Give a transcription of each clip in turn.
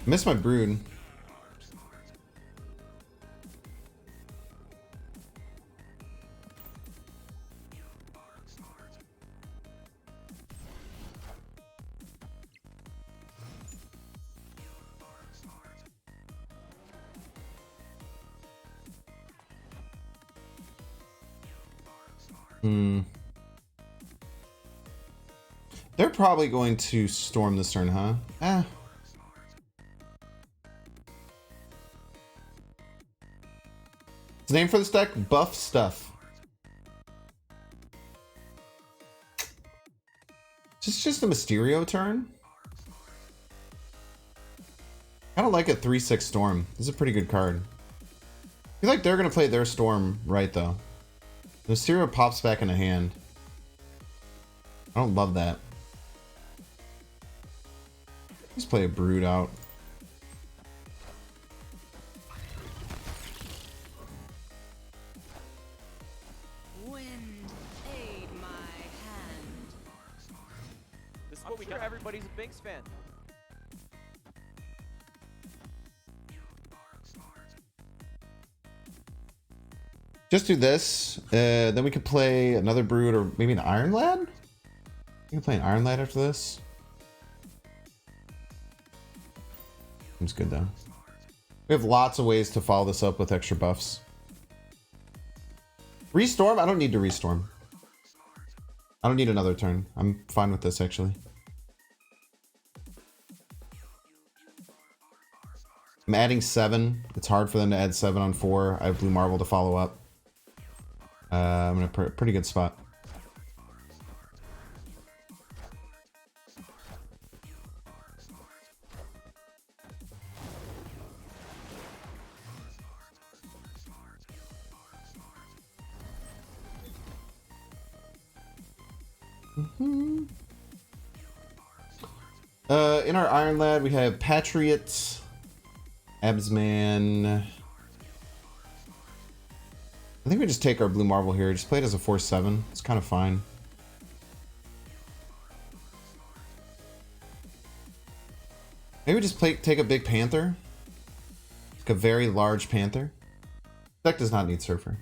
Missed my brood. They're probably going to storm this turn, huh? What's the name for this deck? Buff Stuff. Just a Mysterio turn? I don't like a 3/6 Storm. This is a pretty good card. I feel like they're going to play their Storm right, though. Mysterio pops back in a hand. I don't love that. Let's play a Brood out. Wind aid my hand. This is what we got. Everybody's a Binks fan. Just do this, then we could play another Brood or maybe an Iron Lad? We can play an Iron Lad after this. Seems good though. We have lots of ways to follow this up with extra buffs. Restorm? I don't need to restorm. I don't need another turn. I'm fine with this actually. I'm adding 7. It's hard for them to add 7 on 4. I have Blue Marvel to follow up. I'm in a pretty good spot. In our Iron Lad, we have Patriot, Absman. I think we just take our Blue Marvel here. Just play it as a 4/7. It's kind of fine. Maybe just take a big Panther. Like a very large Panther. Deck does not need Surfer.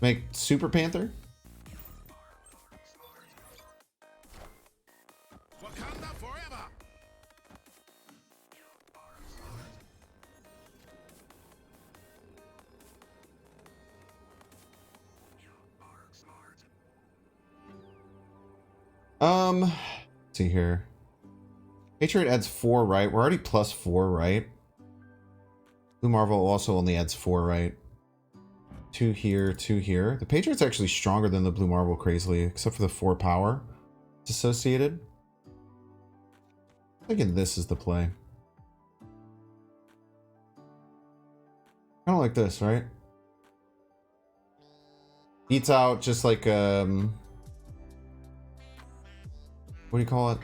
Make Super Panther. Wakanda forever. Let's see here. Patriot adds 4, right? We're already plus 4, right? Blue Marvel also only adds 4, right? 2 here, 2 here. The Patriot's actually stronger than the Blue Marvel, crazily, except for the 4 power it's associated. I'm thinking this is the play. Kind of like this, right? Beats out just like, what do you call it?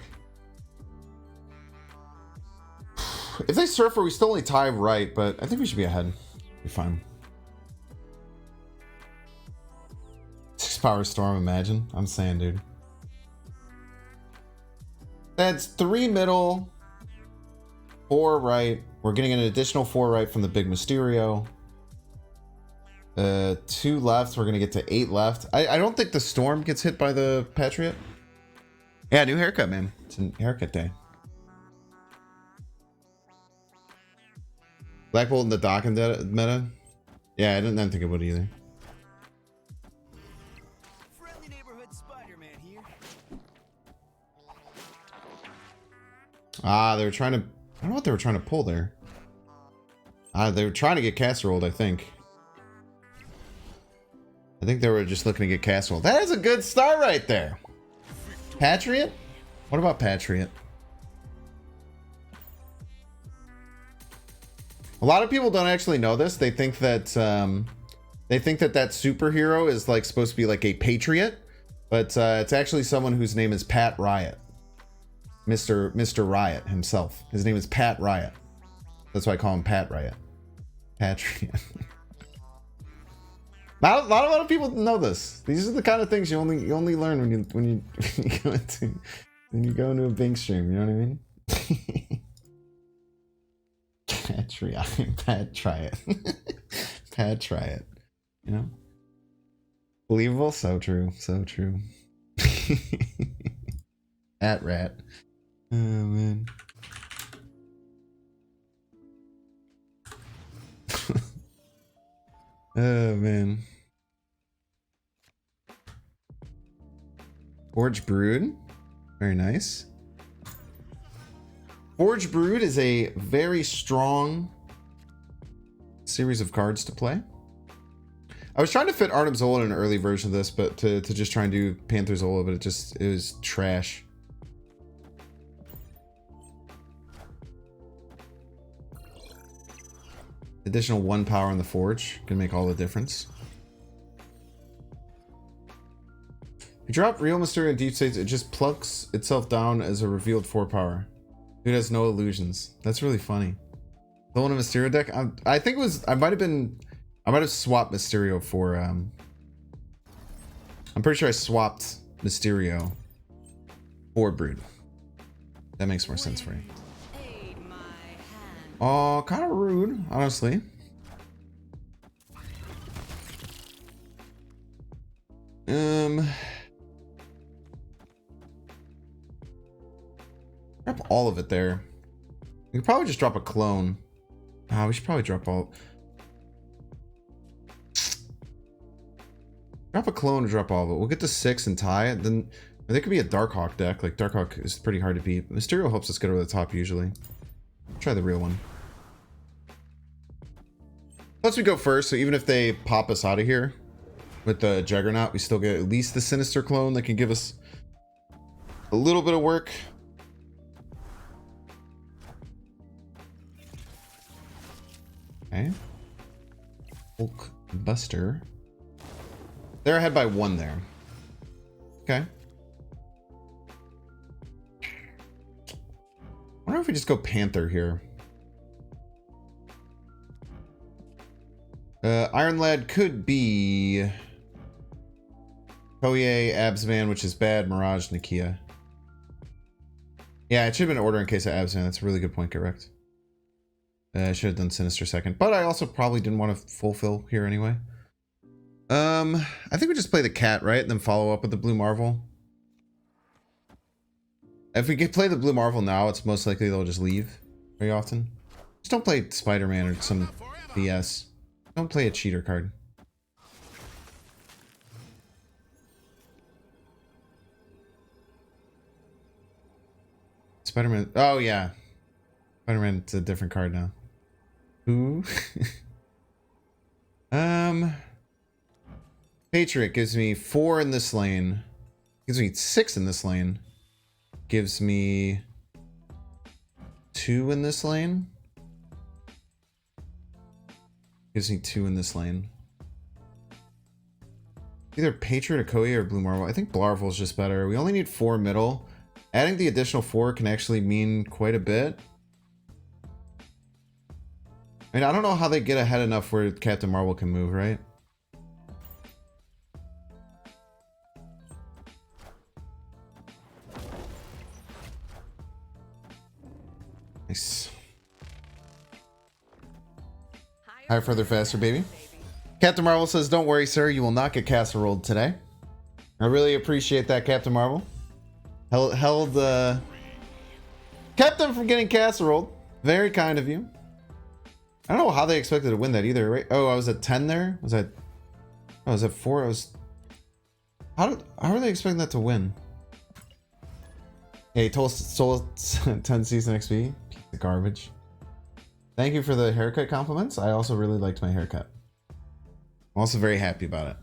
If they Surfer, we still only tie right, but I think we should be ahead. Be fine. 6 power Storm, imagine. I'm saying, dude. That's 3 middle, 4 right. We're getting an additional 4 right from the big Mysterio. 2 left. We're gonna get to 8 left. I don't think the Storm gets hit by the Patriot. Yeah, new haircut, man. It's a haircut day. Black Bolt in the Dock and meta? Yeah, I didn't think it would either. Friendly neighborhood Spider-Man here. Ah, they were trying to... I don't know what they were trying to pull there. They were trying to get casseroled, I think. I think they were just looking to get casseroled. That is a good start right there. Patriot? What about Patriot? A lot of people don't actually know this. They think that that superhero is like supposed to be like a patriot, but it's actually someone whose name is Pat Riot. Mr. Riot himself. His name is Pat Riot. That's why I call him Pat Riot. Patriot. Not a lot of people know this. These are the kind of things you only learn when you go into a Bing stream. You know what I mean? Pat, try it. Pat, try it. You know? Believable? So true. So true. At rat. Oh, man. Oh, man. Forge Brood. Very nice. Forge Brood is a very strong series of cards to play. I was trying to fit Artem Zola in an early version of this, but to just try and do Panther Zola, but it was trash. Additional 1 power on the Forge can make all the difference. If you drop Real Mysterio and Deep States, it just plucks itself down as a revealed 4 power. Dude has no illusions. That's really funny. Still in a Mysterio deck? I think it was... I might have swapped Mysterio for... I'm pretty sure I swapped Mysterio for Brood. That makes more sense for me. Oh, kind of rude, honestly. Drop all of it there. We could probably just drop a clone. We should probably drop all... Drop a clone or drop all of it. We'll get to 6 and tie it. Then there could be a Darkhawk deck. Like, Darkhawk is pretty hard to beat. Mysterio helps us get over the top usually. Try the real one. Plus we go first, so even if they pop us out of here with the Juggernaut, we still get at least the Sinister clone that can give us a little bit of work. Okay. Hulk Buster. They're ahead by 1 there. Okay. I wonder if we just go Panther here. Iron Lad could be Koye, Absman, which is bad, Mirage, Nakia. Yeah, it should have been order in case of Absman. That's a really good point, correct. I should have done Sinister second, but I also probably didn't want to fulfill here anyway. I think we just play the cat, right? And then follow up with the Blue Marvel. If we play the Blue Marvel now, it's most likely they'll just leave very often. Just don't play Spider-Man or some BS. Don't play a cheater card. Spider-Man. Oh, yeah. Spider-Man's a different card now. Ooh. Patriot gives me 4 in this lane. Gives me 6 in this lane. Gives me 2 in this lane. Gives me 2 in this lane. Either Patriot, Okoye, or Blue Marvel. I think Blue Marvel is just better. We only need 4 middle. Adding the additional 4 can actually mean quite a bit. I mean, I don't know how they get ahead enough where Captain Marvel can move, right? Nice. Higher, further, faster, baby. Captain Marvel says, "Don't worry, sir. You will not get casseroled today." I really appreciate that, Captain Marvel. Held kept them from getting casseroled. Very kind of you. I don't know how they expected to win that either, right? Oh, I was at 10 there? Was I... Oh, I was at 4? I was... How are they expecting that to win? Hey, stole 10 season XP. Piece of garbage. Thank you for the haircut compliments. I also really liked my haircut. I'm also very happy about it.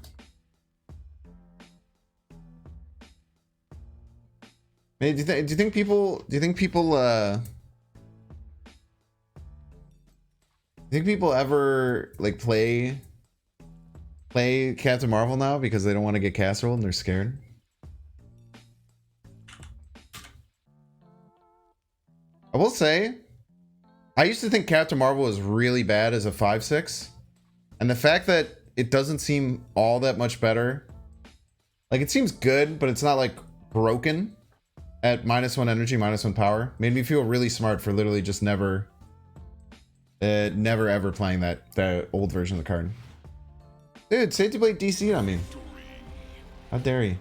Hey, do you think people ever like play Captain Marvel now because they don't want to get casserole and they're scared? I will say, I used to think Captain Marvel was really bad as a 5/6, and the fact that it doesn't seem all that much better. Like, it seems good, but it's not like broken at -1 energy, -1 power. Made me feel really smart for literally just never ever playing that old version of the card. Dude, Safety Blade DC on me. How dare you?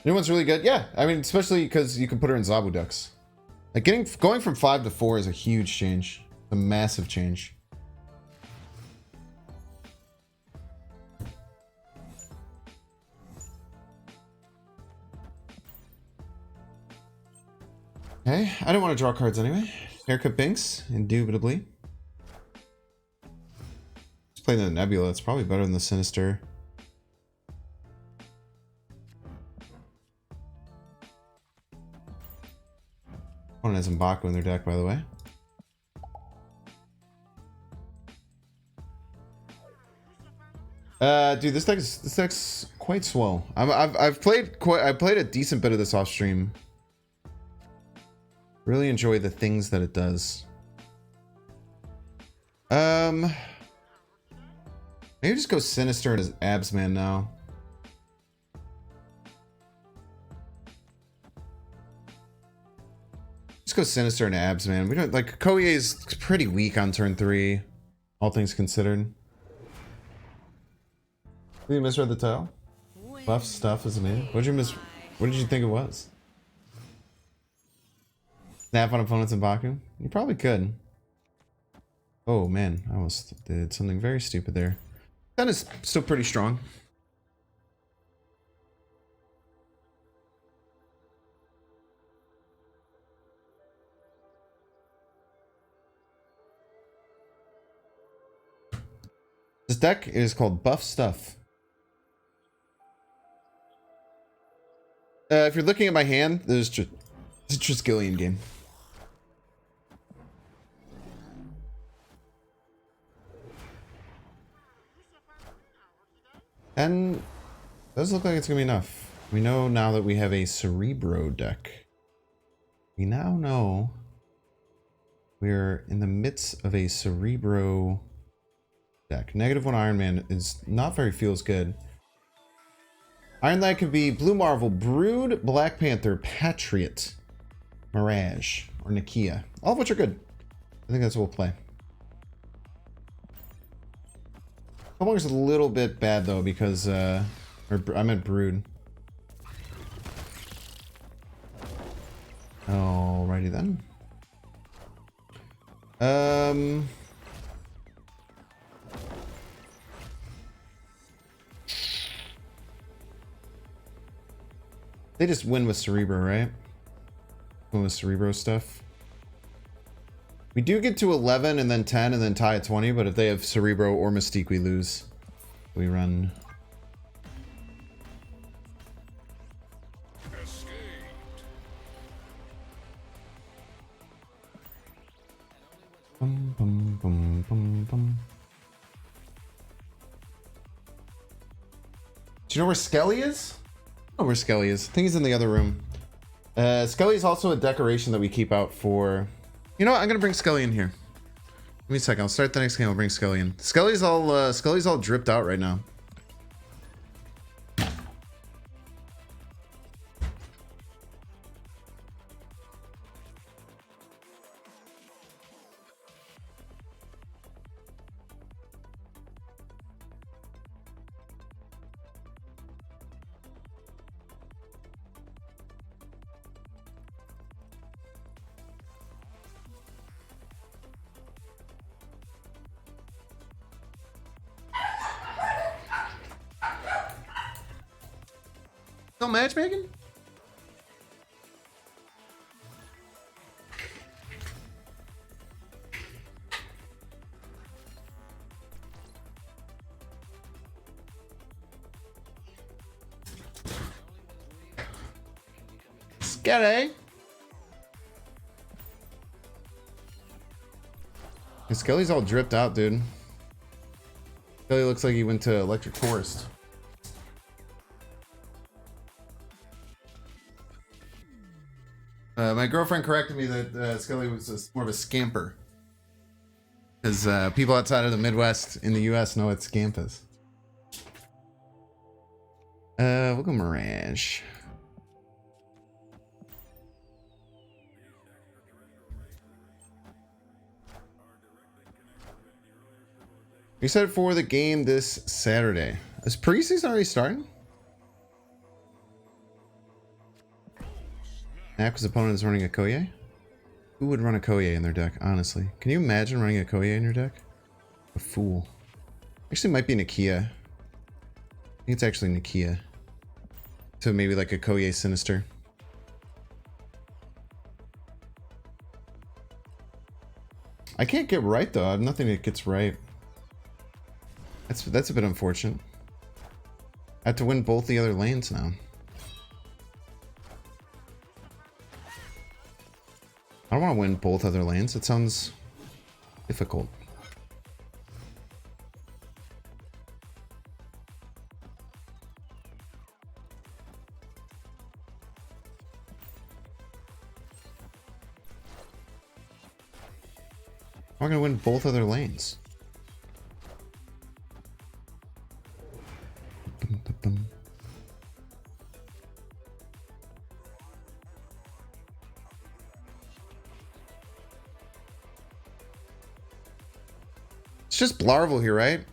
New one's really good. Yeah, I mean, especially because you can put her in Zabu decks. Like going from 5 to 4 is a huge change. A massive change. Okay, I didn't want to draw cards anyway. Haircut Binks, indubitably. Let's play the Nebula. It's probably better than the Sinister. One has M'Baku in their deck, by the way. Dude, this deck's quite swell. I played a decent bit of this off stream. Really enjoy the things that it does. Maybe just go Sinister and his Abs Man now. Just go Sinister and Abs Man. We don't like Koei is pretty weak on turn 3, all things considered. Did you misread the title? Buff stuff is amazing. What did you think it was? Snap on opponents in Baku? You probably could. Oh man, I almost did something very stupid there. That is still pretty strong. This deck is called Buff Stuff. If you're looking at my hand, it's a Triskelion game. And does look like it's gonna be enough. We know now that we have a Cerebro deck. We now know we're in the midst of a Cerebro deck. -1 Iron Man is not very feels good. Iron Lad could be Blue Marvel, Brood, Black Panther, Patriot, Mirage, or Nakia. All of which are good. I think that's what we'll play. Homework's a little bit bad though because I meant Brood. Alrighty then. They just win with Cerebro, right? Win with Cerebro stuff. We do get to 11 and then 10 and then tie at 20, but if they have Cerebro or Mystique, we lose. We run. Bum, bum, bum, bum, bum. Do you know where Skelly is? I don't know where Skelly is. I think he's in the other room. Skelly is also a decoration that we keep out for... You know what? I'm gonna bring Skelly in here. Give me a second. I'll start the next game. I'll bring Skelly in. Skelly's all dripped out right now. No matchmaking? Skelly? Skelly's all dripped out, dude. Skelly looks like he went to Electric Forest. My girlfriend corrected me that Scully was more of a scamper. Because people outside of the Midwest in the U.S. know what scamp is. We'll go Mirage. We set for the game this Saturday. Is preseason already starting? Nak's opponent is running a Koye? Who would run a Koye in their deck, honestly? Can you imagine running a Koye in your deck? A fool. Actually, it might be Nakia. I think it's actually Nakia. So maybe like a Koye Sinister. I can't get right though. I have nothing that gets right. That's a bit unfortunate. I have to win both the other lanes now. I don't want to win both other lanes. It sounds difficult. I'm going to win both other lanes. It's just Blarvel here, right?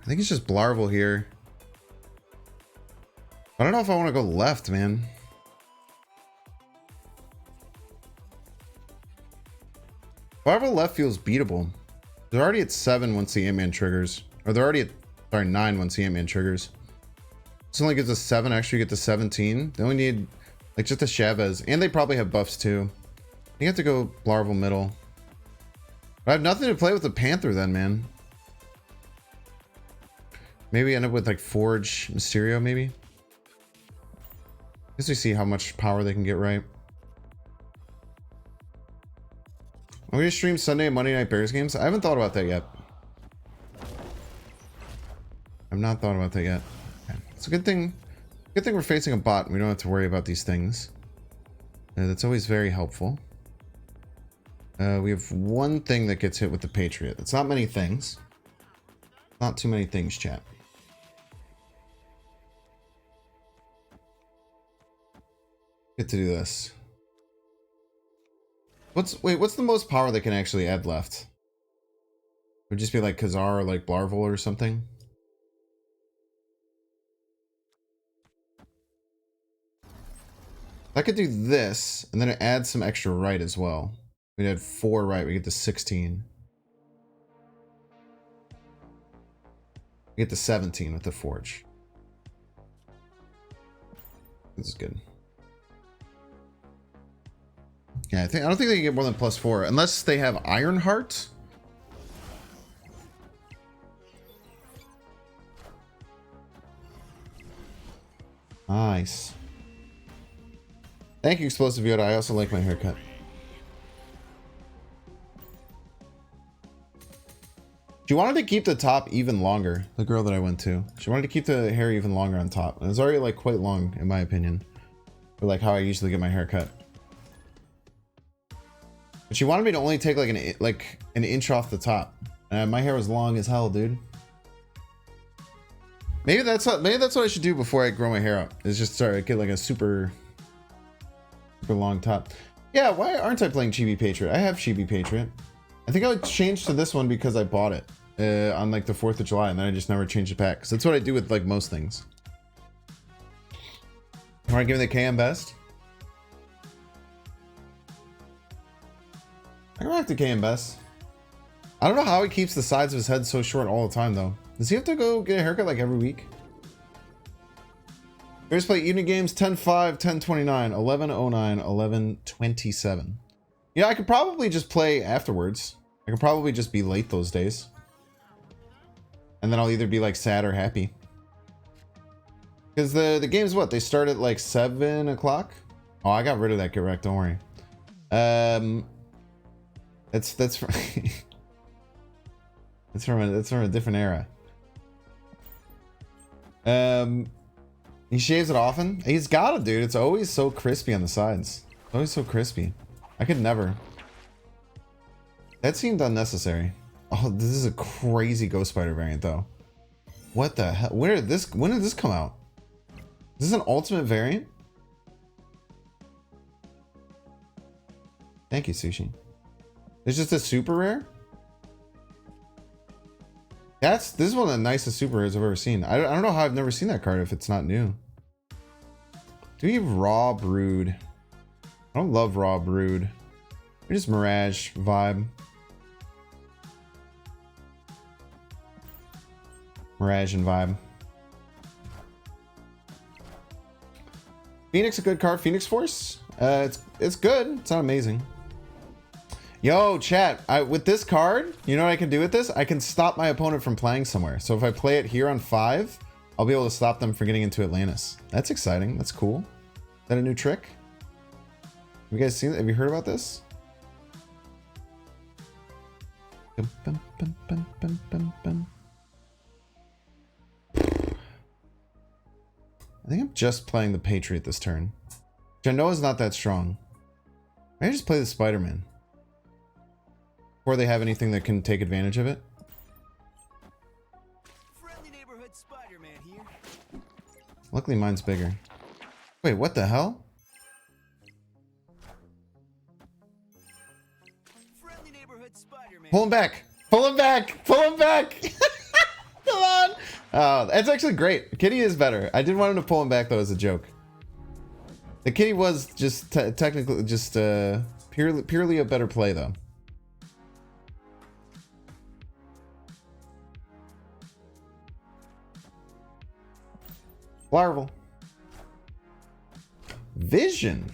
I think it's just Blarvel here. I don't know if I want to go left, man. Blarvel left feels beatable. They're already at 7 once the Ant-Man triggers. Or they're already at, sorry, 9 once the Ant-Man triggers. This only gives us 7, actually get to 17. They only need, like, just a Chavez. And they probably have buffs, too. You have to go Blarvel middle. But I have nothing to play with the Panther then, man. Maybe end up with, like, Forge Mysterio, maybe? I guess we see how much power they can get right. I'm going to stream Sunday and Monday Night Bears games. I haven't thought about that yet. I've not thought about that yet. Okay. It's a good thing. Good thing we're facing a bot and we don't have to worry about these things. That's always very helpful. We have one thing that gets hit with the Patriot. It's not many things. Not too many things, chat. Get to do this. What's the most power they can actually add left? It would just be like Khazar or like Blarvel or something. I could do this, and then it adds some extra right as well. We'd add 4 right, we get to 16. We get to 17 with the Forge. This is good. Yeah, I don't think they can get more than +4 unless they have Ironheart. Nice. Thank you, Explosive Yoda. I also like my haircut. She wanted to keep the top even longer. The girl that I went to. She wanted to keep the hair even longer on top. And it's already like quite long, in my opinion. For like how I usually get my haircut. But she wanted me to only take like an inch off the top. And my hair was long as hell, dude. Maybe that's what I should do before I grow my hair out. Is just start get like a super long top. Yeah, why aren't I playing Chibi Patriot? I have Chibi Patriot. I think I would change to this one because I bought it on like the 4th of July, and then I just never changed it back. Because that's what I do with like most things. Alright, give me the KM best. I go back to KM best. I don't know how he keeps the sides of his head so short all the time though. Does he have to go get a haircut like every week? Bears play evening games 10-5, 10-29, 11-09, 11-27. Yeah, I could probably just play afterwards. I could probably just be late those days. And then I'll either be like sad or happy. Because the game's what? They start at like 7 o'clock? Oh, I got rid of that get wrecked, don't worry. That's from that's from a different era. He shaves it often? He's got it, dude. It's always so crispy on the sides. It's always so crispy. I could never. That seemed unnecessary. Oh, this is a crazy Ghost Spider variant, though. What the hell? When did this come out? Is this an ultimate variant? Thank you, Sushi. There's just a super rare? This is one of the nicest super rares I've ever seen. I don't know how I've never seen that card if it's not new. Do we have Raw Brood? I don't love Raw Brood. We just Mirage vibe. Mirage and vibe. Phoenix a good card. Phoenix Force? It's good. It's not amazing. Yo, chat. With this card, you know what I can do with this? I can stop my opponent from playing somewhere. So if I play it here on 5, I'll be able to stop them from getting into Atlantis. That's exciting. That's cool. Is that a new trick? Have you guys seen it? Have you heard about this? Bum, bum, bum, bum, bum, bum, bum. I think I'm just playing the Patriot this turn. Which I know is not that strong. Maybe I just play the Spider-Man. Before they have anything that can take advantage of it. Friendly neighborhood Spider-Man here. Luckily mine's bigger. Wait, what the hell? Friendly neighborhood Spider-Man. Pull him back! Pull him back! Pull him back! Come on! Oh, that's actually great. Kitty is better. I didn't want him to pull him back though as a joke. The Kitty was just technically just purely a better play though. Larval. Vision.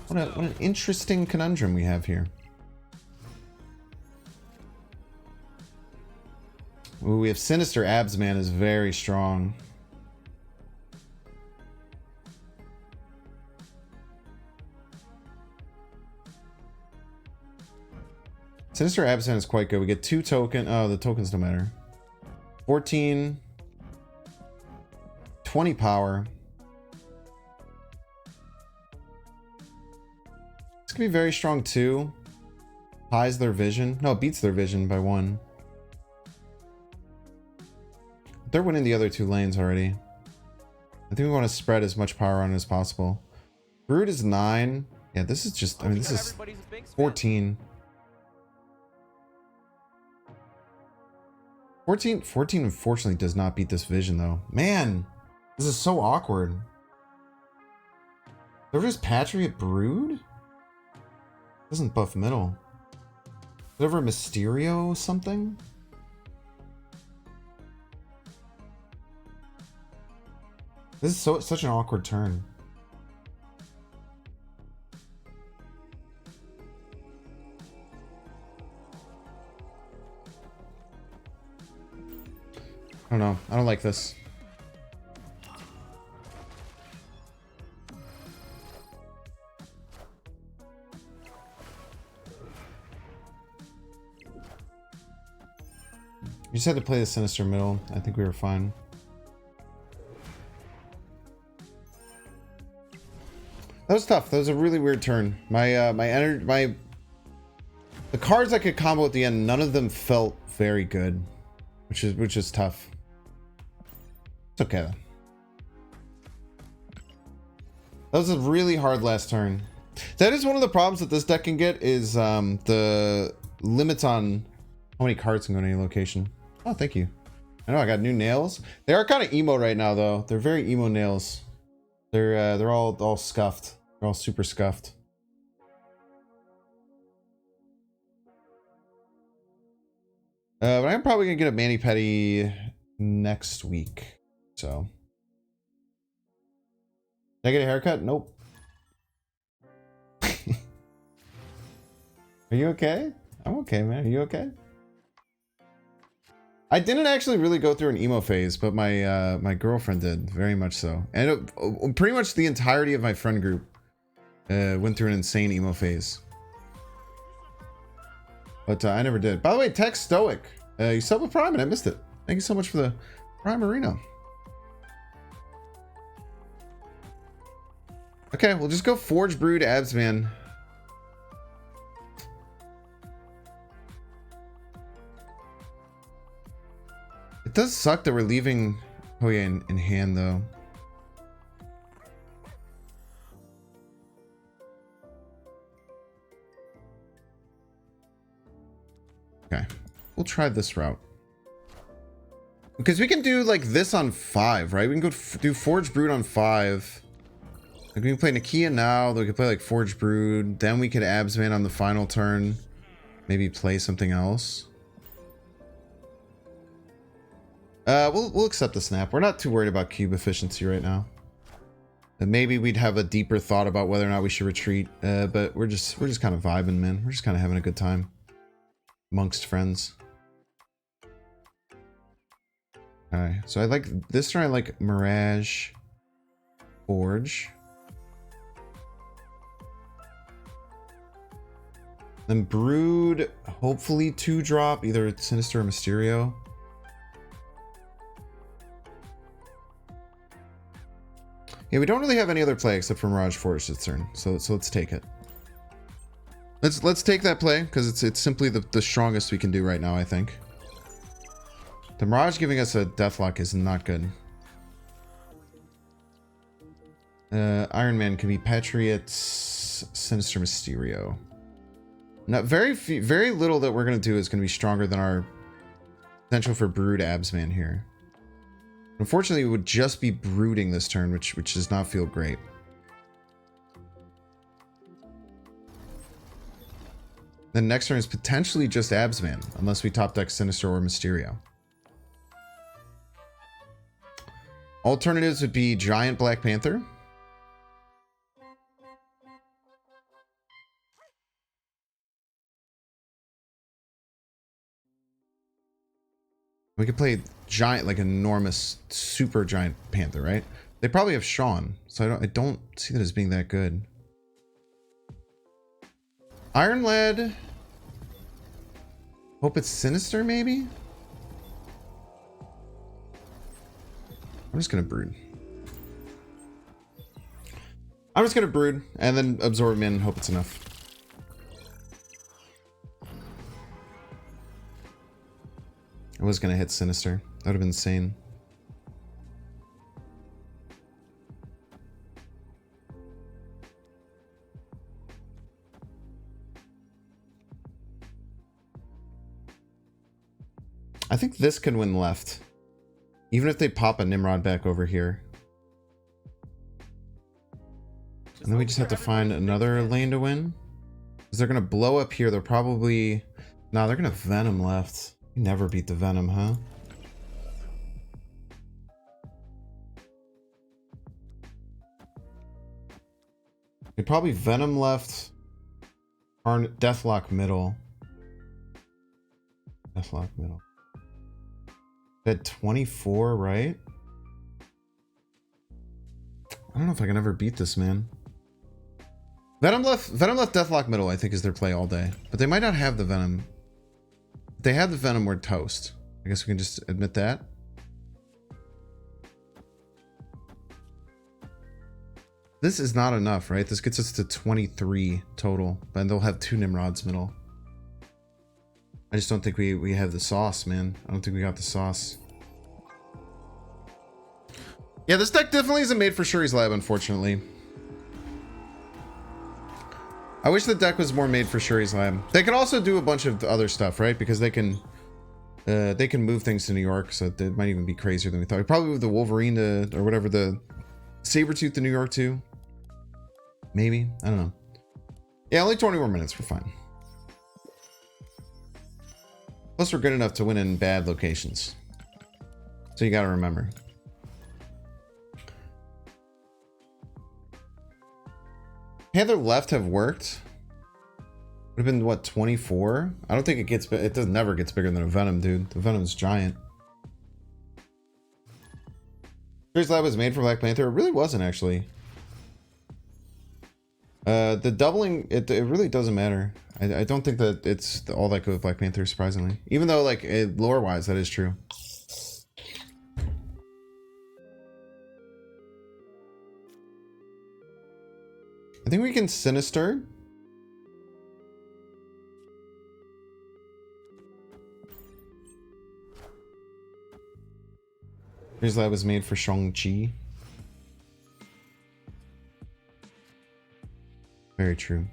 What an interesting conundrum we have here. Ooh, we have Sinister Abs Man is very strong. Sinister Abs Man is quite good. We get 2 token. Oh, the tokens don't matter. 14. 20 power. This could be very strong too. Ties their vision. No, it beats their vision by 1. They're winning the other 2 lanes already. I think we want to spread as much power on it as possible. Brood is 9. Yeah, this is just, I mean, this is 14. 14 unfortunately does not beat this vision though. Man, this is so awkward. They're just Patriot Brood? Doesn't buff middle. Is there ever a Mysterio something? This is such an awkward turn. I don't know. I don't like this. You just had to play the Sinister middle. I think we were fine. That was tough. That was a really weird turn. The cards I could combo at the end, none of them felt very good, which is tough. It's okay though. That was a really hard last turn. That is one of the problems that this deck can get is the limits on how many cards can go to any location. Oh, thank you. I know I got new nails. They are kind of emo right now though. They're very emo nails. They're all scuffed. They're all super scuffed. But I'm probably gonna get a mani-pedi next week. So, did I get a haircut? Nope. Are you okay? I'm okay, man. Are you okay? I didn't actually really go through an emo phase, but my my girlfriend did, very much so. And pretty much the entirety of my friend group went through an insane emo phase. But I never did. By the way, Tech Stoic, you subbed with Prime and I missed it. Thank you so much for the Prime Arena. Okay, we'll just go Forge Brood Absman. It does suck that we're leaving Hoya in hand, though. Okay, we'll try this route. Because we can do like this on 5, right? We can go do Forge Brood on 5. Like we can play Nakia now, then we can play like Forge Brood. Then we could Absman on the final turn. Maybe play something else. We'll accept the snap. We're not too worried about cube efficiency right now. And maybe we'd have a deeper thought about whether or not we should retreat. But we're just kind of vibing, man. We're just kind of having a good time amongst friends. Alright, so I like this turn. I like Mirage, Forge. Then Brood, hopefully 2-drop, either Sinister or Mysterio. Yeah, we don't really have any other play except for Mirage Forge this turn, so let's take it. Let's take that play because it's simply the strongest we can do right now, I think. The Mirage giving us a Deathlock is not good. Iron Man can be Patriots, Sinister Mysterio. Not very little that we're gonna do is gonna be stronger than our potential for Brood Absman here. Unfortunately, it would just be brooding this turn, which does not feel great. Then next turn is potentially just Absman, unless we top deck Sinister or Mysterio. Alternatives would be Giant Black Panther. We could play giant, like enormous, super giant panther, right? They probably have Sean, so I don't see that as being that good. Iron Lad. Hope it's Sinister, maybe? I'm just gonna Brood. I'm just gonna Brood and then absorb him in and hope it's enough. I was gonna hit Sinister. That would have been insane. I think this can win left. Even if they pop a Nimrod back over here. And then we just have to find another lane to win. Because they're gonna blow up here. They're probably... No, they're gonna Venom left. You never beat the Venom, huh? They probably Venom left. Deathlock middle. Deathlock middle. At 24, right? I don't know if I can ever beat this, man. Venom left Deathlock middle, I think, is their play all day. But they might not have the Venom. If they have the Venom, we're toast. I guess we can just admit that. This is not enough, right? This gets us to 23 total. But they'll have 2 Nimrods middle. I just don't think we have the sauce, man. I don't think we got the sauce. Yeah, this deck definitely isn't made for Shuri's Lab, unfortunately. I wish the deck was more made for Shuri's Lab. They can also do a bunch of other stuff, right? Because they can move things to New York, so it might even be crazier than we thought. We probably move the Wolverine to, or whatever, the Sabretooth to New York too. Maybe, I don't know. Yeah, only 20 more minutes, we're fine. Plus, we're good enough to win in bad locations. So you gotta remember. Panther left have worked. Would have been, what, 24? I don't think it does never gets bigger than a Venom, dude. The Venom's giant. Shuri's Lab was made for Black Panther. It really wasn't, actually. The doubling, it really doesn't matter. I don't think that it's all that good with Black Panther, surprisingly. Even though, like, lore-wise, that is true. I think we can Sinister. Here's that was made for Shang-Chi. Very true.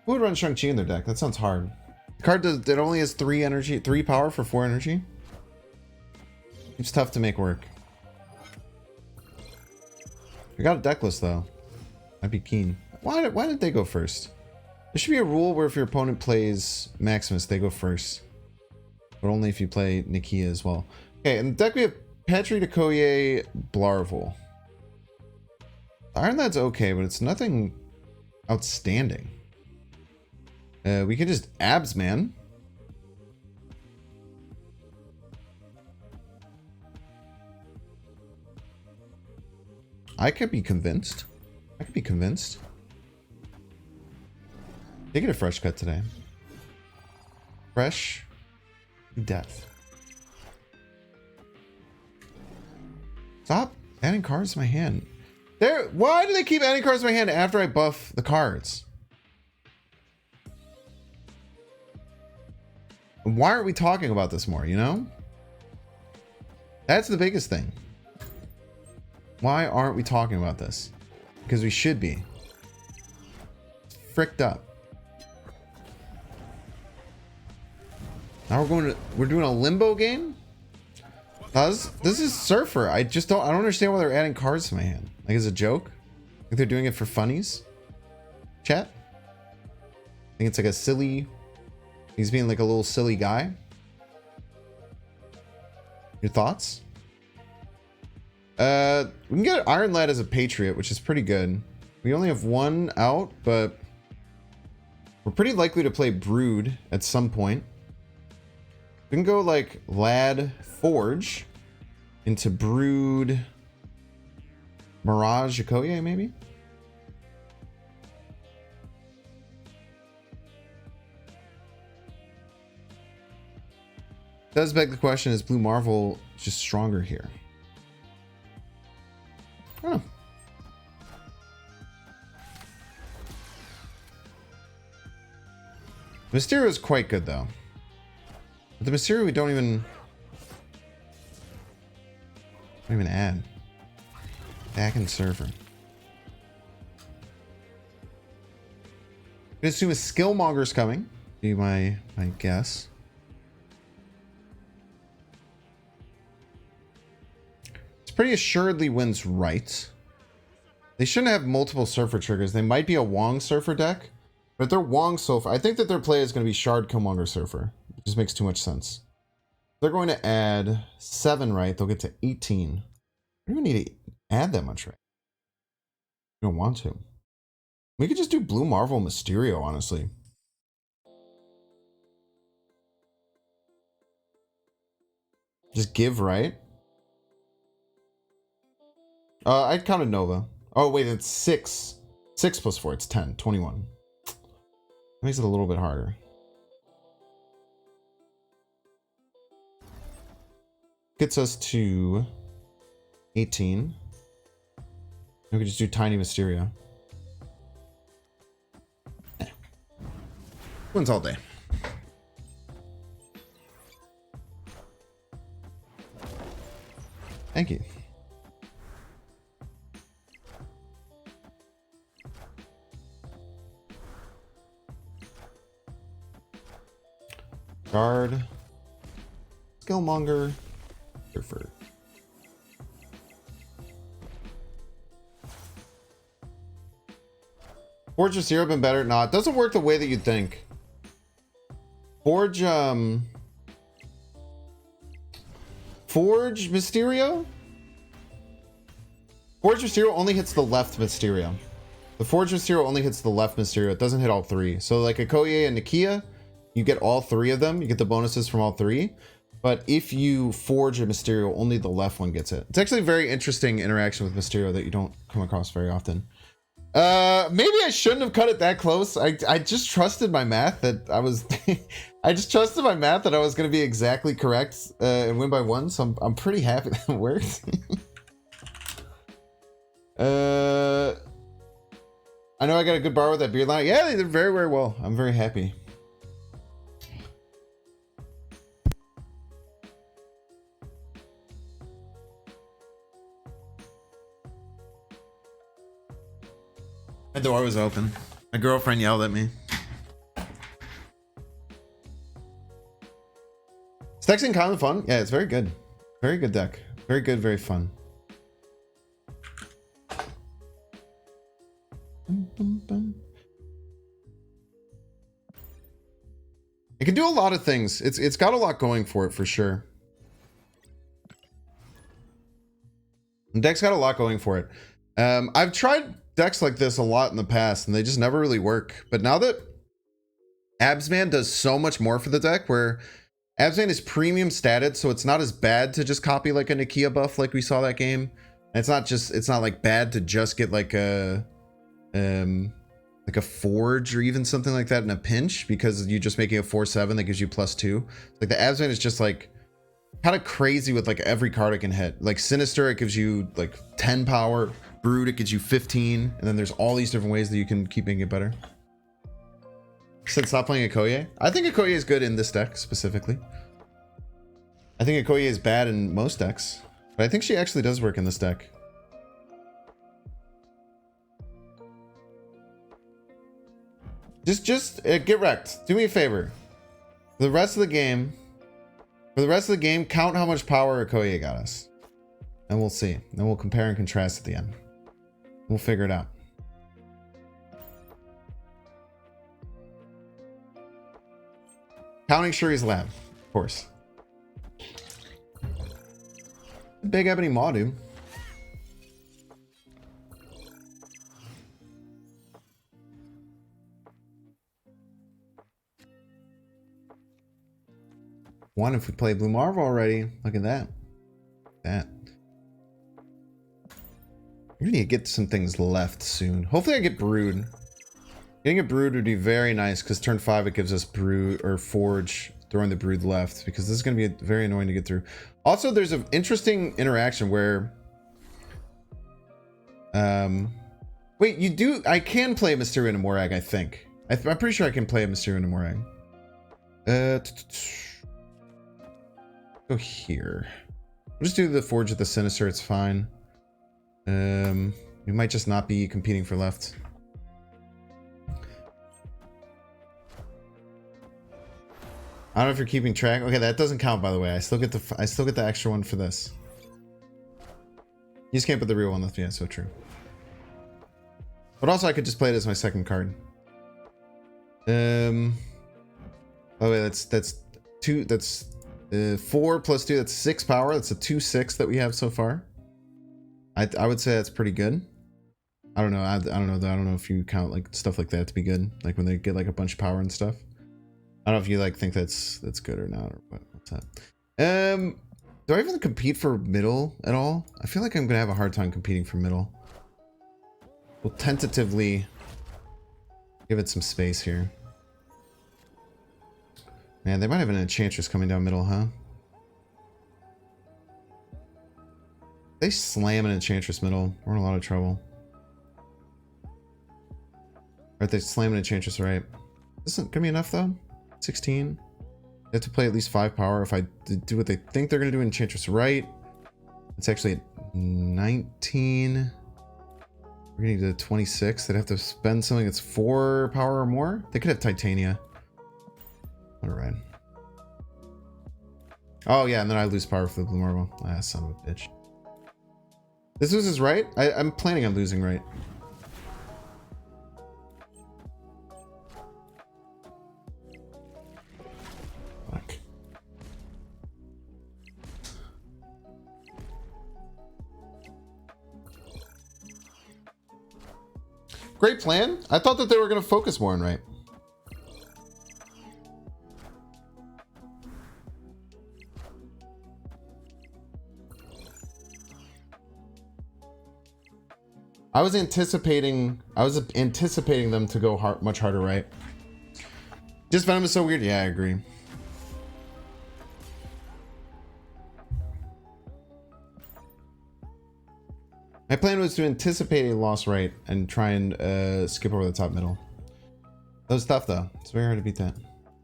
Who would run Shang-Chi in their deck? That sounds hard. The card does, it only has 3 energy, 3 power for 4 energy. It's tough to make work. We got a deck list though. I'd be keen. Why did they go first? There should be a rule where if your opponent plays Maximus, they go first. But only if you play Nikia as well. Okay, in the deck we have Petri, Dekoye, Blarvel. Iron Lad's okay, but it's nothing outstanding. We could just abs, man. I could be convinced. They get a fresh cut today. Fresh death. Stop adding cards to my hand. Why do they keep adding cards to my hand after I buff the cards? Why aren't we talking about this more, you know? That's the biggest thing. Why aren't we talking about this? Because we should be. It's fricked up. Now we're doing a limbo game? This is Surfer. I don't understand why they're adding cards to my hand. Like, it's a joke? Think they're doing it for funnies? Chat? I think it's like a silly... He's being like a little silly guy. Your thoughts? We can get Iron Lad as a Patriot, which is pretty good. We only have 1 out, but we're pretty likely to play Brood at some point. We can go like Lad Forge into Brood Mirage Okoye, maybe? Does beg the question, is Blue Marvel just stronger here? Oh. Mysterio is quite good though. But the Mysterio we don't even add. Back in Surfer. I assume a Skillmonger's coming. Be my guess. Pretty assuredly wins right. They shouldn't have multiple Surfer triggers. They might be a Wong Surfer deck, but if they're Wong Surfer, I think that their play is going to be Shard Killmonger Surfer. It just makes too much sense. They're going to add 7 right. They'll get to 18. We don't need to add that much right. We don't want to. We could just do Blue Marvel Mysterio, honestly. Just give right. I counted Nova. Oh, wait, it's 6. 6 plus 4, it's 10. 21. That makes it a little bit harder. Gets us to 18. We could just do Tiny Mysterio. Wins all day. Thank you. Guard, Skillmonger, Surfer. Forge Mysterio been better? Nah, it doesn't work the way that you'd think. Forge Mysterio? Forge Mysterio only hits the left Mysterio. The Forge Mysterio only hits the left Mysterio. It doesn't hit all 3. So like Okoye and Nikia, you get all 3 of them. You get the bonuses from all 3. But if you forge a Mysterio, only the left one gets it. It's actually a very interesting interaction with Mysterio that you don't come across very often. Maybe I shouldn't have cut it that close. I just trusted my math that I was I just trusted my math that I was going to be exactly correct and win by 1, so I'm pretty happy that it worked. I know I got a good bar with that beard line. Yeah, they did very, very well. I'm very happy. My door was open. My girlfriend yelled at me. Is Texting common fun? Yeah, it's very good. Very good deck. Very good, very fun. It can do a lot of things. It's got a lot going for it for sure. The deck's got a lot going for it. I've tried decks like this a lot in the past and they just never really work. But now that Absman does so much more for the deck, where Absman is premium statted, so it's not as bad to just copy like a Nakia buff like we saw that game. And it's not like bad to just get like a forge or even something like that in a pinch, because you're just making a 4/7 that gives you +2. Like the Absman is just like kind of crazy with like every card it can hit. Like Sinister, it gives you like 10 power. Brood, it gives you 15. And then there's all these different ways that you can keep making it better. Said stop playing Okoye. I think Okoye is good in this deck specifically. I think Okoye is bad in most decks, but I think she actually does work in this deck. Just get wrecked. Do me a favor. For the rest of the game, count how much power Okoye got us. And we'll see. Then we'll compare and contrast at the end. We'll figure it out. Counting Shuri's Lab, of course. Big Ebony Maw, dude. One if we play Blue Marvel already. Look at that. We need to get some things left soon. Hopefully I get Brood. Getting a Brood would be very nice, because turn 5 it gives us Brood or Forge, throwing the Brood left, because this is going to be very annoying to get through. Also, there's an interesting interaction where wait, you do, I can play Mysterio and a Morag, I think. I'm pretty sure I can play a Mysterio and a Morag. Go here. We'll just do the Forge with the Sinister, it's fine. We might just not be competing for left. I don't know if you're keeping track. Okay, that doesn't count, by the way. I still get the extra one for this. You just can't put the real one left. Yeah, so true. But also I could just play it as my second card. Oh wait, that's 2, that's 4 plus 2, that's 6 power. That's a 2/6 that we have so far. I would say that's pretty good. I don't know. I don't know though. I don't know if you count like stuff like that to be good. Like when they get like a bunch of power and stuff. I don't know if you like think that's good or not, or what's that. Do I even compete for middle at all? I feel like I'm gonna have a hard time competing for middle. We'll tentatively give it some space here. Man, they might have an Enchantress coming down middle, huh? They slam an Enchantress middle, we're in a lot of trouble. Right, they slam an Enchantress right. This isn't gonna be enough though. 16. They have to play at least 5 power. If I do what they think they're gonna do, Enchantress right. It's actually at 19. We're getting to 26. They'd have to spend something that's 4 power or more. They could have Titania. Alright. Oh yeah, and then I lose power for the Blue Marble. Ah, son of a bitch. This loses right? I'm planning on losing right. Fuck. Great plan. I thought that they were going to focus more on right. I was anticipating them to go much harder, right? Just Venom is so weird. Yeah, I agree. My plan was to anticipate a loss rate and try and skip over the top middle. That was tough though. It's very hard to beat that.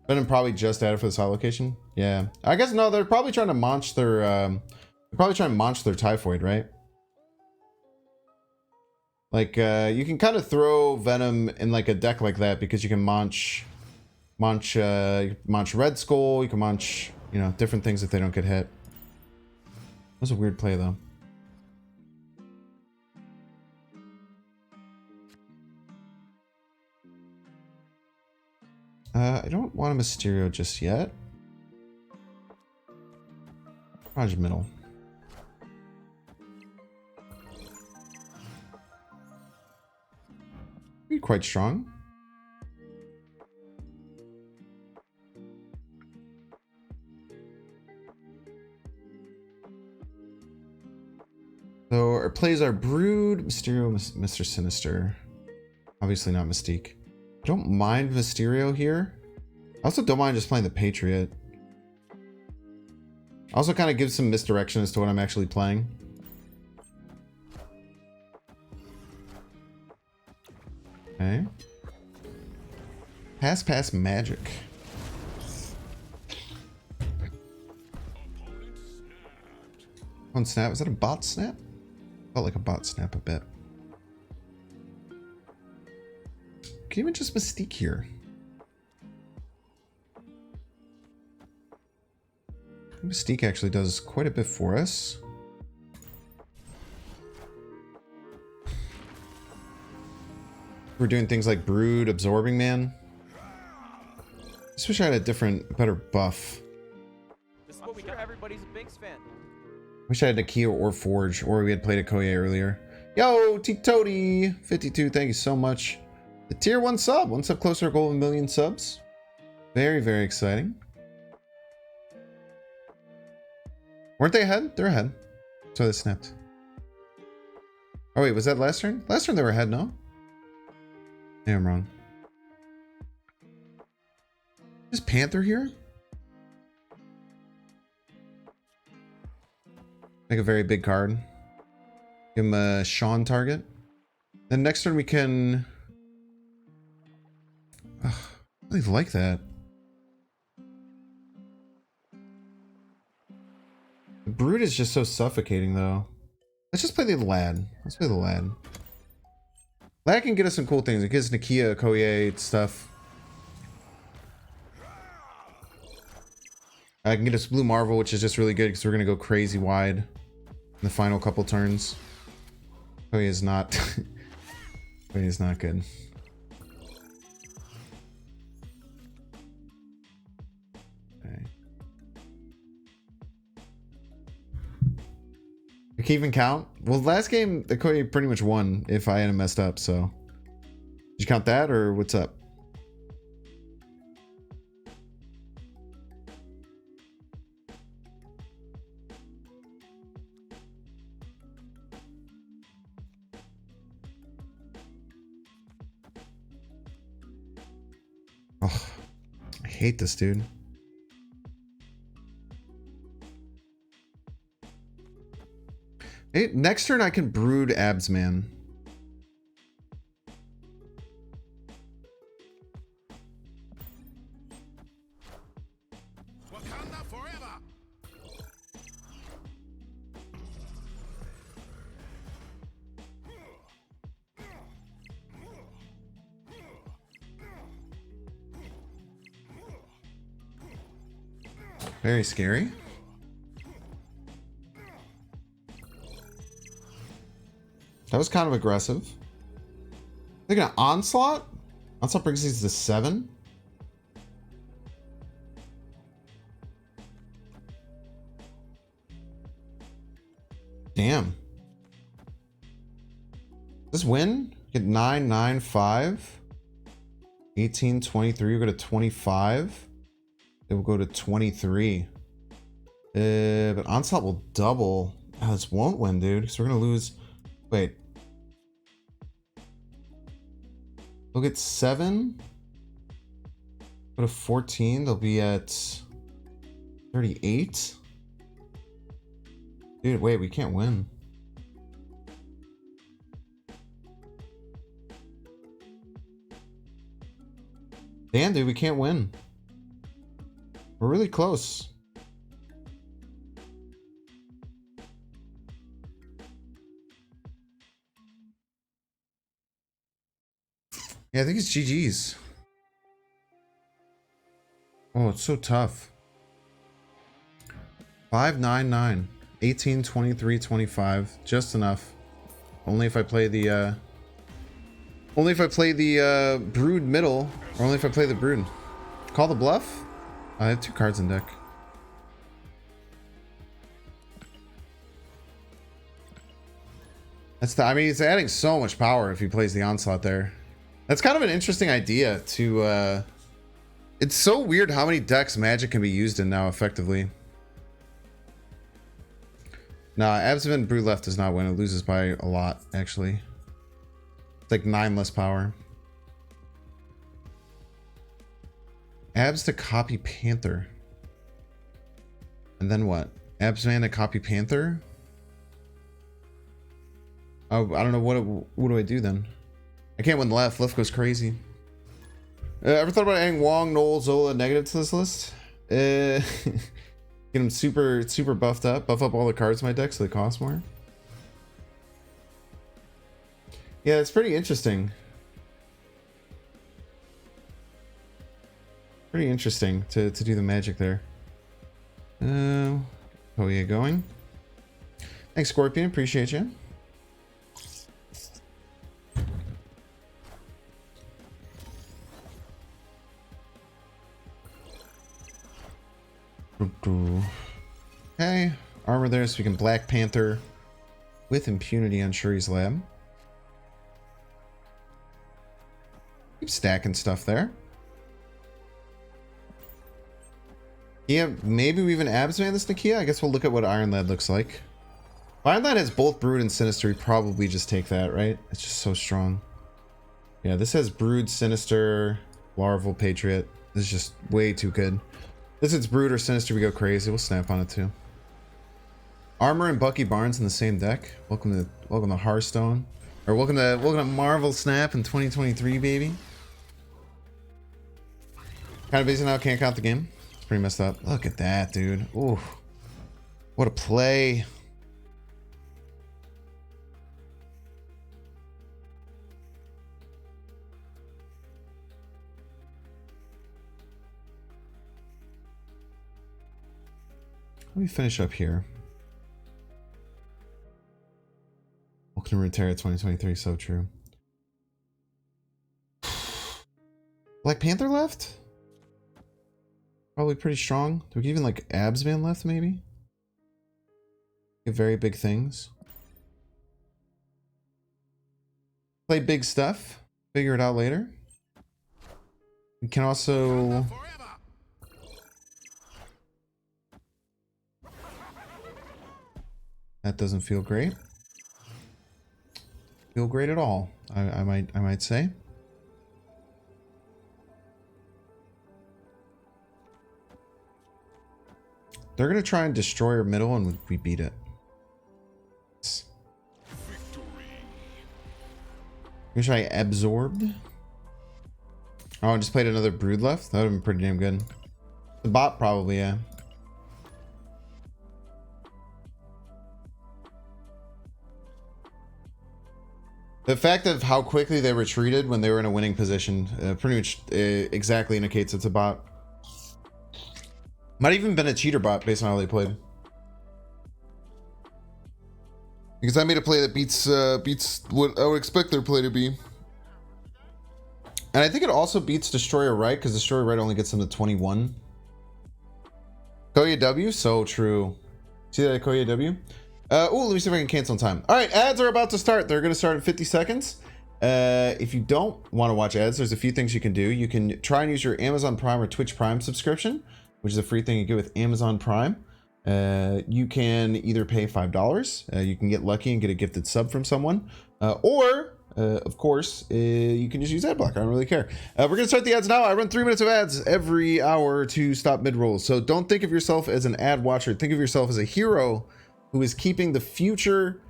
Venom probably just added for the side location. Yeah, I guess no. They're probably trying to launch their. They're probably trying to launch their Typhoid, right? Like you can kind of throw Venom in like a deck like that because you can launch Red Skull. You can launch, you know, different things if they don't get hit. That was a weird play though. I don't want a Mysterio just yet. Raj middle. Be quite strong. So our plays are Brood, Mysterio, Mr. Sinister. Obviously not Mystique. I don't mind Mysterio here. I also don't mind just playing the Patriot. Also kind of gives some misdirection as to what I'm actually playing. Okay. Pass magic. One snap. Is that a bot snap? Felt like a bot snap a bit. Can even just Mystique here. Mystique actually does quite a bit for us. We're doing things like Brood, Absorbing Man. Just wish I had a different, better buff. This is what we got. Everybody's a Binks fan. Wish I had a Kia or Forge, or we had played a Koye earlier. Yo, T-Tody52, thank you so much. The tier 1 sub. One sub closer to goal of 1 million subs. Very, very exciting. Weren't they ahead? They're ahead. So they snapped. Oh wait, was that last turn? Last turn they were ahead, no? Yeah, I'm wrong. Is Panther here? Make a very big card. Give him a Sean target. Then next turn we can... Ugh, I really like that. The Brood is just so suffocating though. Let's just play the Lad. Let's play the Lad. Lad can get us some cool things. It gives Nakia, Koye stuff. I can get us Blue Marvel, which is just really good because we're going to go crazy wide in the final couple turns. Koye is not... Koye is not good. Okay. I can even count? Well, last game, the Koye pretty much won if I hadn't messed up, so... Did you count that, or what's up? Oh, I hate this, dude. Hey, next turn I can Brood Abs, man. Wakanda forever. Very scary. That was kind of aggressive. They're gonna Onslaught? Onslaught brings these to 7. Damn. This win? Get 9, 9, 5. 18, 23. We'll go to 25. Then we'll go to 23. But Onslaught will double. Oh, this won't win, dude. Because we're gonna lose. Wait. They'll get 7. Go to 14. They'll be at 38. Dude, wait, we can't win. Damn, dude, we can't win. We're really close. Yeah, I think it's GG's. Oh, it's so tough. 5, 9, 9. 18, 23, 25. Just enough. Only if I play the brood middle, or only if I play the brood. Call the bluff? I have 2 cards in deck. I mean, it's adding so much power if he plays the onslaught there. That's kind of an interesting idea to, it's so weird how many decks Magic can be used in now effectively. Nah, Absent Brood left does not win. It loses by a lot, actually. It's like 9 less power. Abs to copy Panther. And then what? Abs man to copy Panther? Oh, I don't know what do I do then? I can't win left. Left goes crazy. Ever thought about adding Wong, Noel, Zola, negative to this list? Get them super buffed up. Buff up all the cards in my deck so they cost more. Yeah, it's pretty interesting. Pretty interesting to do the magic there. Oh yeah, going. Thanks, Scorpion. Appreciate you. Okay, armor there so we can Black Panther with impunity on Shuri's Lab. Keep stacking stuff there. Yeah, maybe we even Absman this Nakia. I guess we'll look at what Iron Lad looks like. If Iron Lad has both Brood and Sinister, we probably just take that, right? It's just so strong. Yeah, this has Brood, Sinister, Larval, Patriot. This is just way too good. This is Brood or Sinister, we go crazy. We'll snap on it too. Armor and Bucky Barnes in the same deck. Welcome to Hearthstone. Or welcome to Marvel Snap in 2023, baby. Kind of busy now, can't count the game. It's pretty messed up. Look at that, dude. Ooh. What a play. Let me finish up here. Welcome to Runeterra 2023, so true. Black Panther left? Probably pretty strong. Do we even like Absman left, maybe? Get very big things. Play big stuff. Figure it out later. We can also... That doesn't feel great. Feel great at all, I might say. They're gonna try and destroy our middle and we beat it. Maybe should I absorbed? Oh, I just played another Brood left? That would have been pretty damn good. The bot probably, yeah. The fact of how quickly they retreated when they were in a winning position pretty much exactly indicates it's a bot. Might have even been a cheater bot based on how they played. Because I made a play that beats what I would expect their play to be. And I think it also beats Destroyer Right, because Destroyer Right only gets them to 21. Koya W, so true. See that Koya W? Oh, let me see if I can cancel in time. All right, ads are about to start. They're going to start in 50 seconds. If you don't want to watch ads, there's a few things you can do. You can try and use your Amazon Prime or Twitch Prime subscription, which is a free thing you get with Amazon Prime. You can either pay $5. You can get lucky and get a gifted sub from someone. Or of course, you can just use ad block. I don't really care. We're going to start the ads now. I run 3 minutes of ads every hour to stop mid-rolls. So don't think of yourself as an ad watcher. Think of yourself as a hero who is keeping the future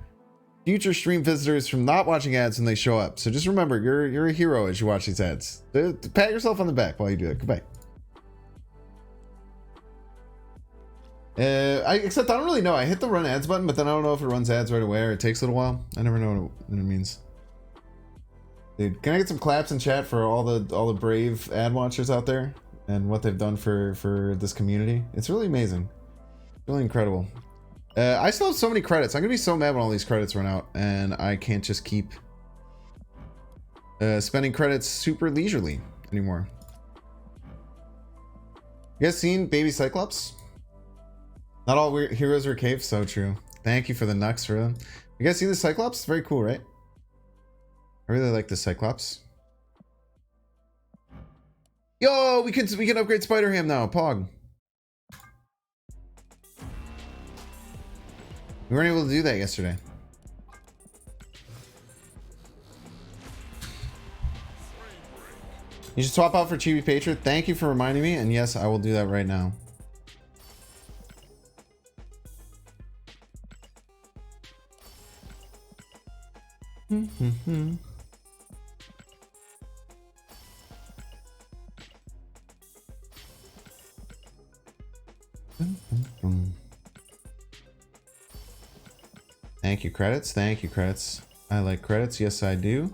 stream visitors from not watching ads when they show up. So just remember, you're a hero as you watch these ads. Pat yourself on the back while you do it. Goodbye. Except I don't really know. I hit the run ads button, but then I don't know if it runs ads right away or it takes a little while. I never know what it means. Dude, can I get some claps in chat for all the brave ad watchers out there and what they've done for this community? It's really amazing. Really incredible. I still have so many credits. I'm gonna be so mad when all these credits run out and I can't just keep spending credits super leisurely anymore. You guys seen Baby Cyclops? Not all heroes are caves. So true. Thank you for the Nux for them. You guys see the Cyclops? It's very cool, right? I really like the Cyclops. Yo, we can upgrade Spider-Ham now. Pog. We weren't able to do that yesterday. You should swap out for Chibi Patriot. Thank you for reminding me. And yes, I will do that right now. Thank you, credits. Thank you, credits. I like credits. Yes, I do.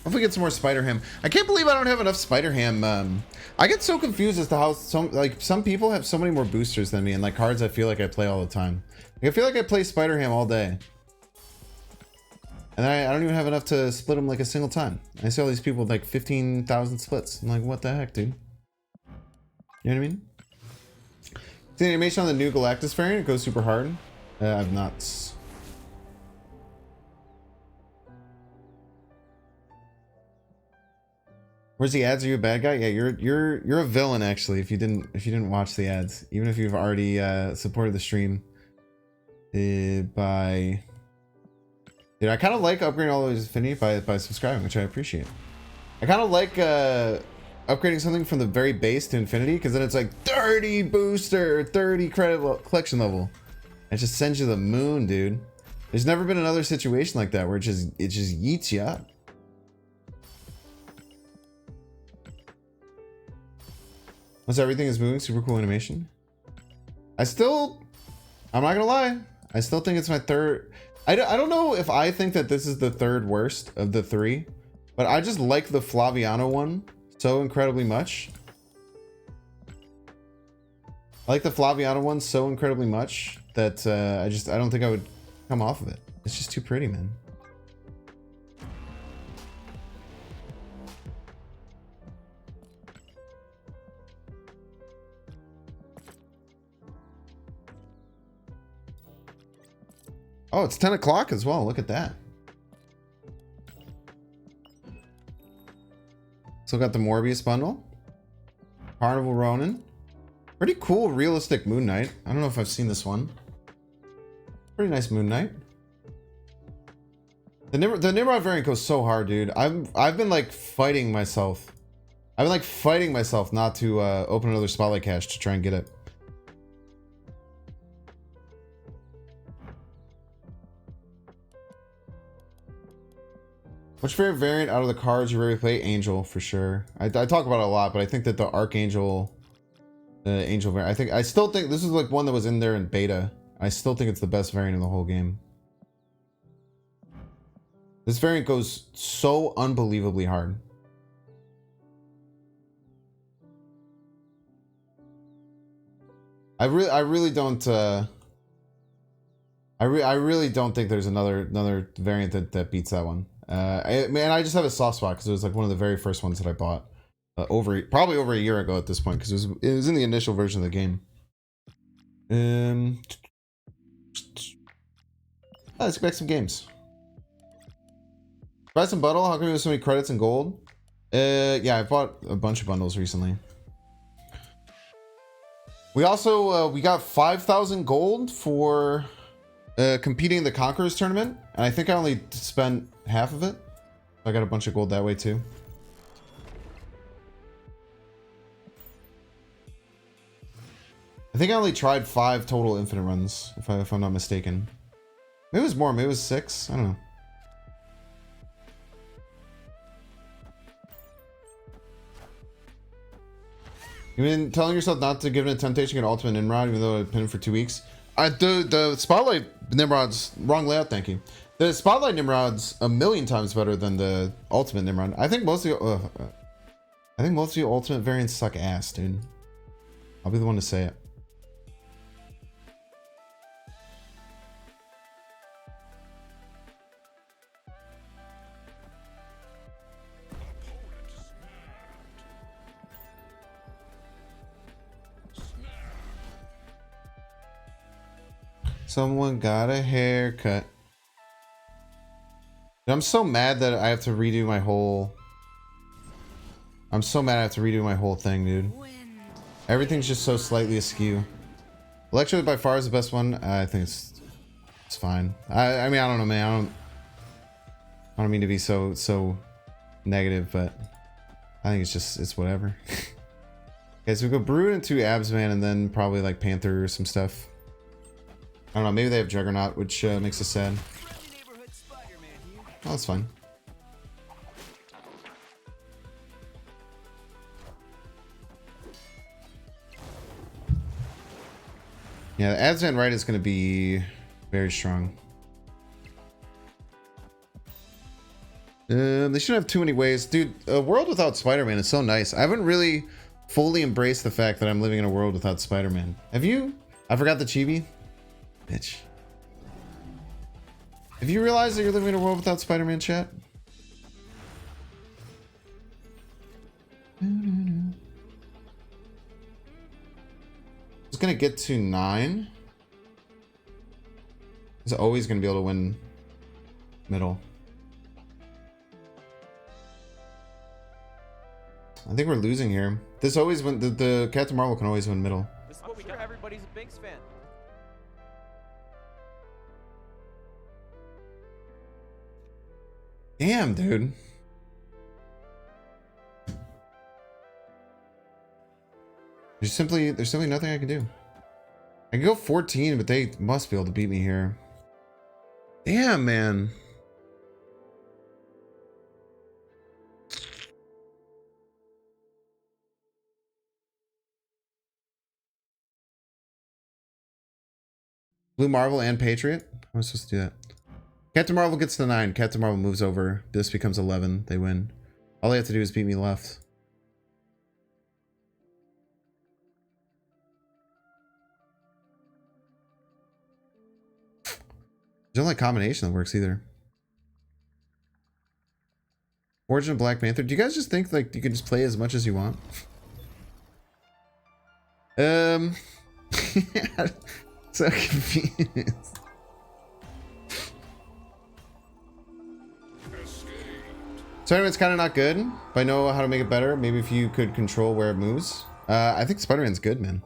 Hopefully get some more Spider-Ham. I can't believe I don't have enough Spider-Ham. I get so confused as to how some people have so many more boosters than me and like cards I feel like I play all the time. Like, I feel like I play Spider-Ham all day. And I don't even have enough to split them like a single time. I see all these people with like 15,000 splits. I'm like, what the heck, dude? You know what I mean? See the animation on the new Galactus variant? It goes super hard. I've not. Where's the ads? Are you a bad guy? Yeah, you're a villain actually. If you didn't watch the ads, even if you've already supported the stream by. Dude, I kind of like upgrading all those affinity by subscribing, which I appreciate. I kind of like upgrading something from the very base to infinity, because then it's like 30 booster, 30 credit collection level. It just sends you the moon, dude. There's never been another situation like that where it just yeets you up. Once everything is moving, super cool animation. I'm not gonna lie, I still think it's my third. I don't know if I think that this is the third worst of the 3, but I just like the Flaviano one so incredibly much. I like the Flaviano one so incredibly much that I don't think I would come off of it. It's just too pretty, man. Oh, it's 10 o'clock as well. Look at that. Still got the Morbius bundle. Carnival Ronin. Pretty cool realistic Moon Knight. I don't know if I've seen this one. Pretty nice Moon Knight. The Nimrod variant goes so hard, dude. I've been like fighting myself. I've been like fighting myself not to open another Spotlight cache to try and get it. What's your favorite variant out of the cards you rarely play? Angel, for sure. I talk about it a lot, but I think that the Archangel, Angel variant, I still think this is like one that was in there in beta. I still think it's the best variant in the whole game. This variant goes so unbelievably hard. I really don't. I really don't think there's another variant that beats that one. I just have a soft spot because it was like one of the very first ones that I bought probably over a year ago at this point, because it was in the initial version of the game. Let's get back some games. Buy some bundle. How come you have so many credits and gold? Yeah, I bought a bunch of bundles recently. We also we got 5,000 gold for competing in the Conquerors tournament, and I think I only spent half of it. I got a bunch of gold that way too. I think I only tried 5 total infinite runs, if I'm not mistaken. Maybe it was more, maybe it was 6. I don't know. You mean telling yourself not to give it a temptation to get ultimate Nimrod, even though I pinned for 2 weeks? The Spotlight Nimrod's wrong layout, thank you. The Spotlight Nimrod's a million times better than the Ultimate Nimrod. I think most of the Ultimate variants suck ass, dude. I'll be the one to say it. Someone got a haircut. I'm so mad that I have to redo my whole... I'm so mad I have to redo my whole thing, dude. Everything's just so slightly askew. Electro by far is the best one. I think it's fine. I mean, I don't know, man. I don't mean to be so negative, but I think it's whatever. Okay, so we go Brood into Absman and then probably like Panther or some stuff. I don't know, maybe they have Juggernaut, which makes us sad. Oh, that's fine. Yeah, the Absman right is going to be very strong. They shouldn't have too many ways. Dude, a world without Spider-Man is so nice. I haven't really fully embraced the fact that I'm living in a world without Spider-Man. Have you? I forgot the chibi. Bitch. Have you realized that you're living in a world without Spider-Man, chat? It's gonna get to 9. He's always gonna be able to win middle. I think we're losing here. This always win. The Captain Marvel can always win middle. This is what we got. Everybody's a Binks fan. Damn, dude. There's simply nothing I can do. I can go 14, but they must be able to beat me here. Damn, man. Blue Marvel and Patriot? How am I supposed to do that? Captain Marvel gets to 9. Captain Marvel moves over. This becomes 11. They win. All they have to do is beat me left. There's no like combination that works either. Origin of Black Panther. Do you guys just think like you can just play as much as you want? So confused. So anyway, it's kind of not good, but I know how to make it better. Maybe if you could control where it moves. I think Spider-Man's good, man.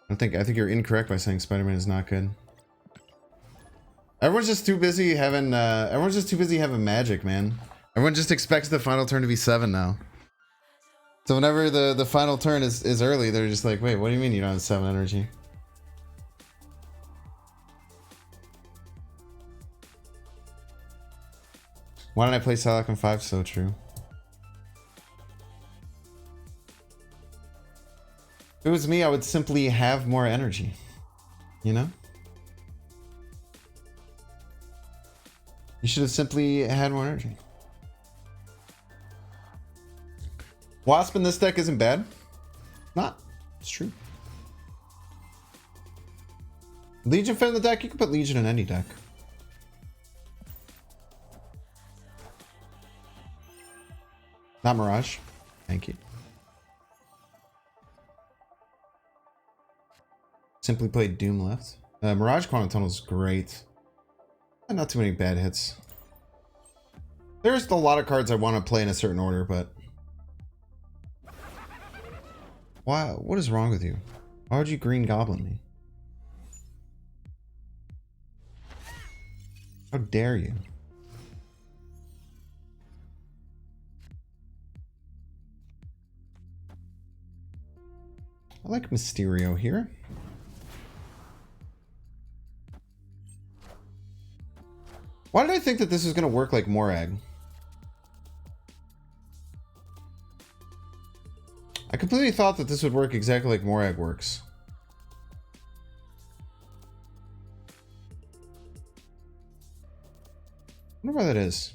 I think you're incorrect by saying Spider-Man is not good. Everyone's just too busy having magic, man. Everyone just expects the final turn to be 7 now. So whenever the final turn is early, they're just like, wait, what do you mean you don't have 7 energy? Why don't I play Psylocke in 5? So true. If it was me, I would simply have more energy. You know? You should have simply had more energy. Wasp in this deck isn't bad. Not. It's true. Legion fit in the deck? You can put Legion in any deck. Not Mirage. Thank you. Simply played Doom left. Mirage Quantum Tunnel is great. And not too many bad hits. There's a lot of cards I want to play in a certain order, but... Why? What is wrong with you? Why would you Green Goblin me? How dare you? I like Mysterio here. Why did I think that this was going to work like Morag? I completely thought that this would work exactly like Morag works. I wonder why that is.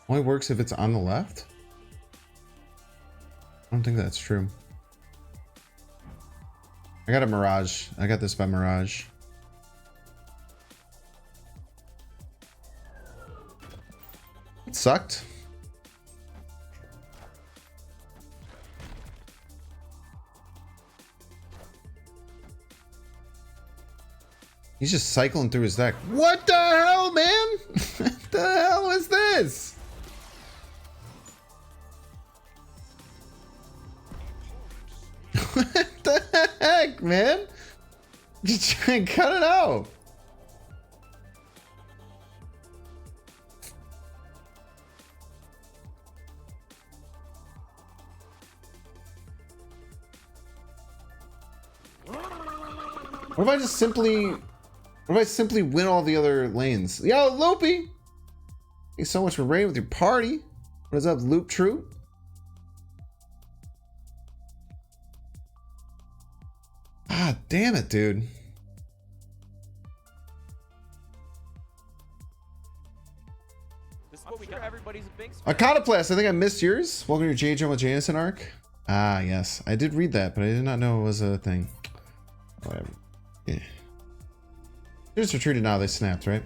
Only works if it's on the left? I don't think that's true. I got a Mirage. I got this by Mirage. It sucked. He's just cycling through his deck. What the hell, man? What the hell is this? What the heck, man? Just try and cut it out. What if I just simply... What if I simply win all the other lanes? Yo, Loopy! Thanks so much for raiding with your party. What is up, Loop Troop? Ah, damn it, dude. This is what we got. Everybody's a Binks fan. Iconoplast, I think I missed yours. Welcome to your J. Jonah Jameson arc. Ah, yes. I did read that, but I did not know it was a thing. Whatever. Yeah. They just retreated now. They snapped, right?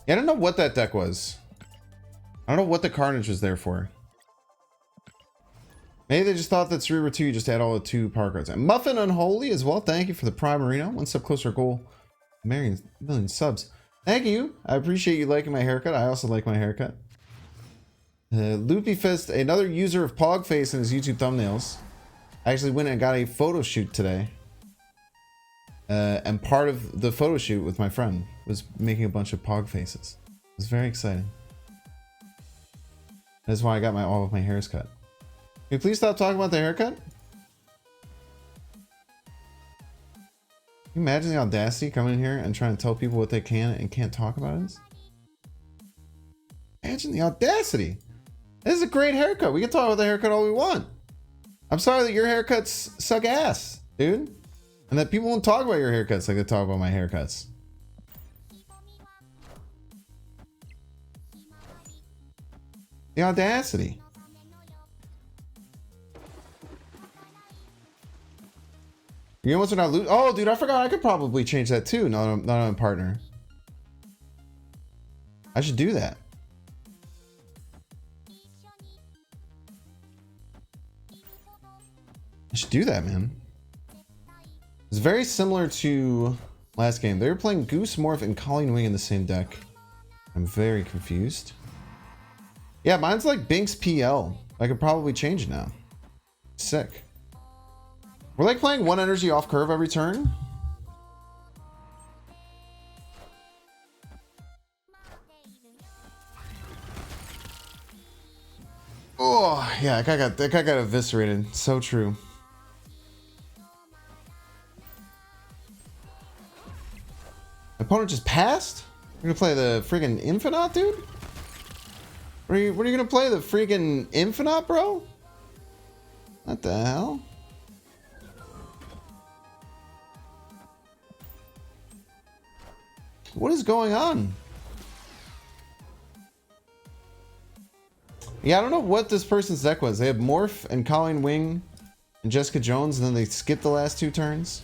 Yeah, I don't know what that deck was. I don't know what the Carnage was there for. Maybe they just thought that 3 over 2 just had all the 2 power cards. And Muffin Unholy as well. Thank you for the Prime Marino. One step closer to goal. Million subs. Thank you. I appreciate you liking my haircut. I also like my haircut. Loopy Fist, another user of Pogface in his YouTube thumbnails. I actually went and got a photo shoot today. And part of the photo shoot with my friend was making a bunch of Pog faces. It was very exciting. That's why I got all of my hairs cut. Can you please stop talking about the haircut? Can you imagine the audacity coming in here and trying to tell people what they can and can't talk about this? Imagine the audacity. This is a great haircut. We can talk about the haircut all we want. I'm sorry that your haircuts suck ass, dude. And that people won't talk about your haircuts like they talk about my haircuts. The audacity. You almost are not lose. Oh, dude, I forgot. I could probably change that too. Not on a partner. I should do that. I should do that, man. It's very similar to last game. They were playing Goose Morph and Colleen Wing in the same deck. I'm very confused. Yeah, mine's like Binks PL. I could probably change it now. Sick. We're like playing 1 energy off curve every turn. Oh, yeah, that guy got eviscerated. So true. Opponent just passed? You're gonna play the freaking Infinite, dude? What are you gonna play? The freaking Infinite, bro? What the hell? What is going on? Yeah, I don't know what this person's deck was. They had Morph and Colleen Wing and Jessica Jones, and then they skipped the last 2 turns.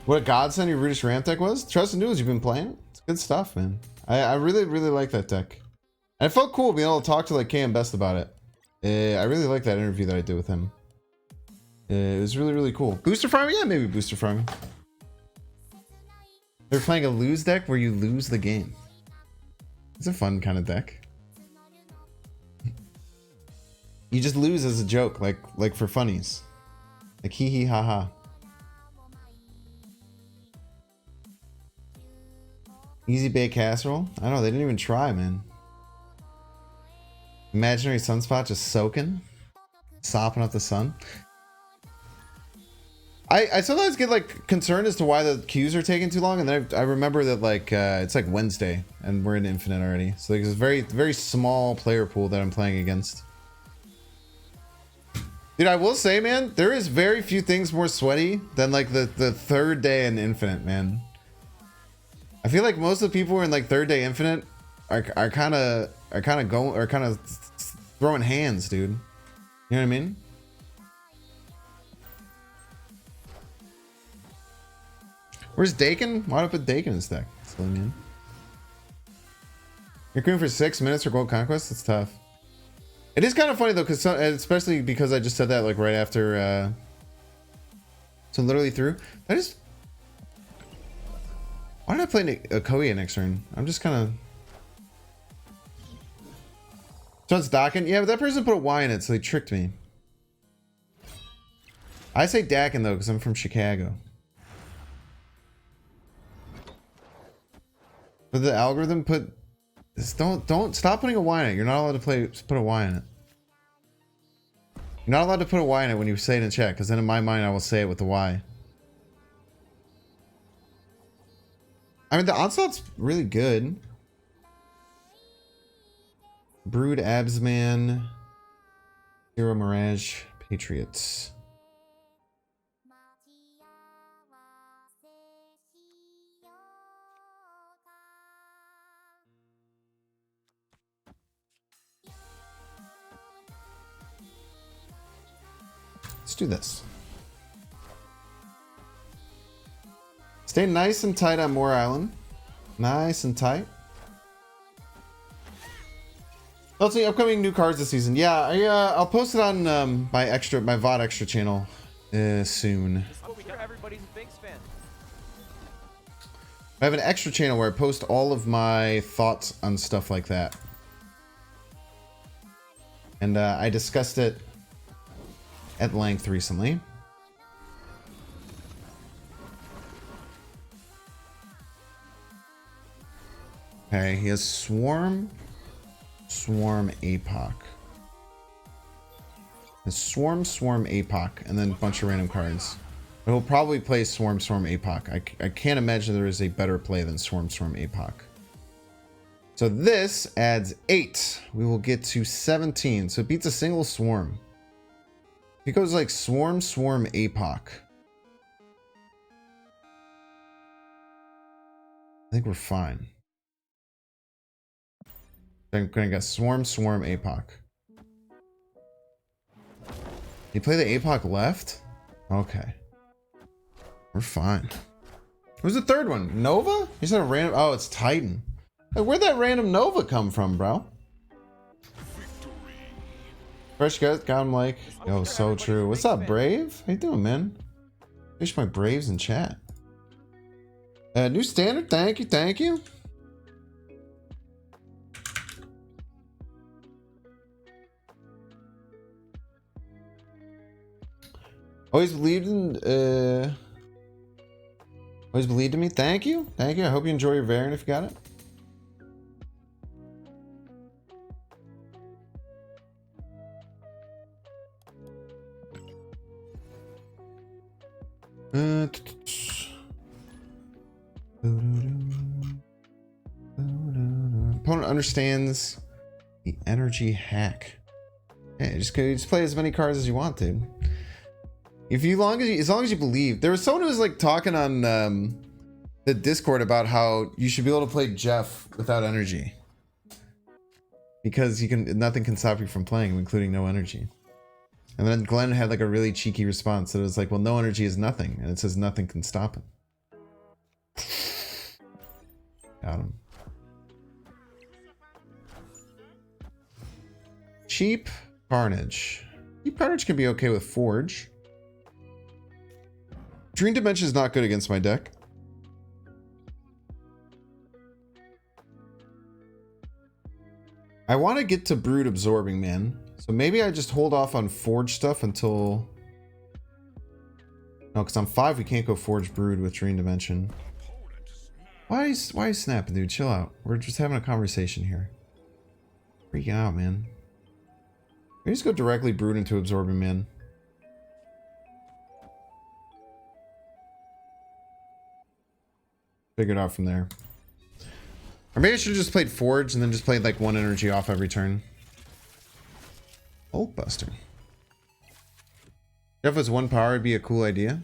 What a godsend your Brutish Ramp deck was? Trust and News, you've been playing it? It's good stuff, man. I really, really like that deck. And it felt cool being able to talk to like KM Best about it. I really like that interview that I did with him. It was really, really cool. Booster farming? Yeah, maybe booster farming. They're playing a lose deck where you lose the game. It's a fun kind of deck. You just lose as a joke, like for funnies. Like hee hee ha ha. Easy bake casserole? I don't know, they didn't even try, man. Imaginary sunspot just soaking. Sopping up the sun. I sometimes get like concerned as to why the queues are taking too long, and then I remember that like it's like Wednesday and we're in Infinite already. So like, there's a very small player pool that I'm playing against. Dude, I will say, man, there is very few things more sweaty than like the third day in Infinite, man. I feel like most of the people who are in like third day Infinite are kind of throwing hands, dude. You know what I mean? Where's Dakin? Why don't I put Dakin in this deck? Silly man. You're queuing for 6 minutes for Gold Conquest? That's tough. It is kind of funny though, because especially because I just said that like right after. So literally through. Why did I play a Koya next turn? I'm just kind of. So it's Dakin? Yeah, but that person put a Y in it, so they tricked me. I say Dakin though, because I'm from Chicago. But the algorithm put. Don't stop putting a Y in it. You're not allowed to put a Y in it. You're not allowed to put a Y in it when you say it in chat, because then in my mind I will say it with the Y. I mean, the Onslaught's really good. Brood, Absman, Hero Mirage, Patriots. Let's do this. Stay nice and tight on Moore Island. Nice and tight. Let's see upcoming new cards this season. Yeah, I'll post it on my VOD extra channel soon. Everybody's a Binks fan. I have an extra channel where I post all of my thoughts on stuff like that. And I discussed it at length recently. Okay, he has Swarm APOC. His Swarm APOC, and then a bunch of random cards. But he'll probably play Swarm APOC. I can't imagine there is a better play than Swarm APOC. So this adds 8. We will get to 17. So it beats a single Swarm. If he goes like Swarm APOC. I think we're fine. I'm gonna get Swarm APOC. You play the APOC left? Okay. We're fine. Who's the third one? Nova? He's not a random. Oh, it's Titan. Like, where'd that random Nova come from, bro? Fresh guys got him like. Yo, so true. What's up, Brave? How you doing, man? Fish my Braves in chat. New standard. Thank you. Thank you. Always believed in. Always believed in me. Thank you. Thank you. I hope you enjoy your variant if you got it. Opponent understands the energy hack. Yeah, just play as many cards as you want, dude. As long as you believe. There was someone who was like talking on the Discord about how you should be able to play Jeff without energy, because nothing can stop you from playing him, including no energy. And then Glenn had like a really cheeky response that was like, well, no energy is nothing, and it says nothing can stop him. Got him. Cheap Carnage. Cheap Carnage can be okay with Forge. Dream Dimension is not good against my deck. I want to get to Brood Absorbing, man. So maybe I just hold off on Forge stuff until... No, because on 5 we can't go Forge Brood with Dream Dimension. Why are you snapping, dude? Chill out. We're just having a conversation here. Freaking out, man. We just go directly Brood into Absorbing, man. Figure it out from there. Or maybe I should have just played Forge and then just played like 1 energy off every turn. Hulkbuster. If it was 1 power, it'd be a cool idea.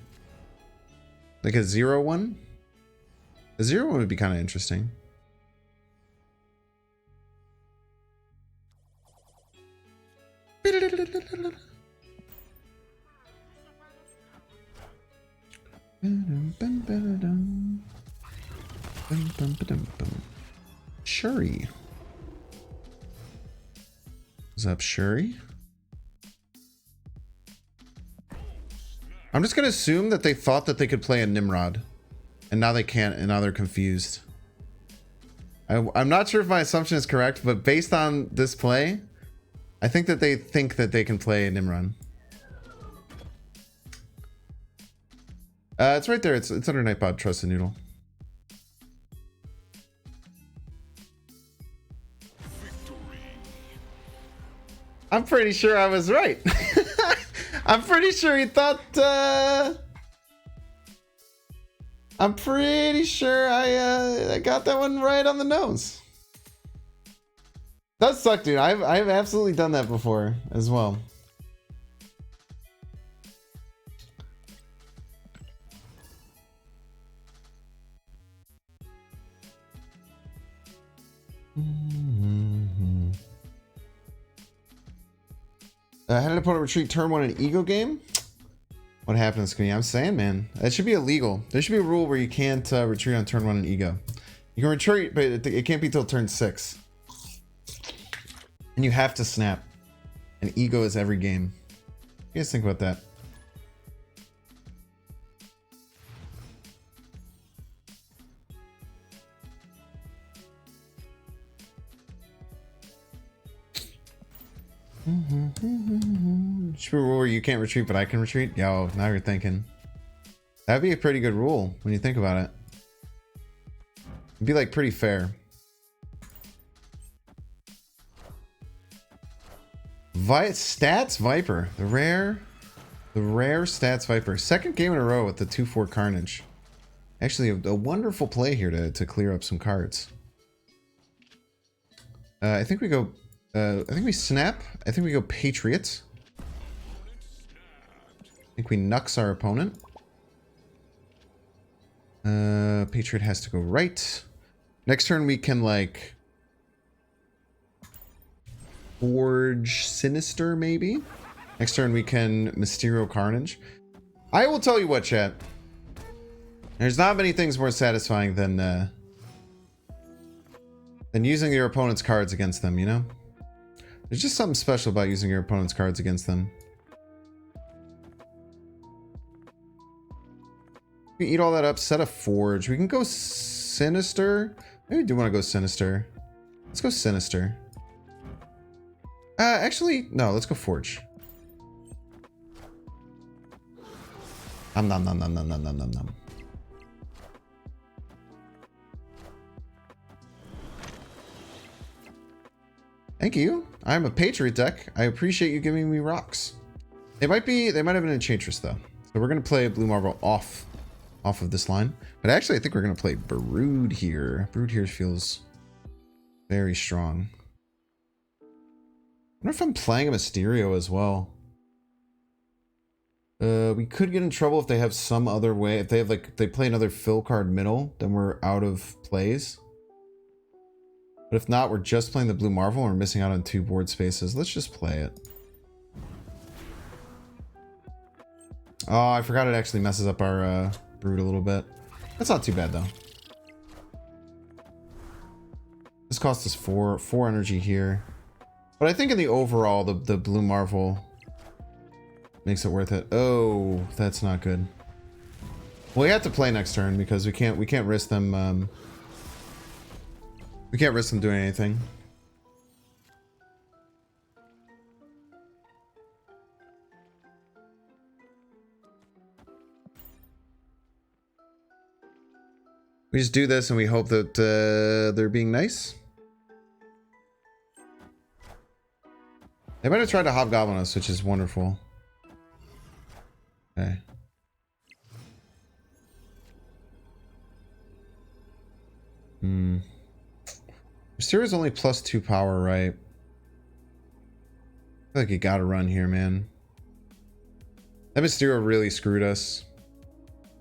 Like a 0-1? A 0-1 would be kind of interesting. Shuri. What's up, Shuri? I'm just gonna assume that they thought that they could play a Nimrod. And now they can't, and now they're confused. I'm not sure if my assumption is correct, but based on this play, I think that they think that they can play a Nimrod. It's right there. It's under Nightbot. Trust the Noodle. I'm pretty sure I was right. I'm pretty sure he thought. I'm pretty sure I got that one right on the nose. Does suck, dude. I've absolutely done that before as well. Had an opponent retreat turn 1 in Ego game? What happens, Queen? I'm saying, man. That should be illegal. There should be a rule where you can't retreat on turn 1 in Ego. You can retreat, but it can't be till turn 6. And you have to snap. And Ego is every game. What do you guys think about that? Should be a rule where you can't retreat, but I can retreat? Yo, now you're thinking. That'd be a pretty good rule when you think about it. It'd be like pretty fair. Stats Viper. The rare Stats Viper. Second game in a row with the 2/4 Carnage. Actually, a wonderful play here to clear up some cards. I think we go... I think we snap. I think we go Patriots. I think we nux our opponent. Patriot has to go right. Next turn we can like Forge Sinister maybe. Next turn we can Mysterio Carnage. I will tell you what, chat. There's not many things more satisfying than using your opponent's cards against them, you know? There's just something special about using your opponent's cards against them. We eat all that up, set a Forge. We can go Sinister. Maybe we do want to go Sinister. Let's go Sinister. Actually, no, let's go Forge. Nom nom nom nom nom nom nom nom. Thank you. I'm a Patriot deck. I appreciate you giving me rocks. They might have an Enchantress though. So we're gonna play Blue Marvel off of this line. But actually I think we're gonna play Brood here. Brood here feels very strong. I wonder if I'm playing a Mysterio as well. We could get in trouble if they have some other way. If they have like they play another fill card middle, then we're out of plays. But if not, we're just playing the Blue Marvel and we're missing out on 2 board spaces. Let's just play it. Oh, I forgot it actually messes up our Brood a little bit. That's not too bad though. This cost us 4 energy here. But I think in the overall, the Blue Marvel makes it worth it. Oh, that's not good. Well, we have to play next turn because we can't risk them. We can't risk them doing anything. We just do this and we hope that they're being nice. They might have tried to hobgoblin us, which is wonderful. Okay. Mysterio's only +2 power, right? I feel like you gotta run here, man. That Mysterio really screwed us.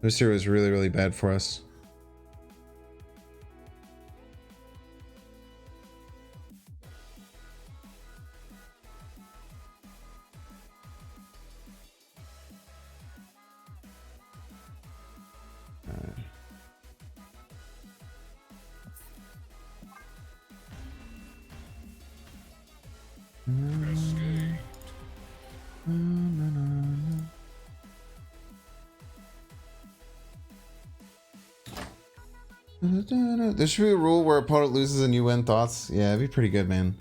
Mysterio was really, really bad for us. There should be a rule where opponent loses and you win. Thoughts? Yeah, it'd be pretty good, man.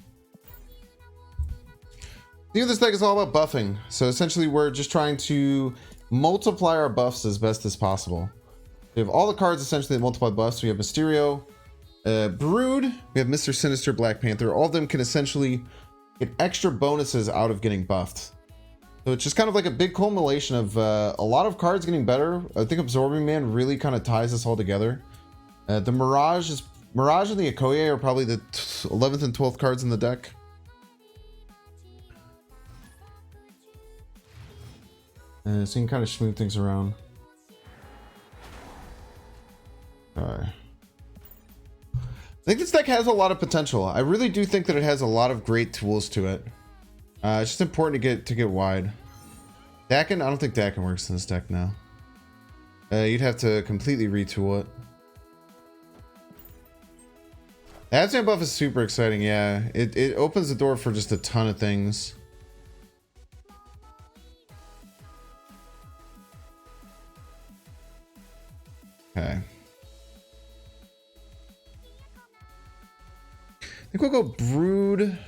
This deck is all about buffing. So essentially we're just trying to multiply our buffs as best as possible. We have all the cards essentially that multiply buffs. We have Mysterio, Brood, we have Mr. Sinister, Black Panther. All of them can essentially get extra bonuses out of getting buffed. So it's just kind of like a big culmination of a lot of cards getting better. I think Absorbing Man really kind of ties this all together. The Mirage and the Okoye are probably the 11th and 12th cards in the deck. So you can kind of smooth things around. Alright. I think this deck has a lot of potential. I really do think that it has a lot of great tools to it. It's just important to get wide. Dakin? I don't think Dakin works in this deck now. You'd have to completely retool it. The Absent buff is super exciting, yeah. It opens the door for just a ton of things. Okay. I think we'll go Brood.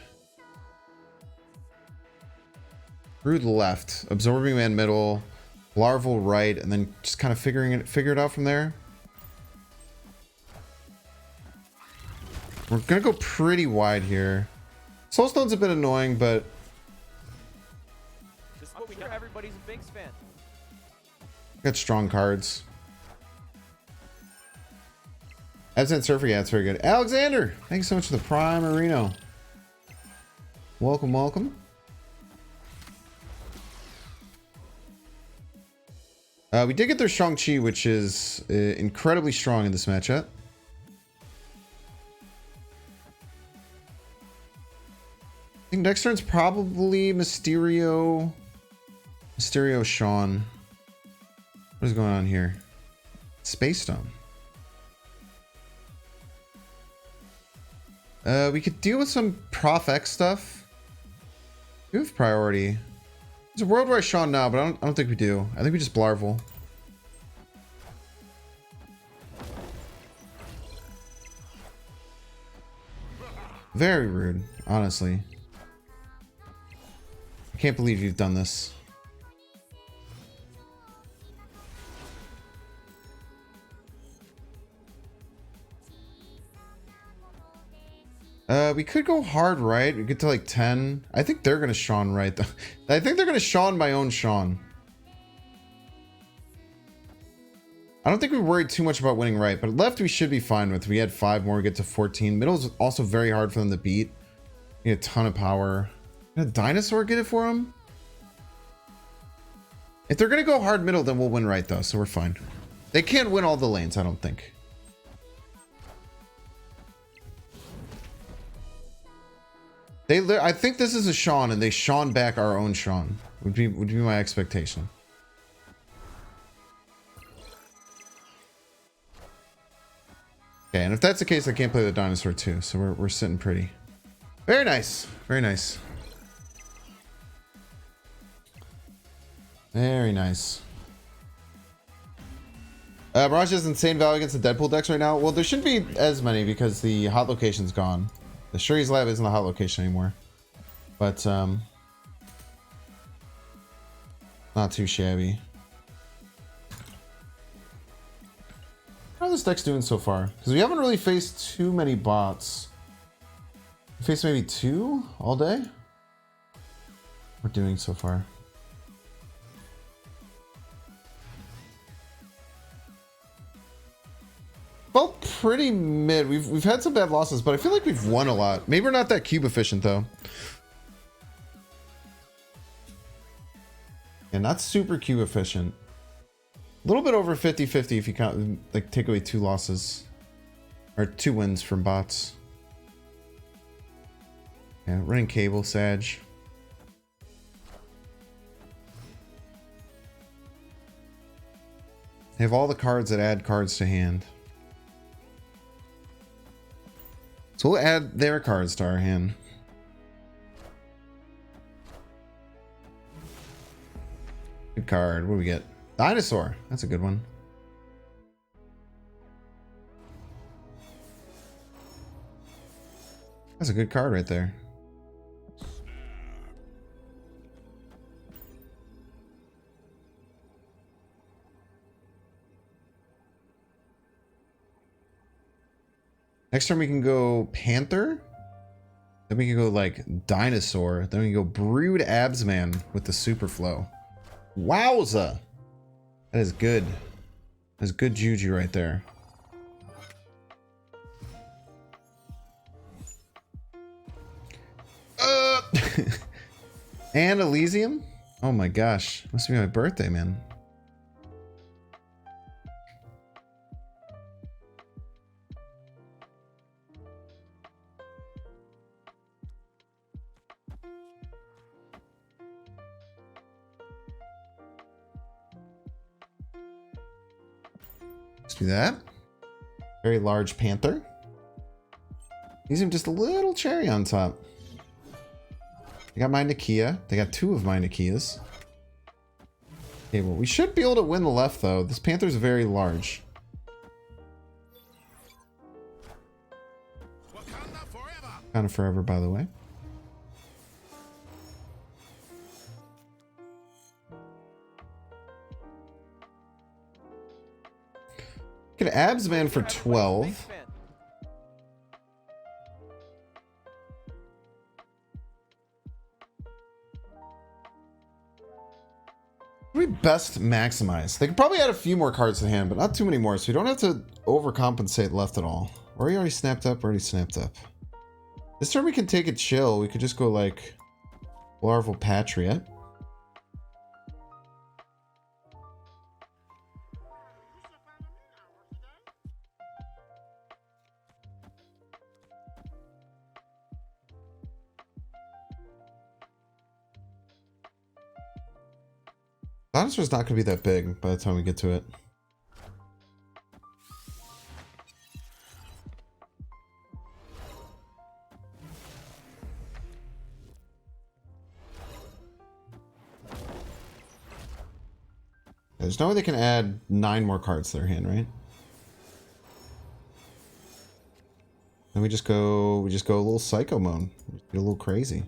Brood left, Absorbing Man middle, Larval right, and then just kind of figure it out from there. We're gonna go pretty wide here. Soulstone's a bit annoying, but I'm sure everybody's a Binks fan. got strong cards. Absent Surfer, yeah, it's very good. Alexander, thank you so much for the Prime Marino. Welcome, welcome. We did get their Shang-Chi, which is incredibly strong in this matchup. I think next turn's probably Mysterio. Mysterio Sean. What is going on here? Space Stone. We could deal with some Prof X stuff. We have priority. There's a world where I Sean now, but I don't think we do. I think we just Blarvel. Very rude, honestly. I can't believe you've done this. We could go hard right. We get to like 10. I think they're gonna Sean right though. I think they're gonna Sean my own Sean. I don't think we worried too much about winning right, but left we should be fine with. We had 5 more, we get to 14. Middle is also very hard for them to beat. We need a ton of power. Can a dinosaur get it for them? If they're gonna go hard middle, then we'll win right though, so we're fine. They can't win all the lanes, I don't think. I think this is a Sean, and they Sean back our own Sean. Would be my expectation. Okay, and if that's the case, I can't play the dinosaur too. So we're sitting pretty. Very nice, very nice, very nice. Mirage has insane value against the Deadpool decks right now. Well, there shouldn't be as many because the hot location's gone. The Shuri's Lab isn't a hot location anymore. But, not too shabby. How are this deck's doing so far? Because we haven't really faced too many bots. We faced maybe 2 all day? We're doing so far. Well, pretty mid. We've had some bad losses, but I feel like we've won a lot. Maybe we're not that cube efficient though. Yeah, not super cube efficient. A little bit over 50-50 if you count, like, take away 2 losses. Or 2 wins from bots. Yeah, running cable, Sag. They have all the cards that add cards to hand. So we'll add their cards to our hand. Good card. What do we get? Dinosaur. That's a good one. That's a good card right there. Next turn we can go Panther. Then we can go like Dinosaur. Then we can go Brood Absman with the Super Flow. Wowza! That is good. That's good juju right there. And Elysium? Oh my gosh. Must be my birthday, man. Let's do that. Very large Panther. Elysium just a little cherry on top. They got my Nakia. They got 2 of my Nakias. Okay, well, we should be able to win the left, though. This Panther's very large. Kind of forever, by the way. Get Absman for 12. We best maximize. They could probably add a few more cards to hand, but not too many more, so we don't have to overcompensate left at all. Or you already snapped up, already snapped up. This turn we can take it chill. We could just go like Larval Patriot. Dinosaur's not going to be that big by the time we get to it. There's no way they can add 9 more cards to their hand, right? Then we just go a little psycho mode. Get a little crazy.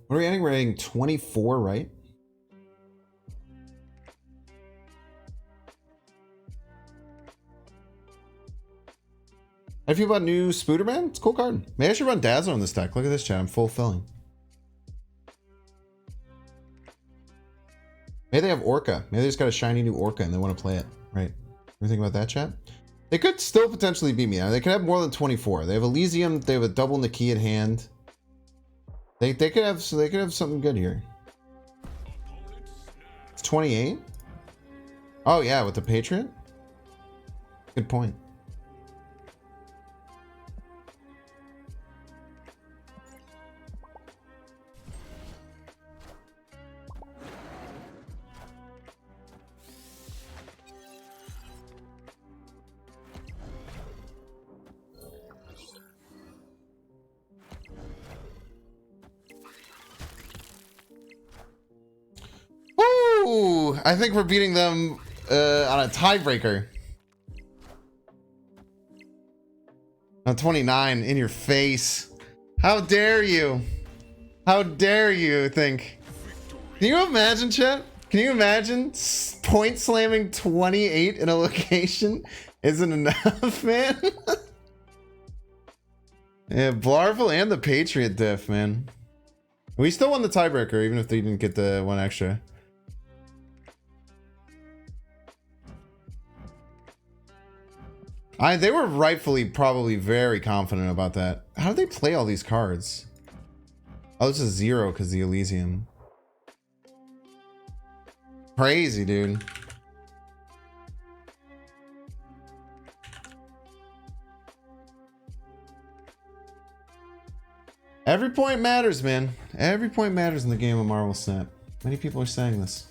What are we adding? We're adding 24, right? How do you feel about new Spooderman? It's a cool card. Maybe I should run Dazzler on this deck. Look at this, chat. I'm full filling. Maybe they have Orca. Maybe they just got a shiny new Orca and they want to play it. Right. What do you think about that, chat? They could still potentially beat me. They could have more than 24. They have Elysium. They have a double Niki at hand. They could have something good here. It's 28. Oh yeah, with the Patriot. Good point. Ooh, I think we're beating them on a tiebreaker. On 29, in your face. How dare you? How dare you think? Can you imagine, chat? Can you imagine point slamming 28 in a location isn't enough, man? Yeah, Blarvel and the Patriot diff, man. We still won the tiebreaker, even if they didn't get the one extra. They were rightfully probably very confident about that. How do they play all these cards? Oh, this is 0 because the Elysium. Crazy, dude. Every point matters, man. Every point matters in the game of Marvel Snap. Many people are saying this.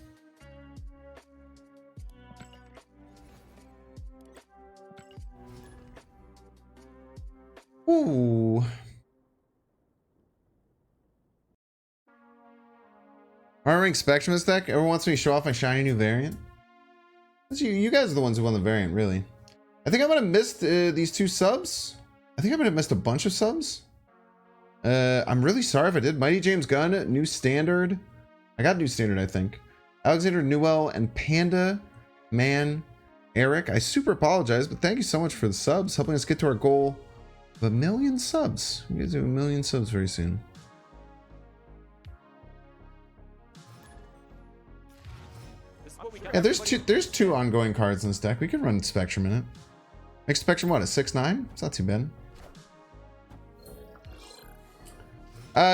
Ooh. Armoring Spectrum this deck? Everyone wants me to show off my shiny new variant? You guys are the ones who won the variant, really. I think I might have missed these 2 subs. I think I might have missed a bunch of subs. I'm really sorry if I did. Mighty James Gunn, New Standard. I got New Standard, I think. Alexander Newell and Panda Man Eric. I super apologize, but thank you so much for the subs, helping us get to our goal of 1 million subs. We guys do 1 million subs very soon. Yeah, there's two ongoing cards in this deck. We could run Spectrum in it. Make Spectrum what, a 6/9? It's not too bad.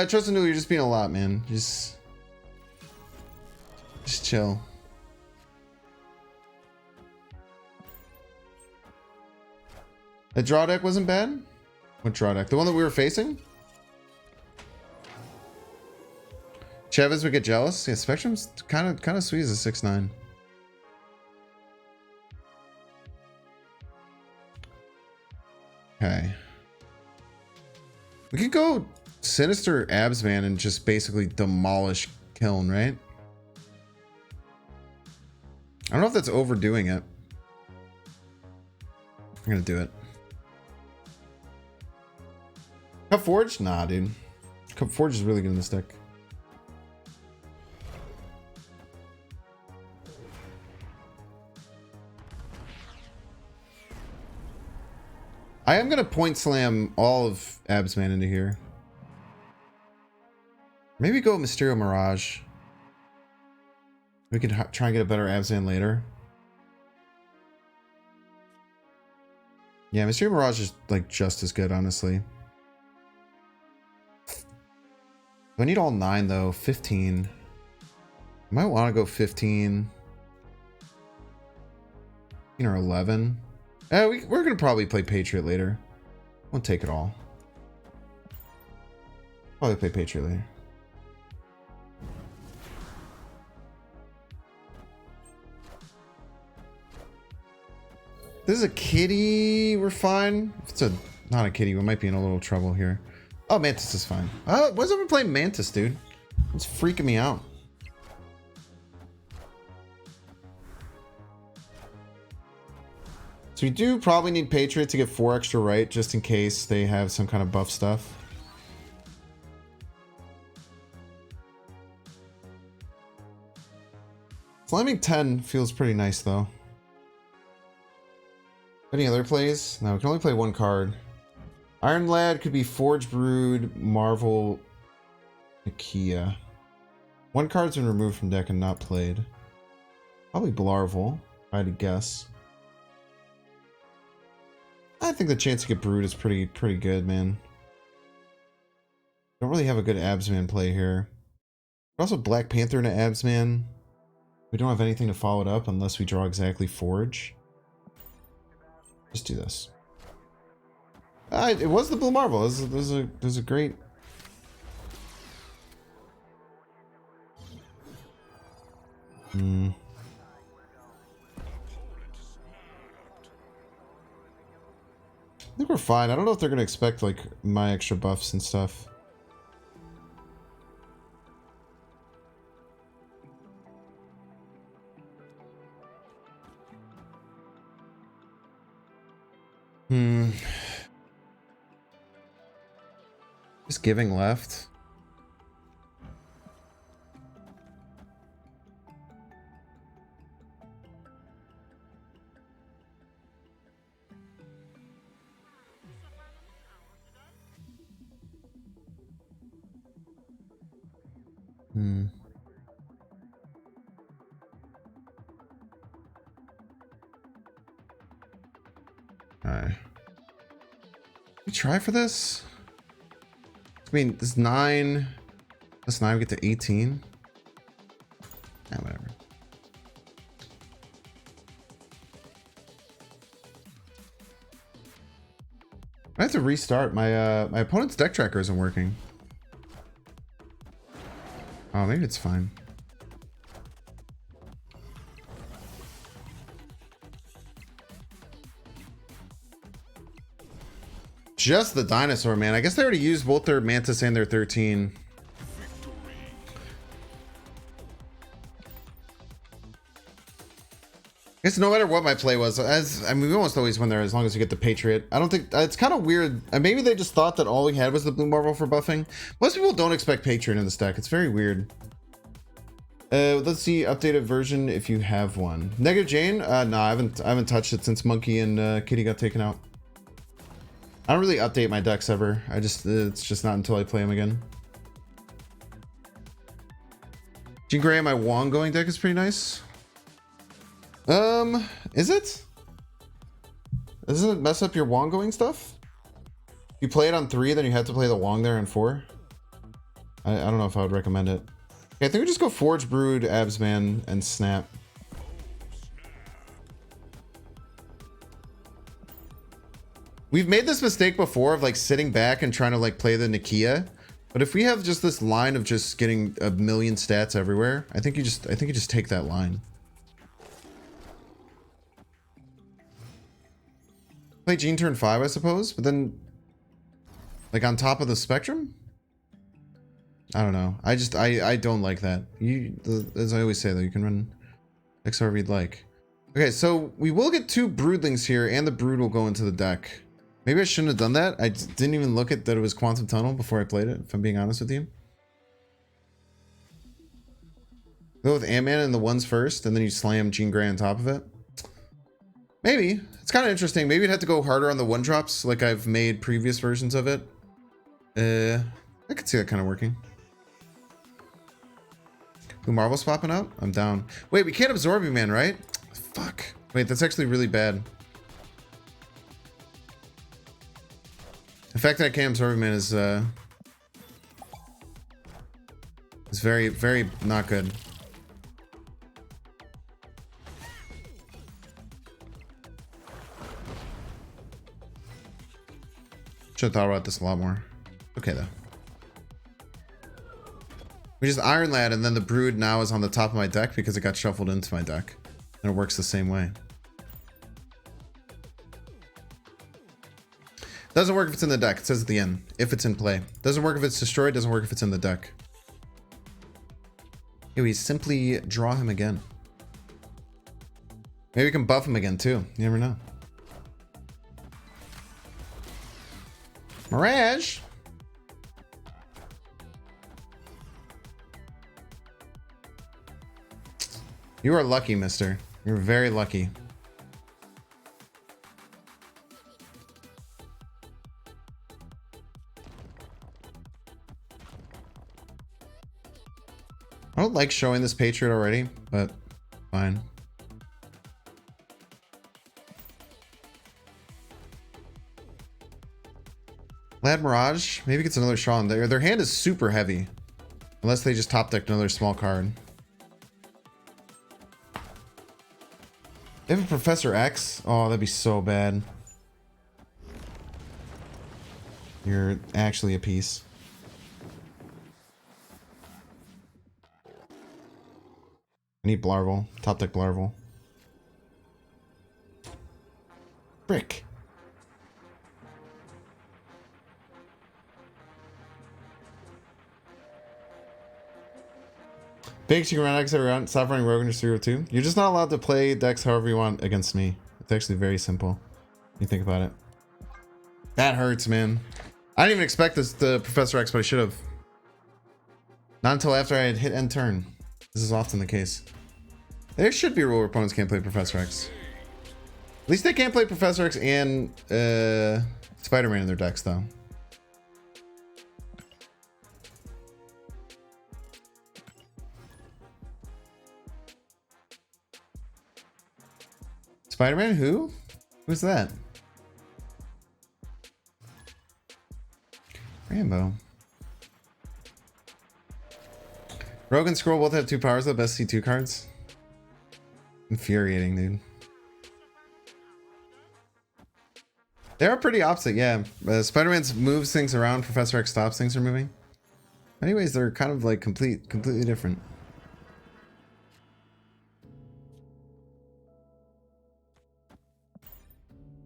Tristan, you're just being a lot, man. Just chill. The draw deck wasn't bad? What draw deck? The one that we were facing? Chavez would get jealous. Yeah, Spectrum's kind of sweet as a 6/9. Okay. We could go Sinister Absman and just basically demolish Kiln, right? I don't know if that's overdoing it. I'm gonna do it. Cup Forge? Nah, dude. Cup Forge is really good in this deck. I am gonna point slam all of Absman into here. Maybe go Mysterio Mirage. We could try and get a better Absman later. Yeah, Mysterio Mirage is like just as good, honestly. I need all 9 though. 15. I might want to go 15. Or 11. We're gonna probably play Patriot later. Won't take it all. Probably play Patriot later. This is a kitty. We're fine. If it's not a kitty, we might be in a little trouble here. Oh, Mantis is fine. Why is everyone playing Mantis, dude? It's freaking me out. So we do probably need Patriot to get 4 extra right, just in case they have some kind of buff stuff. Slamming 10 feels pretty nice, though. Any other plays? No, we can only play 1 card. Iron Lad could be Forge Brood, Marvel, Nakia. 1 card's been removed from deck and not played. Probably Blarvel, if I had to guess. I think the chance to get Brood is pretty good, man. Don't really have a good Absman play here. Also Black Panther into Absman. We don't have anything to follow it up unless we draw exactly Forge. Just do this. It was the Blue Marvel. There's a great. I think we're fine. I don't know if they're gonna expect like my extra buffs and stuff. Just giving left. Alright. We try for this? I mean, this 9 plus 9 we get to 18. Yeah, whatever. I have to restart. My opponent's deck tracker isn't working. Oh, maybe it's fine. Just the dinosaur, man. I guess they already used both their Mantis and their 13. I guess no matter what my play was, I mean, we almost always win there as long as you get the Patriot. I don't think it's kind of weird. Maybe they just thought that all we had was the Blue Marvel for buffing. Most people don't expect Patriot in this deck. It's very weird. Let's see updated version if you have one. Negative Jane? No, I haven't touched it since Monkey and Kitty got taken out. I don't really update my decks ever. It's just not until I play them again. Jean Grey, my Wong going deck is pretty nice. Is it? Doesn't it mess up your Wong going stuff? You play it on 3, then you have to play the Wong there on 4. I don't know if I would recommend it. Okay, I think we just go Forge, Brood, Absman, and Snap. We've made this mistake before of like sitting back and trying to like play the Nakia. But if we have just this line of just getting a million stats everywhere, I think you just take that line. Play Jean turn 5, I suppose, but then like on top of the spectrum? I don't know. I don't like that. As I always say though, you can run XR you'd like. Okay, so we will get 2 Broodlings here and the Brood will go into the deck. Maybe I shouldn't have done that. I didn't even look at that it was Quantum Tunnel before I played it, if I'm being honest with you. Go with Ant-Man and the ones first, and then you slam Jean Grey on top of it. Maybe. It's kind of interesting. Maybe you'd have to go harder on the 1-drops, like I've made previous versions of it. I could see that kind of working. Blue Marvel's popping out? I'm down. Wait, we can't absorb you, man, right? Fuck. Wait, that's actually really bad. The fact that I can't absorb him is very, very not good. Should have thought about this a lot more. Okay though. We just Iron Lad and then the Brood now is on the top of my deck because it got shuffled into my deck. And it works the same way. Doesn't work if it's in the deck. It says at the end. If it's in play. Doesn't work if it's destroyed. Doesn't work if it's in the deck. Here we simply draw him again. Maybe we can buff him again too. You never know. Mirage. You are lucky, mister. You're very lucky. I don't like showing this Patriot already, but fine. Lad Mirage, maybe gets another Shaw in there. Their hand is super heavy. Unless they just top decked another small card. They have a Professor X? Oh, that'd be so bad. You're actually a piece. I need Blarvel. Top deck Blarvel. Brick. Bakes, you can run decks every round. Stop running Rogue and just 302. You're just not allowed to play decks however you want against me. It's actually very simple. You think about it. That hurts, man. I didn't even expect this, the Professor X, but I should have. Not until after I had hit end turn. This is often the case. There should be a rule where opponents can't play Professor X. At least they can't play Professor X and Spider-Man in their decks, though. Spider-Man? Who? Who's that? Rambo. Rogue and Scroll both have 2 powers, though. Best C2 cards. Infuriating, dude. They are pretty opposite, yeah. Spider-Man moves things around. Professor X stops things from moving. Anyways, they're kind of like completely different. I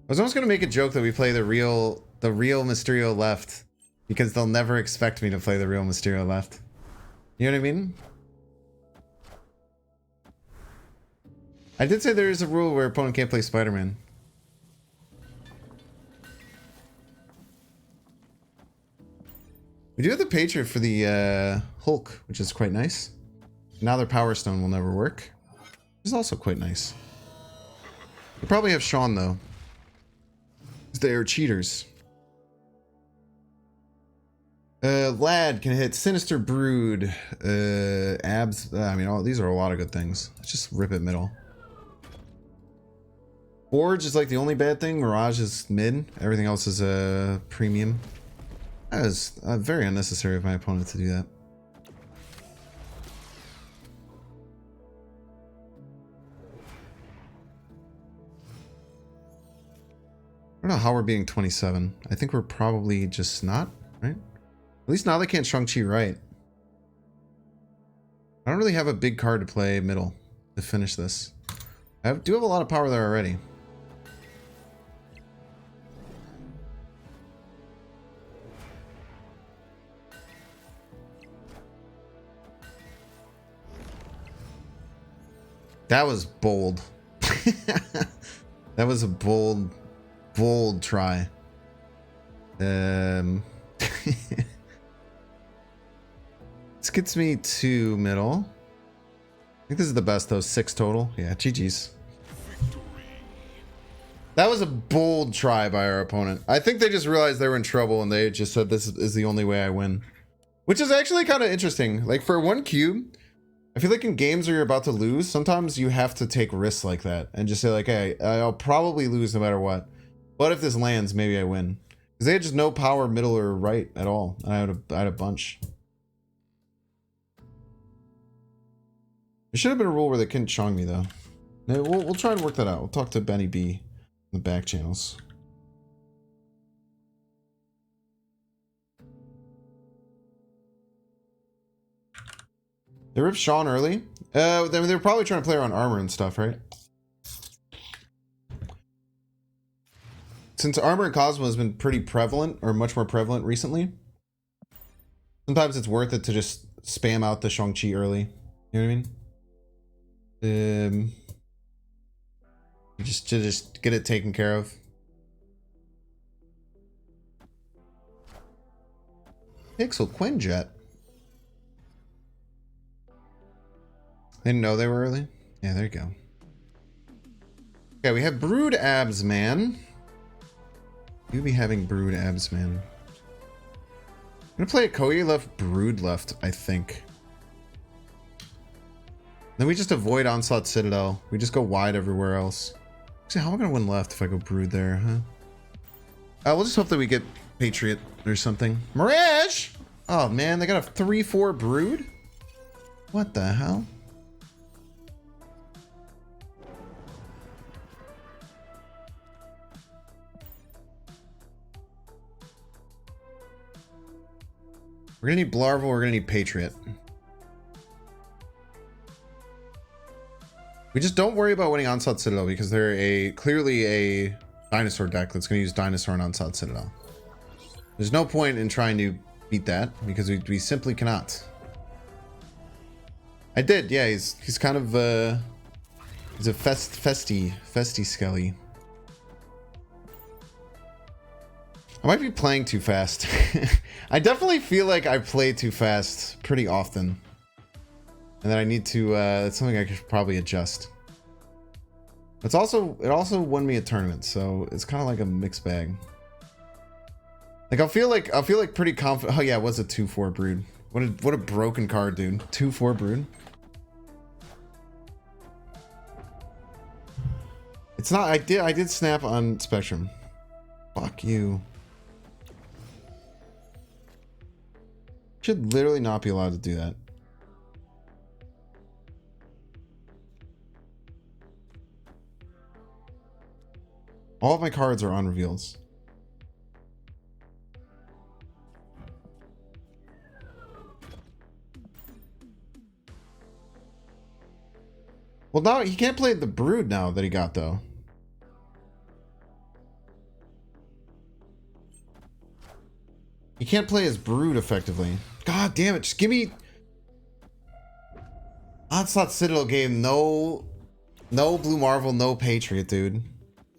was almost gonna make a joke that we play the real Mysterio left, because they'll never expect me to play the real Mysterio left. You know what I mean? I did say there is a rule where opponent can't play Spider-Man. We do have the Patriot for the Hulk, which is quite nice. Now their Power Stone will never work, which is also quite nice. We probably have Sean, though. They are cheaters. Lad can hit Sinister Brood. Abs. I mean, these are a lot of good things. Let's just rip it middle. Forge is like the only bad thing. Mirage is mid. Everything else is a premium. That is very unnecessary of my opponent to do that. I don't know how we're being 27. I think we're probably just not, right? At least now they can't Shang-Chi right. I don't really have a big card to play middle to finish this. I do have a lot of power there already. That was bold. That was a bold try. This gets me to middle. I think this is the best though. 6 total. Yeah, GG's. That was a bold try by our opponent. I think they just realized they were in trouble and they just said this is the only way I win. Which is actually kind of interesting. Like for 1 cube, I feel like in games where you're about to lose, sometimes you have to take risks like that and just say like, hey, I'll probably lose no matter what. But if this lands, maybe I win. Because they had just no power middle or right at all. I had a bunch. There should have been a rule where they couldn't chong me though. No, we'll try and work that out. We'll talk to Benny B in the back channels. They ripped Sean early. They were probably trying to play around armor and stuff, right? Since armor and Cosmo has been pretty prevalent, or much more prevalent recently, sometimes it's worth it to just spam out the Shang-Chi early. You know what I mean? Just to get it taken care of. Pixel Quinjet. Didn't know they were early? Yeah, there you go. Okay, we have Brood Abs, man. You'll be having Brood Abs, man. I'm gonna play a Koei left, Brood left, I think. Then we just avoid Onslaught Citadel. We just go wide everywhere else. See, how am I gonna win left if I go Brood there, huh? We'll just hope that we get Patriot or something. Mirage! Oh man, they got a 3/4 Brood? What the hell? We're gonna need Blarvel, we're gonna need Patriot. We just don't worry about winning Onslaught Citadel because they're clearly a dinosaur deck that's gonna use Dinosaur and Onslaught Citadel. There's no point in trying to beat that because we simply cannot. I did, yeah, he's kind of he's a festy skelly. I might be playing too fast. I definitely feel like I play too fast pretty often. And that I need to, it's something I could probably adjust. It also won me a tournament, so it's kind of like a mixed bag. Like I'll feel like pretty confident. Oh yeah, it was a 2/4 brood. What a broken card, dude. 2/4 brood. It's not. I did snap on Spectrum. Fuck you. Should literally not be allowed to do that. All of my cards are on reveals. Well, now he can't play the brood now that he got though. He can't play his brood effectively. God damn it! Just give me Onslaught Citadel game. No Blue Marvel, no Patriot, dude.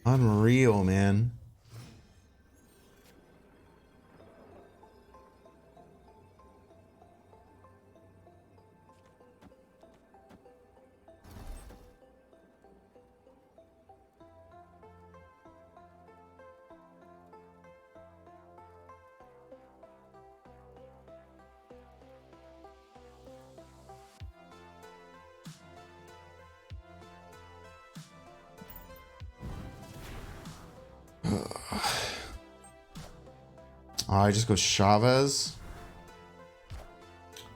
Unreal, man. Oh, I just go Chavez.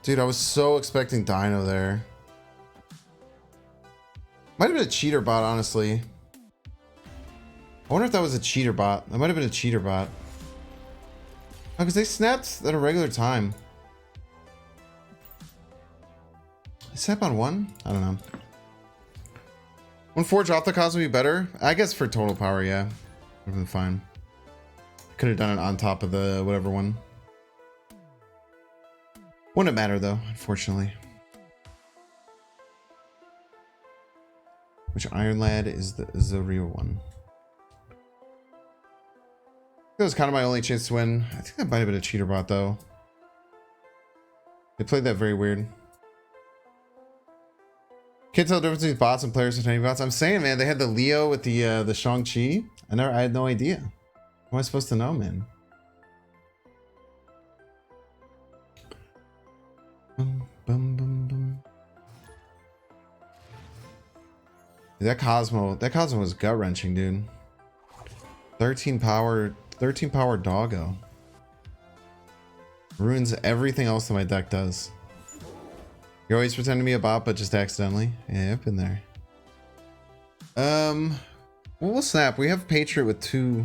Dude, I was so expecting Dino there. Might have been a cheater bot, honestly. I wonder if that was a cheater bot. That might have been a cheater bot. Oh, because they snapped at a regular time. They snap on one? I don't know. When Forge off the cause would be better? I guess for total power, yeah. Would have been fine. Could have done it on top of the whatever one. Wouldn't matter though, unfortunately. Which Iron Lad is the real one? That was kind of my only chance to win. I think that might have been a cheater bot though. They played that very weird. Can't tell the difference between bots and players with tiny bots. I'm saying, man, they had the Leo with the Shang-Chi. I had no idea. How am I supposed to know, man? Bum, bum, bum, bum. Dude, that Cosmo was gut-wrenching, dude. 13 power doggo. Ruins everything else that my deck does. You're always pretending to be a bot, but just accidentally. Yeah, I've been there. Well, we'll snap. We have Patriot with two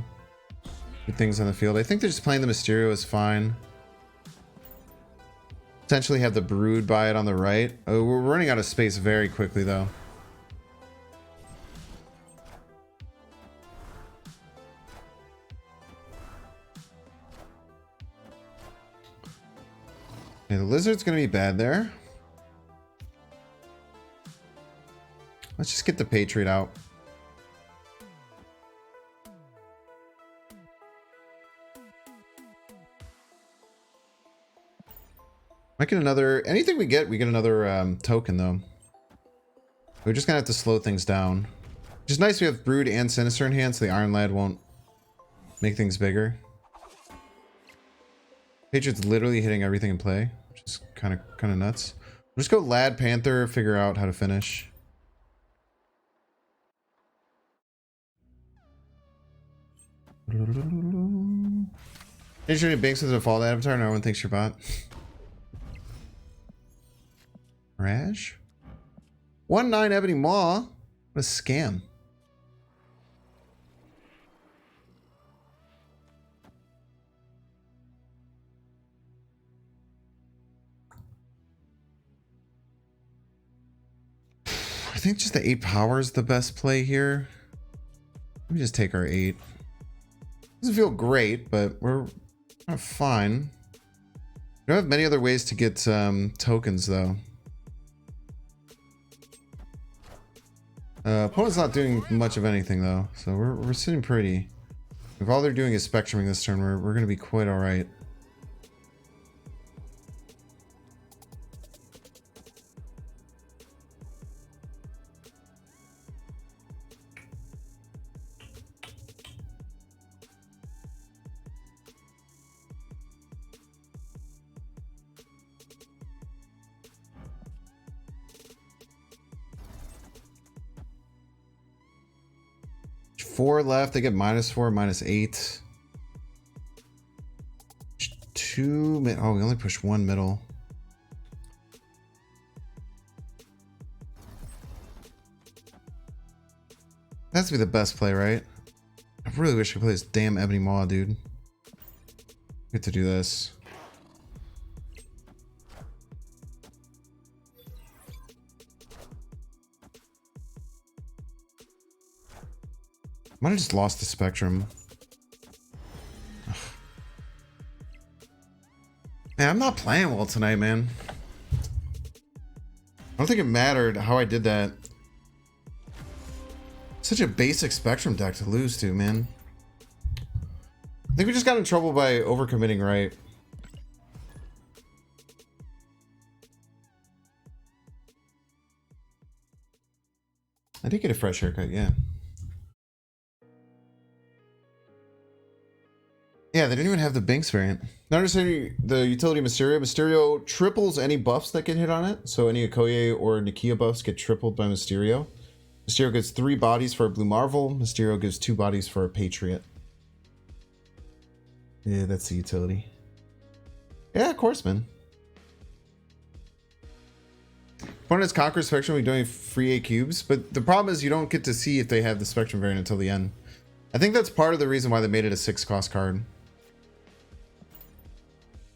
things on the field. I think they're just playing the Mysterio is fine. Potentially have the Brood by it on the right. Oh, we're running out of space very quickly, though. Okay, the Lizard's gonna be bad there. Let's just get the Patriot out. Might get another... Anything we get another token, though. We're just gonna have to slow things down. Which is nice we have Brood and Sinister in hand, so the Iron Lad won't make things bigger. Patriot's literally hitting everything in play, which is kind of nuts. We'll just go Lad, Panther, figure out how to finish. Interesting, Banks is a default avatar and everyone thinks you're bot. Mirage? 1-9 Ebony Maw? What a scam. I think just the 8 power is the best play here. Let me just take our 8. Doesn't feel great, but we're fine. We don't have many other ways to get tokens, though. Opponent's not doing much of anything, though, so we're sitting pretty. If all they're doing is spectruming this turn, we're going to be quite alright. Four left. They get -4, -8. Two mid. Oh, we only push one middle. That has to be the best play, right? I really wish I could play this damn Ebony Maw, dude. Get to do this. Might have just lost the spectrum. Ugh. Man, I'm not playing well tonight, man. I don't think it mattered how I did that. Such a basic spectrum deck to lose to, man. I think we just got in trouble by overcommitting, right? I did get a fresh haircut, yeah. Yeah, they didn't even have the Binks variant. Not necessarily the utility Mysterio. Mysterio triples any buffs that get hit on it. So any Okoye or Nakia buffs get tripled by Mysterio. Mysterio gives 3 bodies for a Blue Marvel. Mysterio gives 2 bodies for a Patriot. Yeah, that's the utility. Yeah, of course, man. Opponents conquer Spectrum, we don't have free A cubes. But the problem is you don't get to see if they have the Spectrum variant until the end. I think that's part of the reason why they made it a 6-cost card.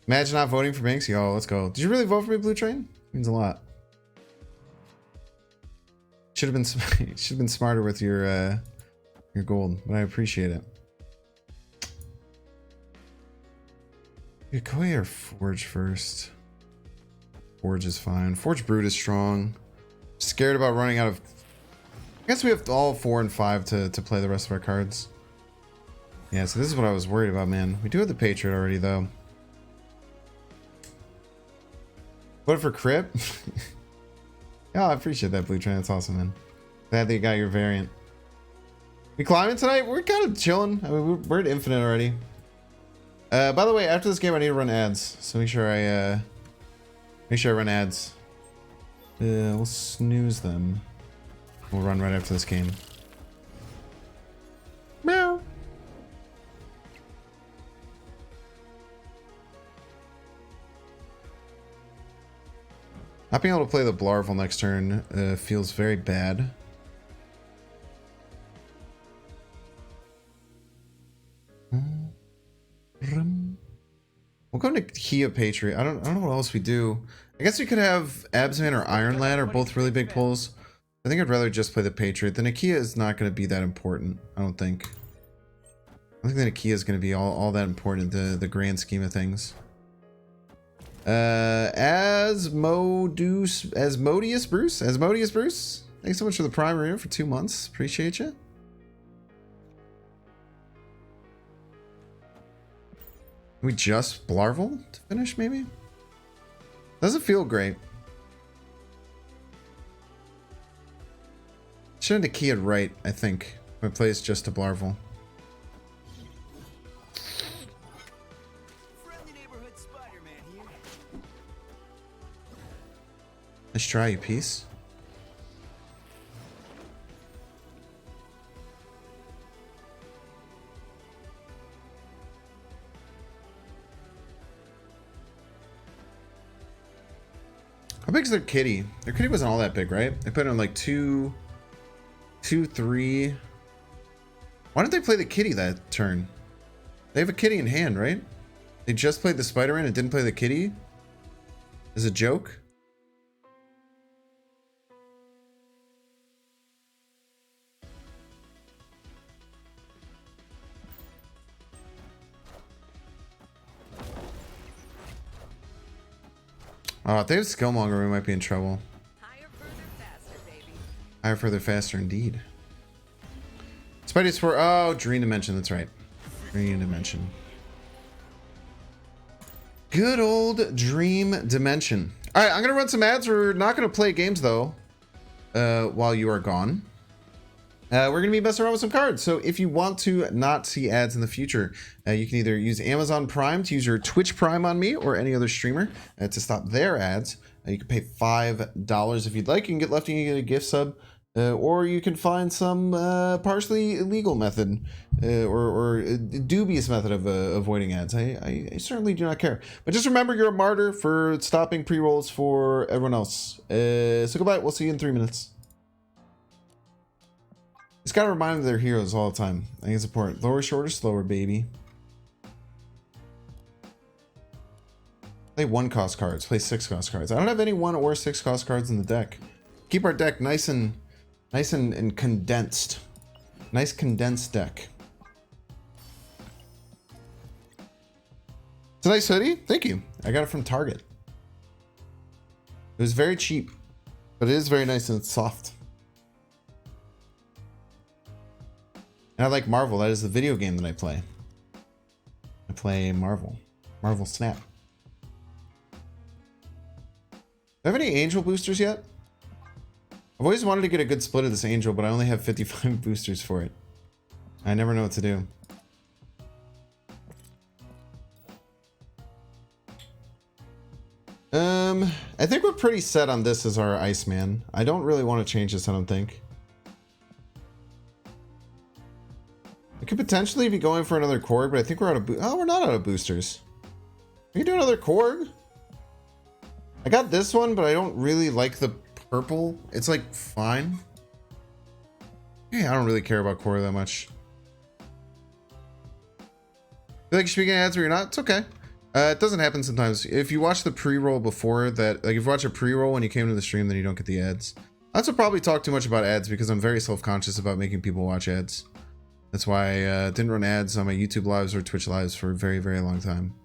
Imagine not voting for Binks. Yo, let's go. Did you really vote for me, Blue Train? Means a lot. Should have been smarter with your gold, but I appreciate it. Okoye or Forge first? Forge is fine. Forge Brute is strong. Scared about running out of... I guess we have all 4 and 5 to play the rest of our cards. Yeah, so this is what I was worried about, man. We do have the Patriot already, though. Voted for Crip? Yeah, I appreciate that, Blue Train. That's awesome, man. Glad that you got your variant. We climbing tonight? We're kind of chilling. I mean, we're at Infinite already. By the way, after this game, I need to run ads. So make sure I run ads. We'll snooze them. We'll run right after this game. Meow. Not being able to play the Blarvel next turn feels very bad. We'll go to Kia Patriot. I don't know what else we do. I guess we could have Absman or Iron Lad are both really big pulls. I think I'd rather just play the Patriot. The Nakia is not going to be that important, I don't think. I don't think the Nakia is going to be all that important in the grand scheme of things. Asmodeus Bruce? Asmodeus Bruce? Thanks so much for the Prime Arena for 2 months. Appreciate you. We just Blarvel to finish, maybe? Doesn't feel great. Should have Nakia right, I think. My play is just to Blarvel. Friendly neighborhood Spider-Man here. Let's try, you piece. How big is their kitty? Their kitty wasn't all that big, right? They put it on like 2, 3. Why didn't they play the kitty that turn? They have a kitty in hand, right? They just played the Spider-Man and didn't play the kitty? As a joke? Oh, if they have Skillmonger, we might be in trouble. Higher, further, faster, baby. Higher, further, faster, indeed. Spidey's for... Oh, Dream Dimension, that's right. Dream Dimension. Good old Dream Dimension. All right, I'm gonna run some ads. We're not gonna play games though while you are gone. We're going to be messing around with some cards. So if you want to not see ads in the future, you can either use Amazon Prime to use your Twitch Prime on me or any other streamer to stop their ads. You can pay $5 if you'd like. You can get Lefty and get a gift sub. Or you can find some partially illegal method or a dubious method of avoiding ads. I certainly do not care. But just remember, you're a martyr for stopping pre-rolls for everyone else. So goodbye. We'll see you in 3 minutes. Just gotta remind them they're heroes all the time. I think it's important. Lower, shorter, slower, baby. Play 1-cost cards. Play 6-cost cards. I don't have any 1 or 6-cost cards in the deck. Keep our deck nice and condensed. Nice condensed deck. It's a nice hoodie. Thank you. I got it from Target. It was very cheap, but it is very nice and it's soft. And I like Marvel. That is the video game that I play. I play Marvel. Marvel Snap. Do I have any Angel boosters yet? I've always wanted to get a good split of this Angel, but I only have 55 boosters for it. I never know what to do. I think we're pretty set on this as our Iceman. I don't really want to change this, I don't think. I could potentially be going for another Korg, but I think we're out of oh, we're not out of boosters. We can do another Korg. I got this one, but I don't really like the purple. It's like fine. Yeah, I don't really care about Korg that much. I feel like you should be getting ads where you're not. It's okay. It doesn't happen sometimes. If you watch the pre-roll before that, like if you watch a pre-roll when you came to the stream, then you don't get the ads. I also probably talk too much about ads because I'm very self-conscious about making people watch ads. That's why I didn't run ads on my YouTube lives or Twitch lives for a very, very long time.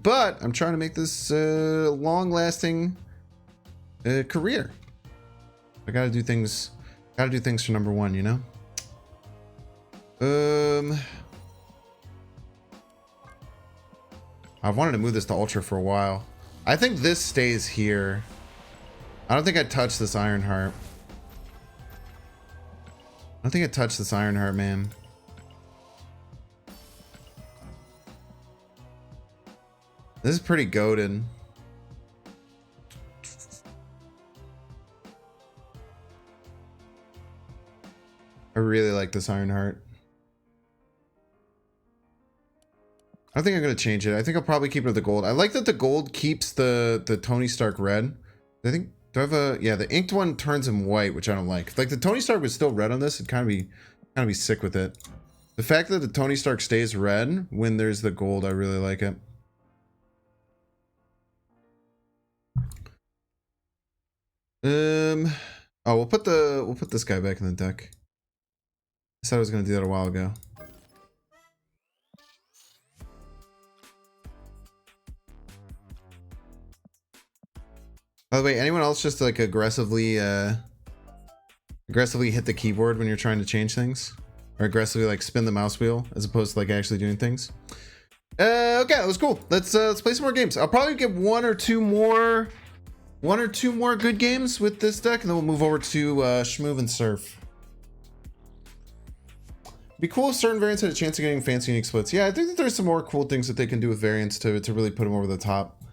But I'm trying to make this long-lasting career. I gotta do things. Gotta do things for number one, you know. I've wanted to move this to Ultra for a while. I think this stays here. I don't think I'd touch this Ironheart. I don't think I'd touch this Ironheart, man. This is pretty goated. I really like this Ironheart. I don't think I'm going to change it. I think I'll probably keep it with the gold. I like that the gold keeps the Tony Stark red. I think, do I have a, yeah, the inked one turns him white, which I don't like. Like the Tony Stark was still red on this. It'd kind of be sick with it. The fact that the Tony Stark stays red when there's the gold, I really like it. Oh, we'll put this guy back in the deck. I said I was going to do that a while ago. By the way, anyone else just like aggressively hit the keyboard when you're trying to change things? Or aggressively like spin the mouse wheel as opposed to like actually doing things? Okay, that was cool. Let's play some more games. I'll probably get one or two more good games with this deck, and then we'll move over to Schmoove and Surf. Be cool if certain variants had a chance of getting fancy unique splits. Yeah, I think that there's some more cool things that they can do with variants to really put them over the top.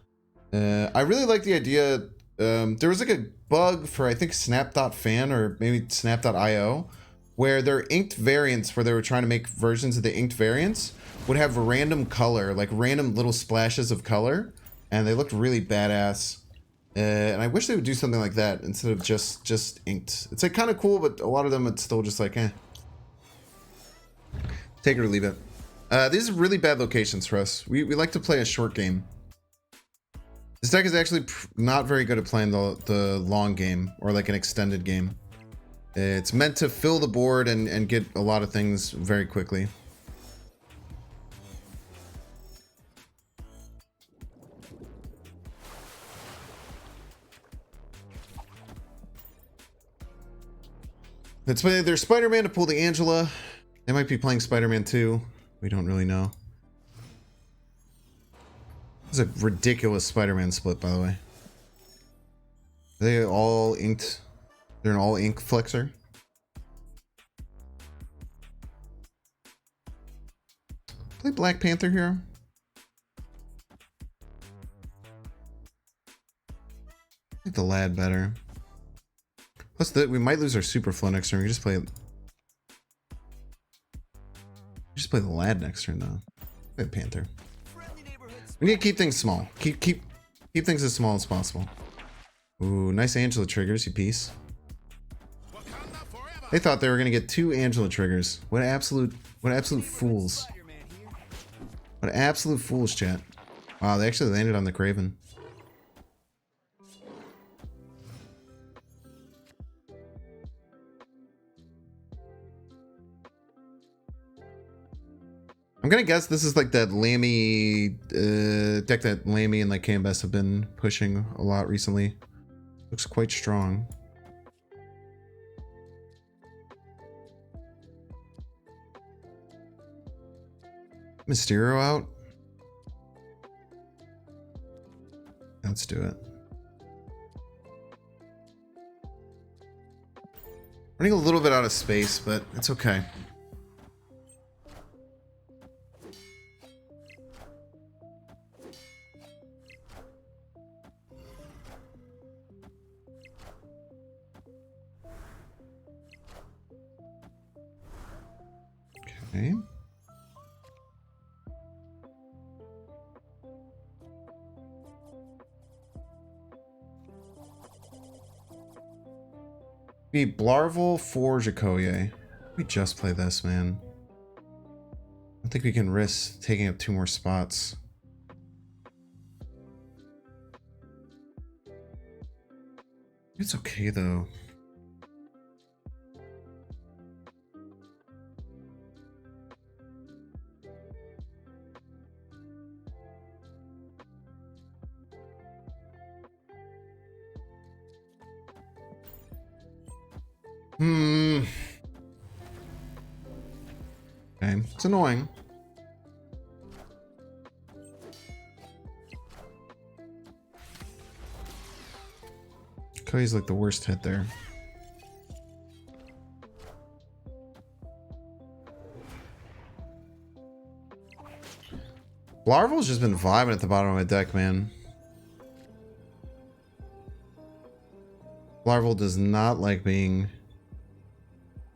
I really like the idea. There was like a bug for, I think, snap.fan or maybe snap.io, where their inked variants, where they were trying to make versions of the inked variants, would have random color, like random little splashes of color, and they looked really badass. And I wish they would do something like that instead of just inked. It's like kind of cool, but a lot of them it's still just like, eh. Take it or leave it. These are really bad locations for us. We like to play a short game. This deck is actually not very good at playing the long game or like an extended game. It's meant to fill the board and get a lot of things very quickly. It's there's Spider-Man to pull the Angela. They might be playing Spider-Man 2. We don't really know. It's a ridiculous Spider-Man split, by the way. Are they all inked? They're an all ink flexer. Play Black Panther here. I like the lad better. Plus, we might lose our super flow next turn. We just play the lad next turn though. Play the Panther. We need to keep things small. Keep things as small as possible. Ooh, nice Angela triggers, you piece. They thought they were gonna get 2 Angela triggers. What absolute fools. What absolute fools, chat. Wow, they actually landed on the Craven. I'm gonna guess this is like that Lammy deck that Lammy and like KMS have been pushing a lot recently. Looks quite strong. Mysterio out. Let's do it. Running a little bit out of space, but it's okay. Okay. Be Blarvel for Jacoye. We just play this, man. I think we can risk taking up 2 more spots. It's okay though. Okay, it's annoying. Cody's like the worst hit there. Larval's just been vibing at the bottom of my deck, man. Larval does not like being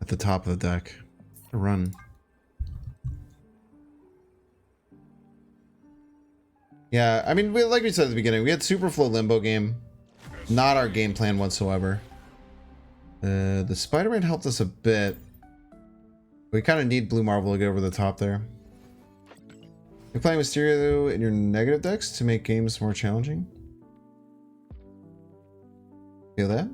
at the top of the deck. Run. Yeah, I mean, like we said at the beginning, we had Superflow Limbo game. Not our game plan whatsoever. The Spider-Man helped us a bit. We kind of need Blue Marvel to get over the top there. You're playing Mysterio in your negative decks to make games more challenging? Feel that?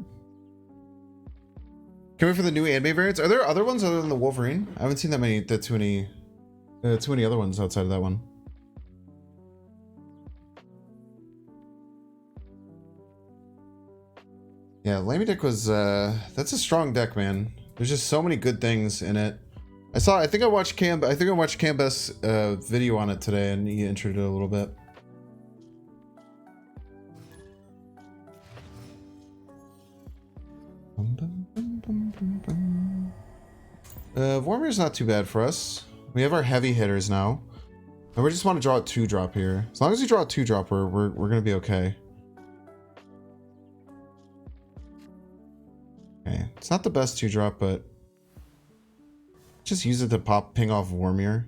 Can we for the new anime variants? Are there other ones other than the Wolverine? I haven't seen too many other ones outside of that one. Yeah, Lammy deck was that's a strong deck, man. There's just so many good things in it. I think I watched Cam Best's video on it today, and he introed it a little bit. Vormir's not too bad for us. We have our heavy hitters now, and we just want to draw a 2-drop here. As long as we draw a 2-drop, we're gonna be okay. Okay, it's not the best 2-drop, but just use it to ping off Vormir.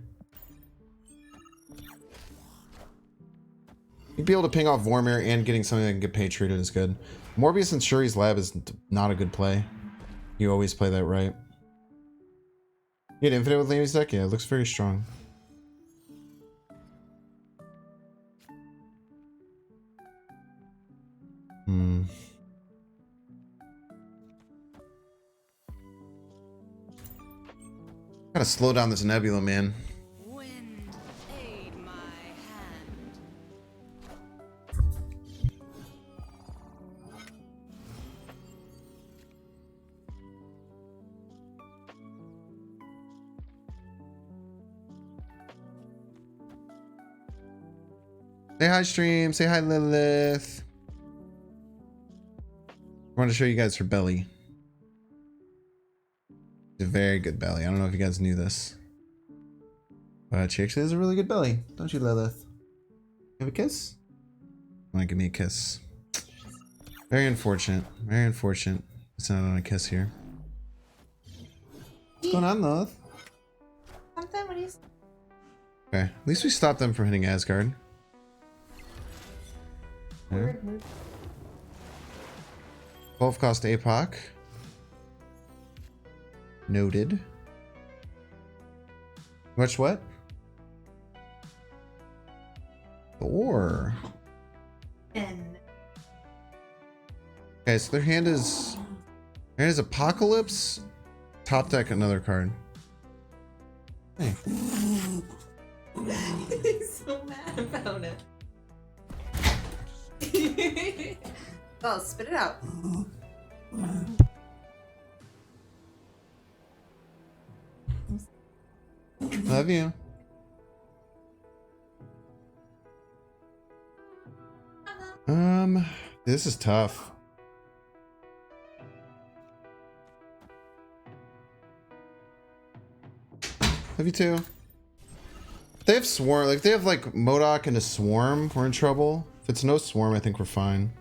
You'd be able to ping off Vormir and getting something that can get Patrioted is good. Morbius and Shuri's Lab is not a good play. You always play that right. You had Infinite with Lammy's deck? Yeah, it looks very strong. Gotta slow down this Nebula, man. Wind, aid my hand. Say hi, stream. Say hi, Lilith. I want to show you guys her belly. It's a very good belly. I don't know if you guys knew this. But she actually has a really good belly. Don't you, Lilith? Have a kiss? Want to give me a kiss? Very unfortunate. Very unfortunate. It's not on a kiss here. What's going on, Lilith? Something, what do you say? Okay. At least we stopped them from hitting Asgard. Yeah. 12 cost APOC. Noted. Much what? Thor. And Okay, so their hand is Apocalypse. Top deck another card. Hey. he's so mad about it. Oh, spit it out. Love you. This is tough. Love you too. They have swarm, like they have like MODOK and a swarm. We're in trouble. If it's no swarm, I think we're fine.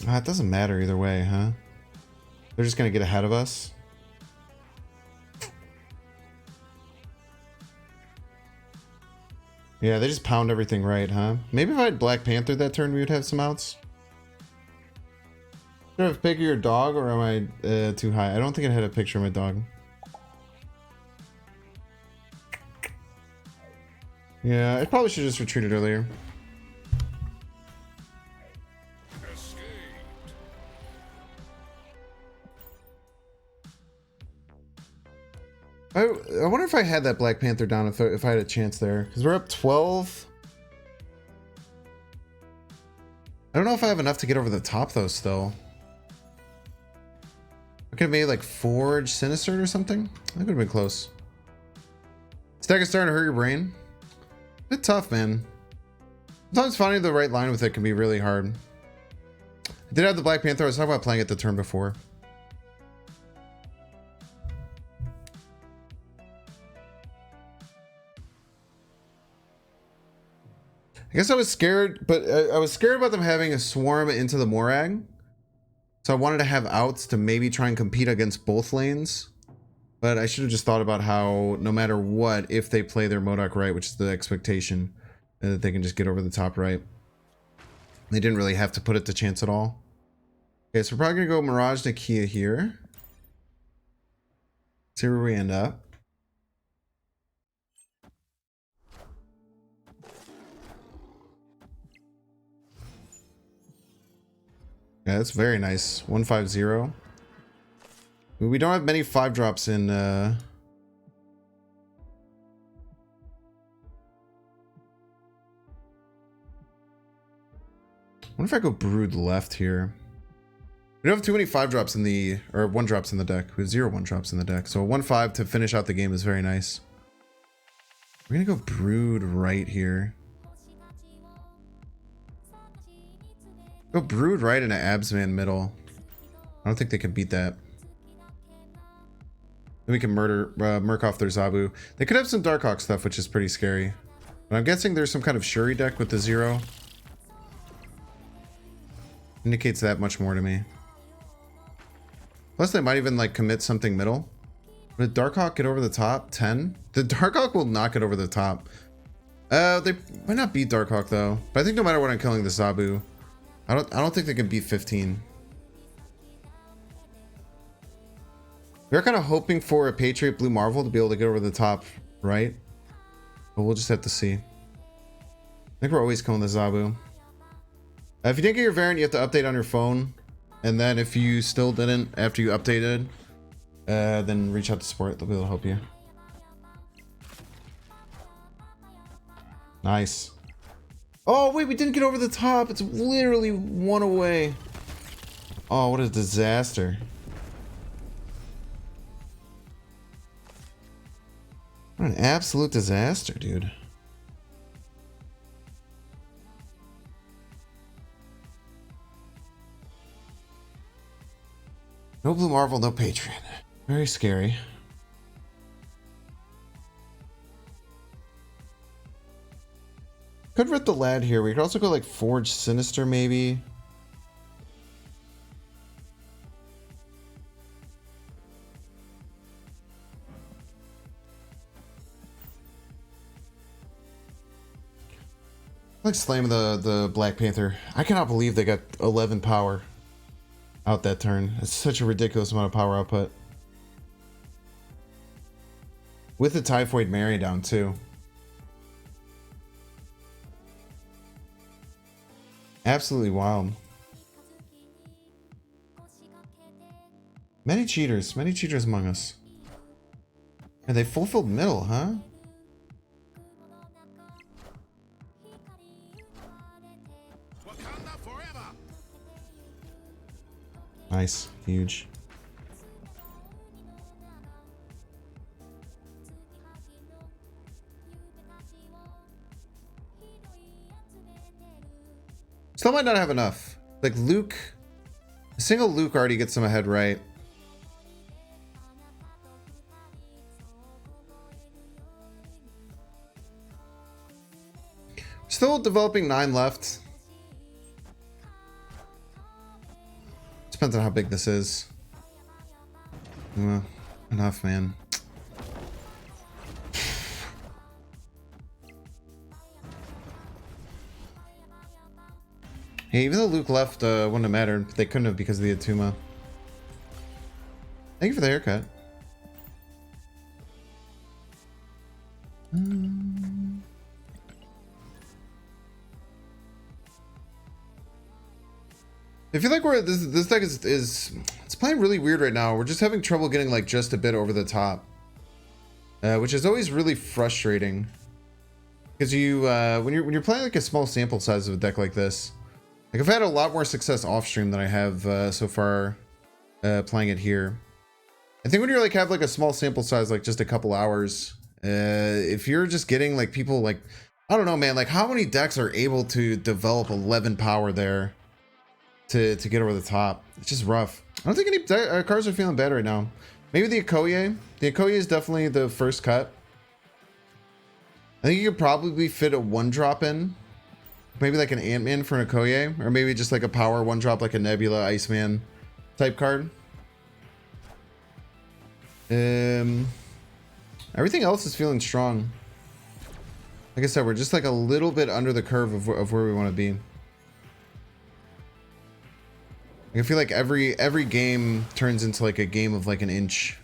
It doesn't matter either way, huh? They're just gonna get ahead of us. Yeah, they just pound everything right, huh? Maybe if I had Black Panther that turn, we would have some outs. Do I have a picture of your dog, or am I too high? I don't think I had a picture of my dog. Yeah, I probably should have just retreated earlier. I wonder if I had that Black Panther down if I had a chance there. Because we're up 12. I don't know if I have enough to get over the top though still. I could have made like Forge Sinister or something. That could have been close. Stack is starting to hurt your brain. A bit tough, man. Sometimes finding the right line with it can be really hard. I did have the Black Panther. I was talking about playing it the turn before. I guess I was scared, but I was scared about them having a swarm into the Morag. So I wanted to have outs to maybe try and compete against both lanes. But I should have just thought about how no matter what, if they play their MODOK right, which is the expectation, that they can just get over the top right. They didn't really have to put it to chance at all. Okay, so we're probably going to go Mirage Nakia here. See where we end up. Yeah, that's very nice. 150. We don't have many 5-drops in I wonder if I go Brood left here. We don't have too many 5-drops in the, or 1-drops in the deck. We have 0 1-drops in the deck. So a 1/5 to finish out the game is very nice. We're gonna go Brood right here. Go Brood right into Absman middle. I don't think they can beat that. Then we can murk off their Zabu. They could have some Darkhawk stuff, which is pretty scary. But I'm guessing there's some kind of Shuri deck with the 0. Indicates that much more to me. Plus they might even like commit something middle. Would Darkhawk get over the top? 10? The Darkhawk will not get over the top. They might not beat Darkhawk though. But I think no matter what, I'm killing the Zabu. I don't think they can beat 15. We're kind of hoping for a Patriot Blue Marvel to be able to get over the top, right? But we'll just have to see. I think we're always killing the Zabu. If you didn't get your variant, you have to update on your phone. And then if you still didn't after you updated, then reach out to support. They'll be able to help you. Nice. Oh, wait, we didn't get over the top. It's literally 1 away. Oh, what a disaster. What an absolute disaster, dude. No Blue Marvel, no Patreon. Very scary. Could rip the lad here. We could also go like Forge Sinister maybe. Like slam the Black Panther. I cannot believe they got 11 power out that turn. It's such a ridiculous amount of power output. With the Typhoid Mary down too. Absolutely wild. Many cheaters among us. And they fulfilled middle, huh? Nice, huge. Still might not have enough. Like Luke, a single Luke already gets them ahead, right? Still developing 9 left. Depends on how big this is. Enough, man. Hey, even though Luke left, wouldn't have mattered. They couldn't have because of the Atuma. Thank you for the haircut. I feel like this deck is it's playing really weird right now. We're just having trouble getting like just a bit over the top, which is always really frustrating. Because you when you're playing like a small sample size of a deck like this, like I've had a lot more success off stream than I have so far playing it here. I think when you're like have like a small sample size, like just a couple hours, if you're just getting like people like, I don't know, man, like how many decks are able to develop 11 power there to get over the top? It's just rough. I don't think any cards are feeling bad right now. Maybe the Okoye. The Okoye is definitely the first cut. I think you could probably fit a 1-drop in. Maybe like an Ant-Man for an Okoye. Or maybe just like a power 1-drop like a Nebula Iceman type card. Everything else is feeling strong. Like I said, we're just like a little bit under the curve of where we want to be. I feel like every game turns into like a game of like an inch.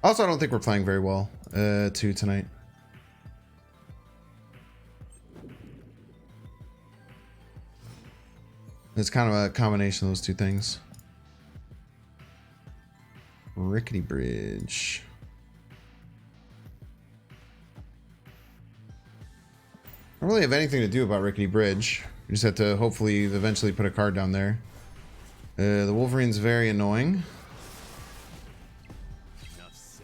Also, I don't think we're playing very well too tonight. It's kind of a combination of those two things. Rickety Bridge. I don't really have anything to do about Rickety Bridge. We just have to hopefully eventually put a card down there. The Wolverine's very annoying. So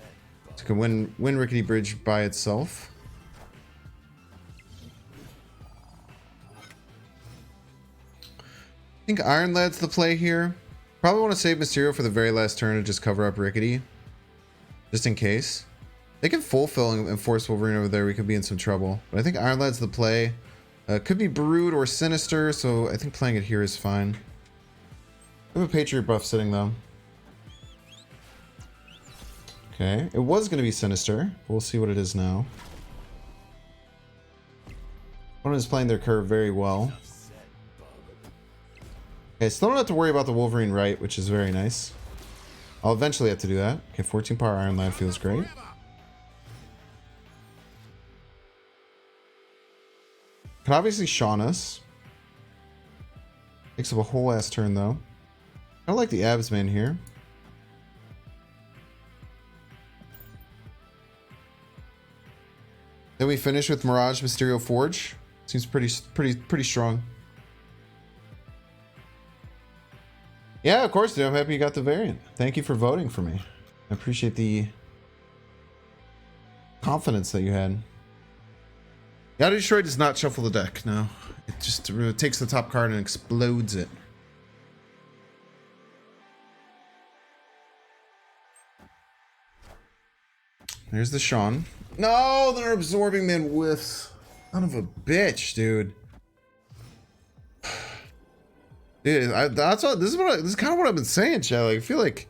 it can win Rickety Bridge by itself. I think Iron Lad's the play here. Probably want to save Mysterio for the very last turn and just cover up Rickety. Just in case. They can fulfill and force Wolverine over there. We could be in some trouble. But I think Iron Lad's the play. Could be Brood or Sinister, so I think playing it here is fine. I have a Patriot buff sitting though. Okay, it was going to be Sinister. We'll see what it is now. Opponent is playing their curve very well. Okay, still don't have to worry about the Wolverine right, which is very nice. I'll eventually have to do that. Okay, 14 power Iron Lad feels great. Can obviously Shaun us. Takes up a whole ass turn though. I like the Absman here. Then we finish with Mirage Mysterio Forge. Seems pretty strong. Yeah, of course, dude. I'm happy you got the variant. Thank you for voting for me. I appreciate the confidence that you had. Yacht Destroy does not shuffle the deck, no. It just takes the top card and explodes it. There's the Sean. No, they're Absorbing Man whiffs. Son of a bitch, dude. Dude, this is kind of what I've been saying, chat. Like, I feel like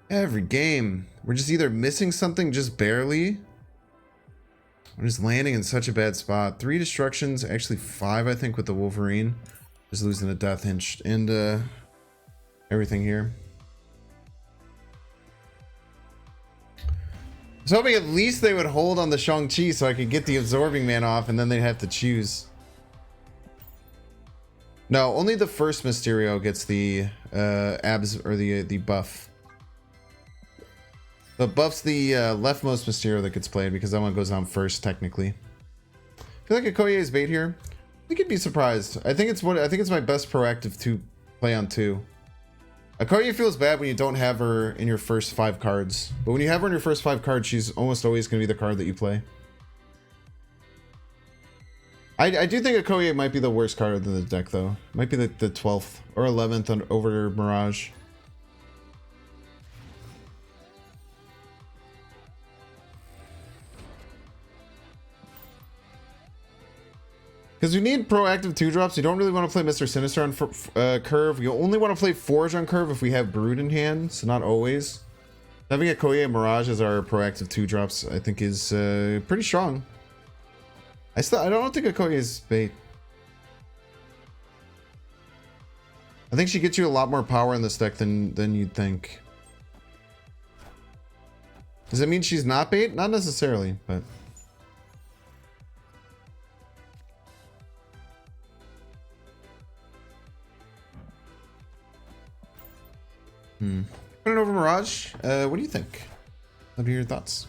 every game we're just either missing something just barely. We're just landing in such a bad spot. 3 destructions, actually 5, I think, with the Wolverine. Just losing a Death Hinge and everything here. I was hoping at least they would hold on the Shang-Chi so I could get the Absorbing Man off and then they'd have to choose. No, only the first Mysterio gets the abs or the buff. The buff's the leftmost Mysterio that gets played because that one goes on first technically. I feel like Okoye's bait here. I think you'd be surprised. I think it's my best proactive to play on 2. Okoye feels bad when you don't have her in your first 5 cards. But when you have her in your first 5 cards, she's almost always going to be the card that you play. I do think Okoye might be the worst card of the deck, though. Might be the 12th or 11th over Mirage. Because you need proactive 2-drops. You don't really want to play Mr. Sinister on curve. You only want to play Forge on curve if we have Brood in hand, so not always. Having Okoye and Mirage as our proactive 2-drops, I think, is pretty strong. I don't think Okoye is bait. I think she gets you a lot more power in this deck than you'd think. Does that mean she's not bait? Not necessarily, but... Put it over Mirage. What do you think? Love to hear your thoughts.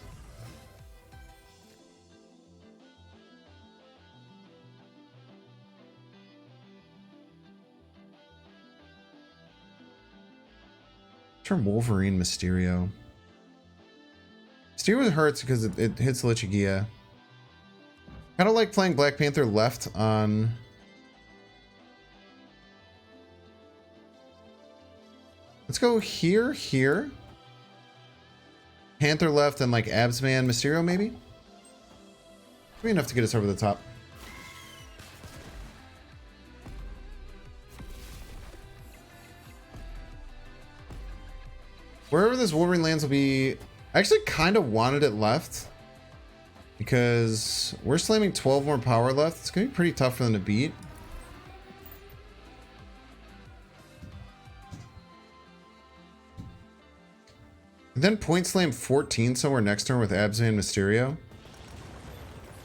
Turn Wolverine Mysterio. Mysterio hurts because it hits Lichigia. Kind of like playing Black Panther left on... Let's go here. Panther left and like Absman Mysterio maybe? Maybe enough to get us over the top. Wherever this Wolverine lands will be... I actually kind of wanted it left. Because we're slamming 12 more power left. It's going to be pretty tough for them to beat. And then point slam 14 somewhere next turn with Absman Mysterio.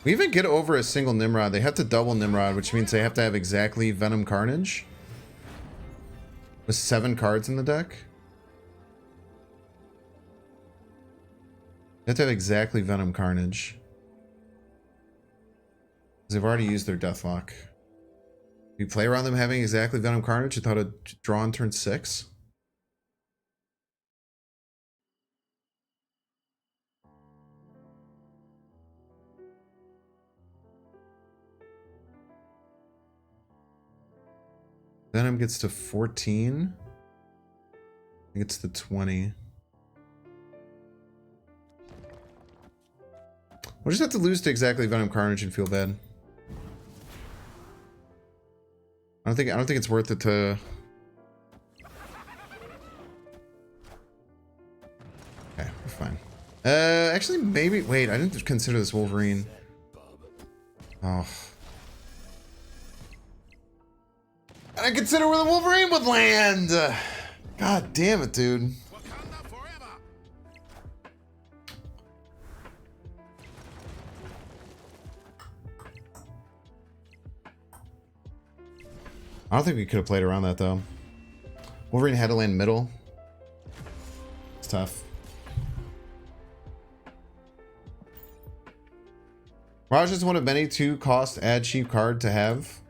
We even get over a single Nimrod. They have to double Nimrod, which means they have to have exactly Venom Carnage. With 7 cards in the deck. They have to have exactly Venom Carnage. Because they've already used their Deathlock. You play around them having exactly Venom Carnage without a draw on turn 6? Venom gets to 14. It gets to 20. We'll just have to lose to exactly Venom Carnage and feel bad. I don't think it's worth it to... Okay, we're fine. Actually, maybe... Wait, I didn't consider this Wolverine. Oh. I consider where the Wolverine would land! God damn it, dude. I don't think we could have played around that, though. Wolverine had to land middle. It's tough. Raj is one of many 2-cost add cheap card to have.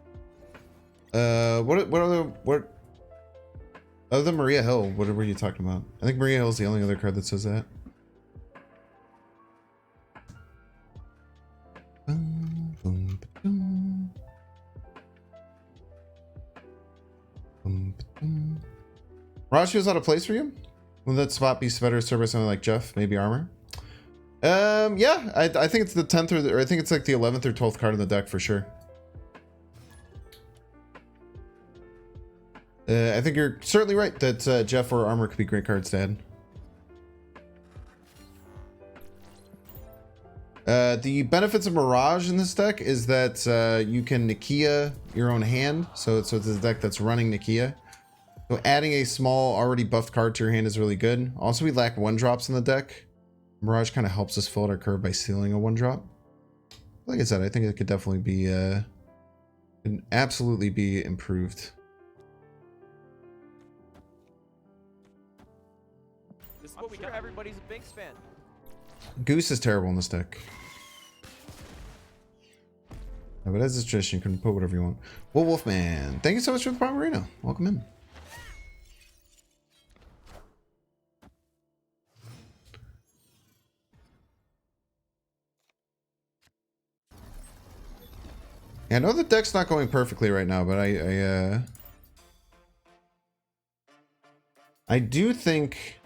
What other than Maria Hill, what were you talking about? I think Maria Hill is the only other card that says that. Mirage feels out of place for you? Will that spot be better served by something like Jeff? Maybe armor? Yeah, I think it's the 10th or I think it's like the 11th or 12th card in the deck for sure. I think you're certainly right that Jeff or armor could be great cards to add. The benefits of Mirage in this deck is that you can Nakia your own hand, so it's a deck that's running Nakia. So adding a small already buffed card to your hand is really good. Also, we lack 1-drops in the deck. Mirage kind of helps us fill out our curve by sealing a 1-drop. Like I said, I think it could definitely be, can absolutely be improved. This is what we got. Everybody's a Binks fan. Goose is terrible in this deck. Yeah, but as is tradition, you can put whatever you want. Well, Wolfman, thank you so much for the Prime Arena. Welcome in. Yeah, I know the deck's not going perfectly right now, but I do think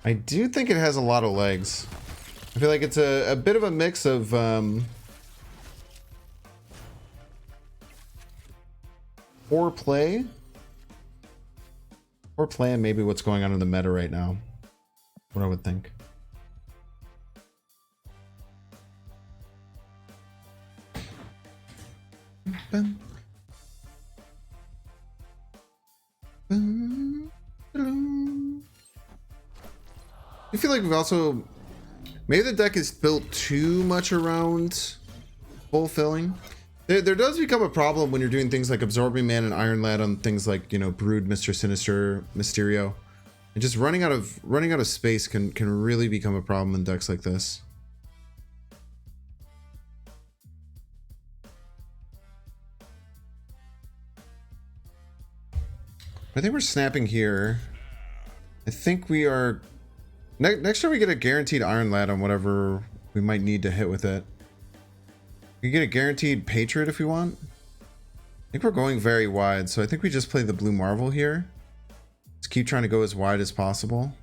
it has a lot of legs. I feel like it's a bit of a mix of poor play and maybe what's going on in the meta right now. What I would think. I feel like we've also maybe the deck is built too much around fulfilling. There does become a problem when you're doing things like Absorbing Man and Iron Lad on things like, you know, Brood, Mr. Sinister, Mysterio. And just running out of space can really become a problem in decks like this. I think we're snapping here. I think we are... Next time we get a guaranteed Iron Lad on whatever we might need to hit with it. We get a guaranteed Patriot if we want. I think we're going very wide, so I think we just play the Blue Marvel here. Let's keep trying to go as wide as possible.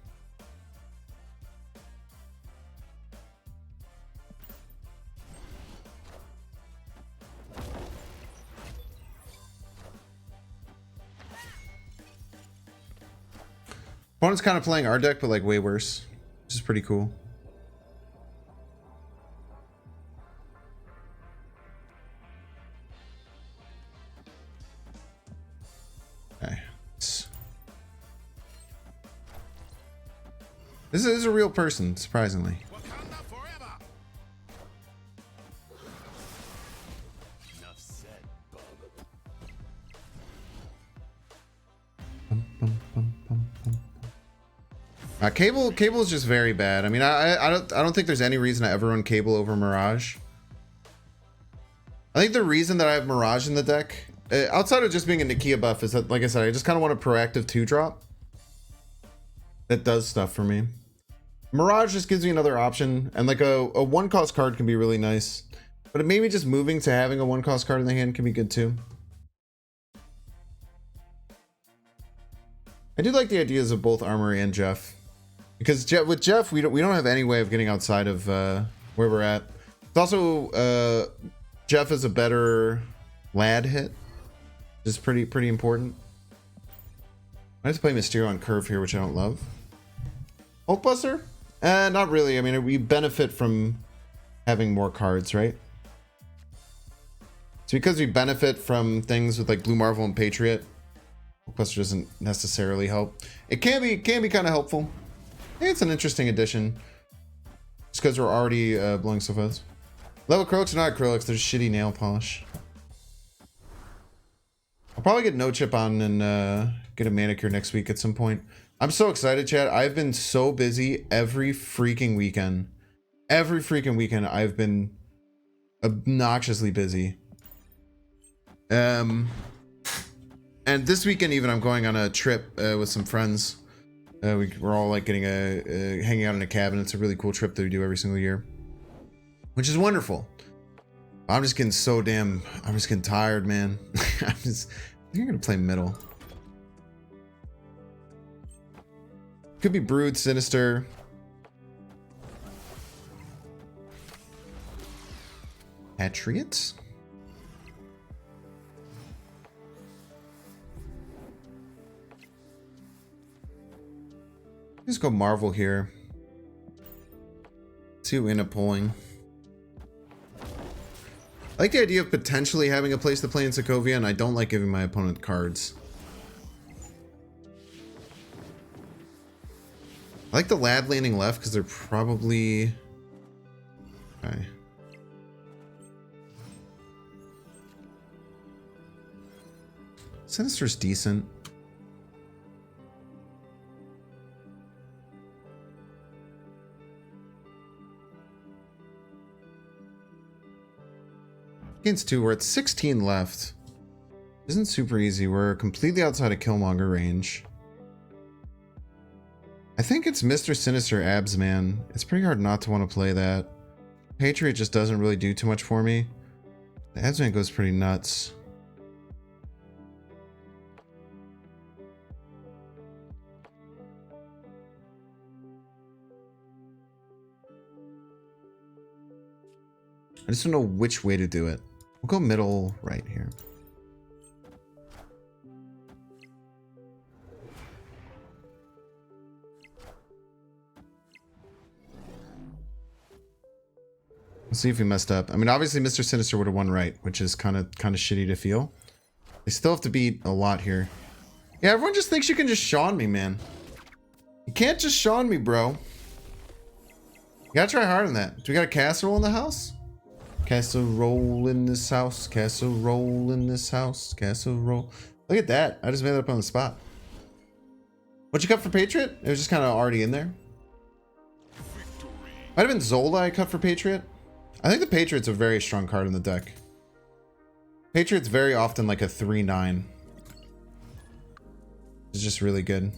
Opponent's kind of playing our deck, but like way worse, which is pretty cool. Okay. This is a real person, surprisingly. Enough said, bub. Cable is just very bad. I mean, I don't think there's any reason to ever run Cable over Mirage. I think the reason that I have Mirage in the deck, outside of just being a Nakia buff, is that, like I said, I just kind of want a proactive 2-drop that does stuff for me. Mirage just gives me another option, and like a 1-cost card can be really nice, but maybe just moving to having a 1-cost card in the hand can be good too. I do like the ideas of both Armory and Jeff. Because with Jeff, we don't have any way of getting outside of where we're at. It's also Jeff is a better Lad hit, which is pretty important. I have to play Mysterio on curve here, which I don't love. Hulkbuster? Not really. I mean, we benefit from having more cards, right? It's because we benefit from things with like Blue Marvel and Patriot. Hulkbuster doesn't necessarily help. It can be kind of helpful. I think it's an interesting addition. Just because we're already blowing so fast. Level acrylics are not acrylics, they're shitty nail polish. I'll probably get No Chip on and get a manicure next week at some point. I'm so excited, chat. I've been so busy every freaking weekend. Every freaking weekend I've been obnoxiously busy. And this weekend even I'm going on a trip with some friends. We're all like getting hanging out in a cabin. It's a really cool trip that we do every single year, which is wonderful. I'm just getting tired, man. I think I'm gonna play middle. Could be Brood, Sinister. Patriots? Just go Marvel here. See what we end up pulling. I like the idea of potentially having a place to play in Sokovia, and I don't like giving my opponent cards. I like the lad landing left because they're probably... Okay. Sinister's decent. Against 2, we're at 16 left. Isn't super easy. We're completely outside of Killmonger range. I think it's Mr. Sinister Abs, man. It's pretty hard not to want to play that. Patriot just doesn't really do too much for me. The Abs man goes pretty nuts. I just don't know which way to do it. We'll go middle right here. Let's see if we messed up. I mean, obviously Mr. Sinister would have won right, which is kind of shitty to feel. They still have to beat a lot here. Yeah, everyone just thinks you can just Sean me, man. You can't just Sean me, bro. You gotta try hard on that. Do we got a casserole in the house? Casserole in this house, casserole in this house, casserole. Look at that. I just made that up on the spot. What'd you cut for Patriot? It was just kind of already in there. Might have been Zola I cut for Patriot. I think the Patriot's a very strong card in the deck. Patriot's very often like a 3/9. It's just really good.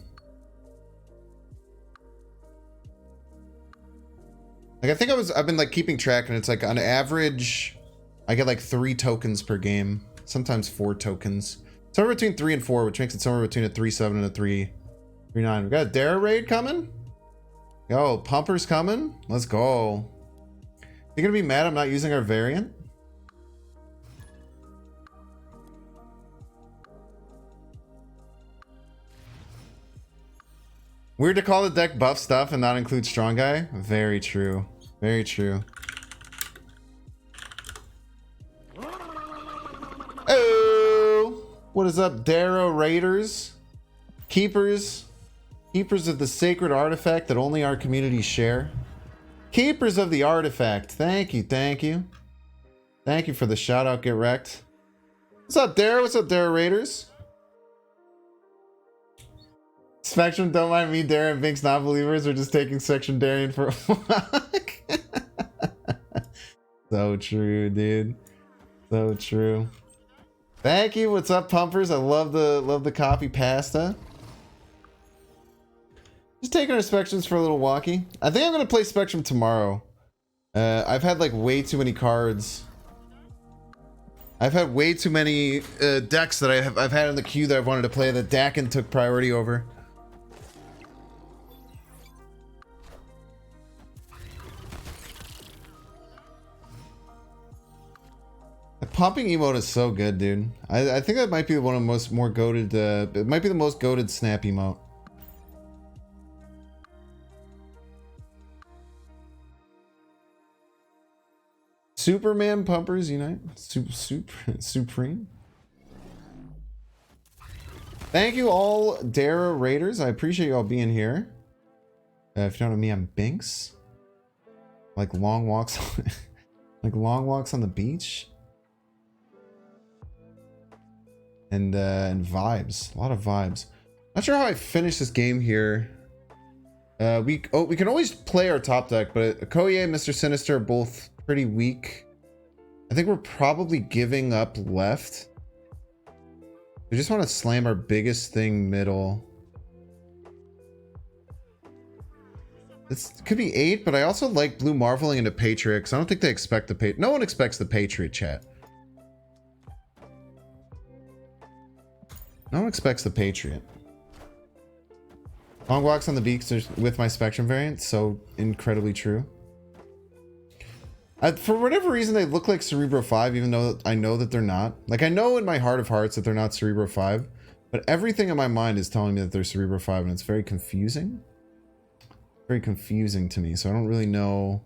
Like, I think I've been like keeping track, and it's like on average, I get like 3 tokens per game, sometimes 4 tokens. Somewhere between 3 and 4, which makes it somewhere between a 3/7 and a 3/9. We got a Dara raid coming. Yo, Pumper's coming. Let's go. You gonna be mad I'm not using our variant? Weird to call the deck buff stuff and not include strong guy. Very true. Very true. Oh, what is up, Darrow Raiders? Keepers of the sacred artifact that only our communities share. Keepers of the artifact. Thank you, thank you. Thank you for the shout out, get wrecked. What's up, Darrow? What's up, Darrow Raiders? Spectrum, don't mind me, Darren Binks, non-believers. We're just taking Section Darian for a walk. So true, dude. So true. Thank you. What's up, Pumpers? I love the coffee pasta. Just taking our Spectrums for a little walkie. I think I'm gonna play Spectrum tomorrow. I've had like way too many cards. I've had way too many decks that I've had in the queue that I've wanted to play that Dakin took priority over. The pumping emote is so good, dude. I think that might be one of the more goated. It might be the most goated snap emote. Superman Pumpers Unite. Supreme. Thank you all, Dara Raiders. I appreciate you all being here. If you don't know me, I'm Binks. Like long walks, like long walks on the beach. And vibes, a lot of vibes. Not sure how I finish this game here. We can always play our top deck, but Okoye and Mr. Sinister are both pretty weak. I think we're probably giving up left. We just want to slam our biggest thing middle. This could be 8, but I also like blue marveling into Patriot, because I don't think they expect the Patriot. No one expects the Patriot, chat. No one expects the Patriot. Long walks on the beaks are, with my Spectrum variant, so incredibly true. For whatever reason, they look like Cerebro 5, even though I know that they're not. Like, I know in my heart of hearts that they're not Cerebro 5, but everything in my mind is telling me that they're Cerebro 5, and it's very confusing. Very confusing to me, so I don't really know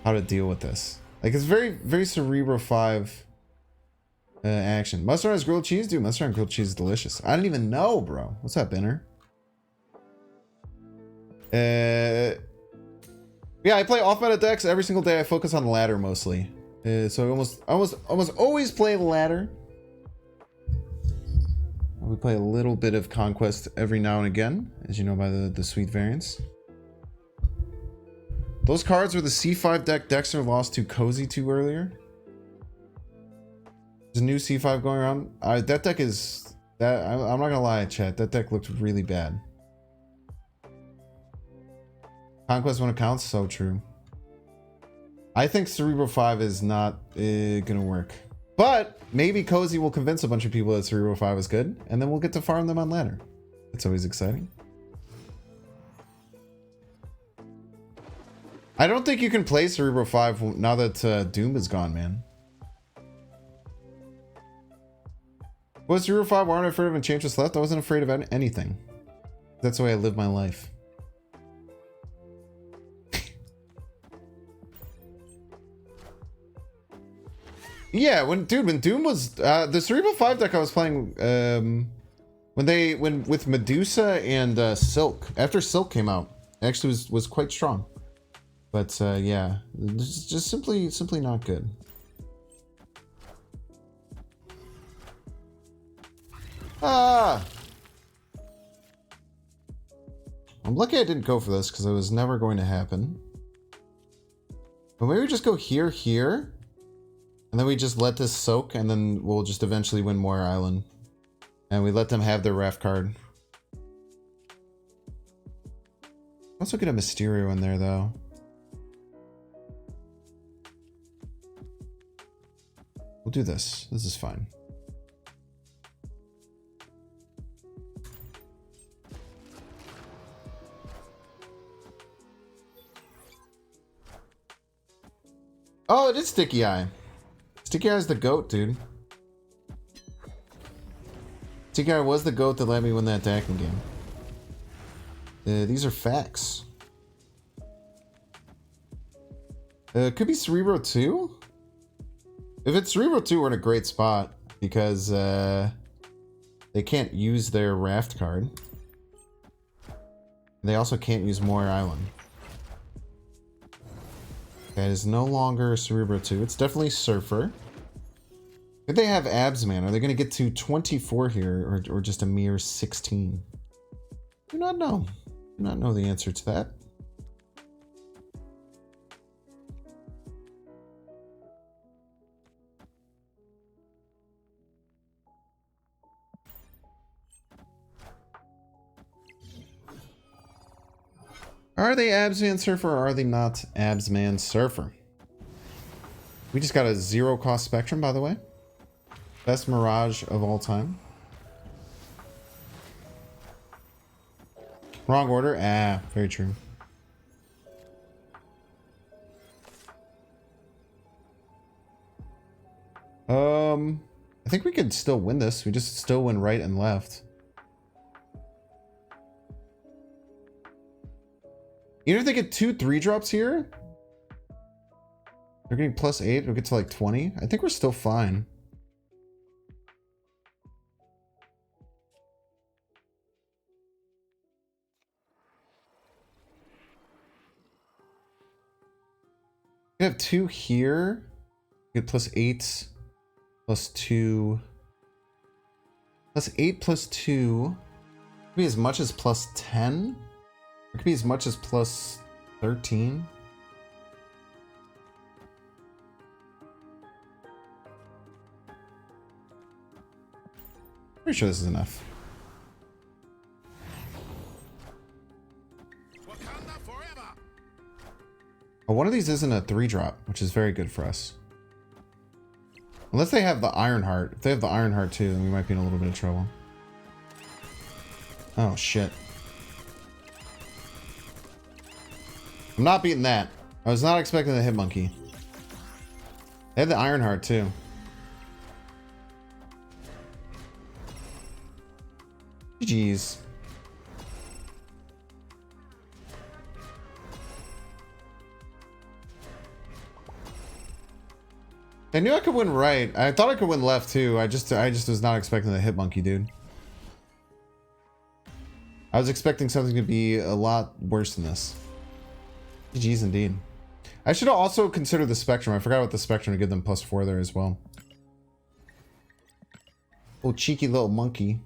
how to deal with this. Like, it's very, very Cerebro 5 action. Mustard on grilled cheese? Dude, mustard on grilled cheese is delicious. I didn't even know, bro. What's up, Benner? Yeah, I play off-meta decks every single day. I focus on the ladder mostly. So I almost always play the ladder. We play a little bit of Conquest every now and again, as you know by the sweet variants. Those cards were the C5 deck Dexter lost to Cozy to earlier. There's a new C5 going around. That deck is... I'm not gonna lie, chat. That deck looked really bad. Conquest when it counts, so true. I think Cerebro 5 is not gonna work. But maybe Cozy will convince a bunch of people that Cerebro 5 is good, and then we'll get to farm them on ladder. It's always exciting. I don't think you can play Cerebro 5 now that Doom is gone, man. Was Cerebro 5 weren't afraid of Enchantress left? I wasn't afraid of anything. That's the way I live my life. Yeah, when Doom was the Cerebral 5 deck I was playing when with Medusa and Silk. After Silk came out, it actually was quite strong. But yeah, just simply not good. Ah! I'm lucky I didn't go for this because it was never going to happen. But maybe we just go here. And then we just let this soak, and then we'll just eventually win Moir Island. And we let them have their raft card. Also get a Mysterio in there, though. We'll do this. This is fine. Oh, it is Sticky Eye. Sticky Eye is the GOAT, dude. Sticky Eye was the GOAT that let me win that attacking game. These are facts. Could be Cerebro 2? If it's Cerebro 2, we're in a great spot. Because they can't use their raft card. They also can't use Moir Island. That is no longer Cerebro 2. It's definitely Surfer. Could they have abs, man? Are they going to get to 24 here or just a mere 16? Do not know. Do not know the answer to that. Are they abs man surfer or are they not abs man surfer? We just got a 0 cost spectrum, by the way. Best Mirage of all time. Wrong order? Ah, very true. I think we could still win this. We just still win right and left. Even if they get 2 3-drops here, they're getting +8. We'll get to like 20. I think we're still fine. We have 2 here. We get +8, +2, +8 +2. Could be as much as +10. It could be as much as +13. Pretty sure this is enough. Oh, one of these isn't a 3-drop, which is very good for us. Unless they have the Iron Heart. If they have the Iron Heart too, then we might be in a little bit of trouble. Oh, shit. I'm not beating that. I was not expecting the hit monkey. They had the Iron Heart too. GG's. I knew I could win right. I thought I could win left too. I just was not expecting the hit monkey, dude. I was expecting something to be a lot worse than this. GG's indeed. I should have also considered the Spectrum. I forgot about the Spectrum to give them +4 there as well. Oh, cheeky little monkey.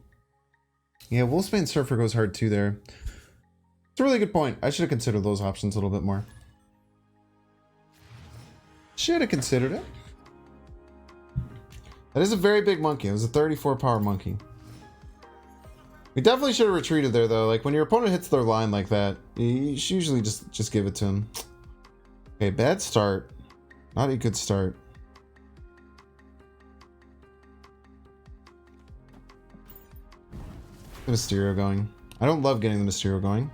Yeah, Wolfsbane Surfer goes hard too there. It's a really good point. I should have considered those options a little bit more. Should have considered it. That is a very big monkey. It was a 34 power monkey. We definitely should have retreated there though. Like when your opponent hits their line like that, you should usually just give it to him. Okay, bad start. Not a good start. The Mysterio going. I don't love getting the Mysterio going.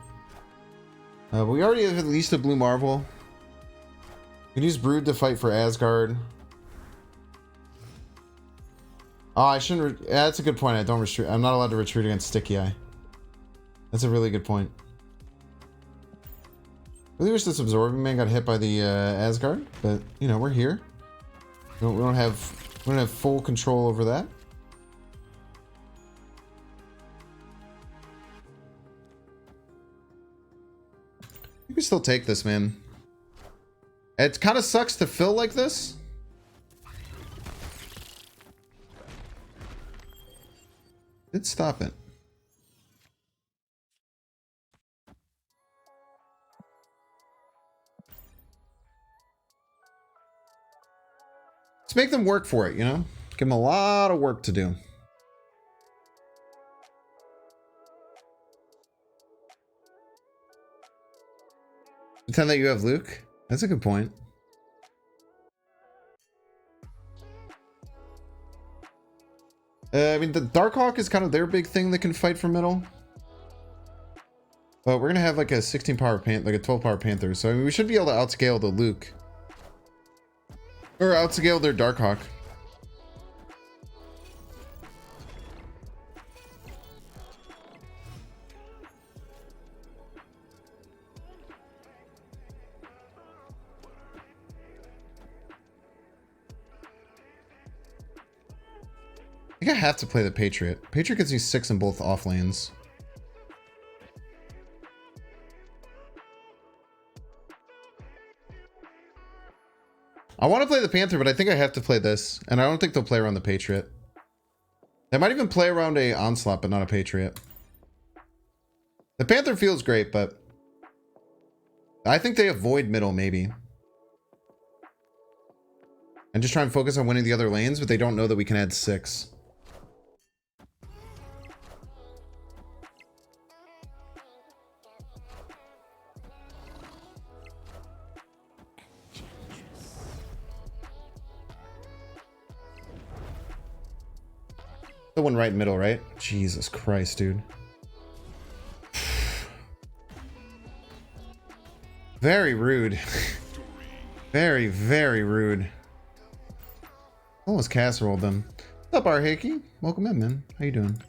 But we already have at least a Blue Marvel. We can use Brood to fight for Asgard. Oh, I shouldn't. Yeah, that's a good point. I don't retreat. I'm not allowed to retreat against Sticky Eye. That's a really good point. Really wish this Absorbing Man got hit by the Asgard, but you know we're here. We don't have full control over that. You can still take this, man. It kind of sucks to fill like this. Did stop it. Let's make them work for it, you know? Give them a lot of work to do. Pretend that you have Luke? That's a good point. I mean, the Darkhawk is kind of their big thing that can fight for middle. But we're going to have like a 16 power Panther, like a 12 power Panther. So I mean, we should be able to outscale the Luke. Or outscale their Darkhawk. I think I have to play the Patriot. Patriot gets you 6 in both off lanes. I want to play the Panther, but I think I have to play this. And I don't think they'll play around the Patriot. They might even play around a Onslaught, but not a Patriot. The Panther feels great, but I think they avoid middle, maybe. And just try and focus on winning the other lanes, but they don't know that we can add 6. The one right middle, right? Jesus Christ, dude. Very rude. Very, very rude. Almost casseroled them. What's up, Arhaki? Welcome in, man. How you doing?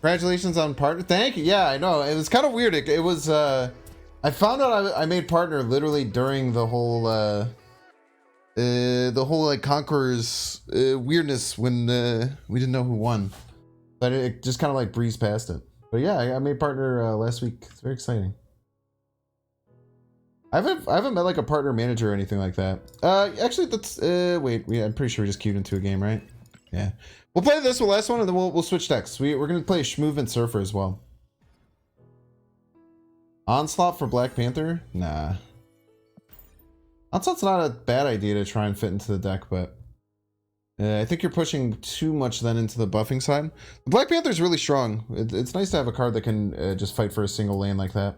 Congratulations on partner. Thank you. Yeah, I know. It was kind of weird. It was, I found out I made partner literally during the whole like Conqueror's weirdness when we didn't know who won, but it just kind of like breezed past it. But yeah, I made partner last week. It's very exciting. I haven't met like a partner manager or anything like that. Actually, that's wait, I'm pretty sure we just queued into a game, right? Yeah, we'll play this last one and then we'll switch decks. We're gonna play Shmoov and Surfer as well. Onslaught for Black Panther? Nah. Onslaught's not a bad idea to try and fit into the deck, but I think you're pushing too much then into the buffing side. The Black Panther's really strong. It's nice to have a card that can just fight for a single lane like that.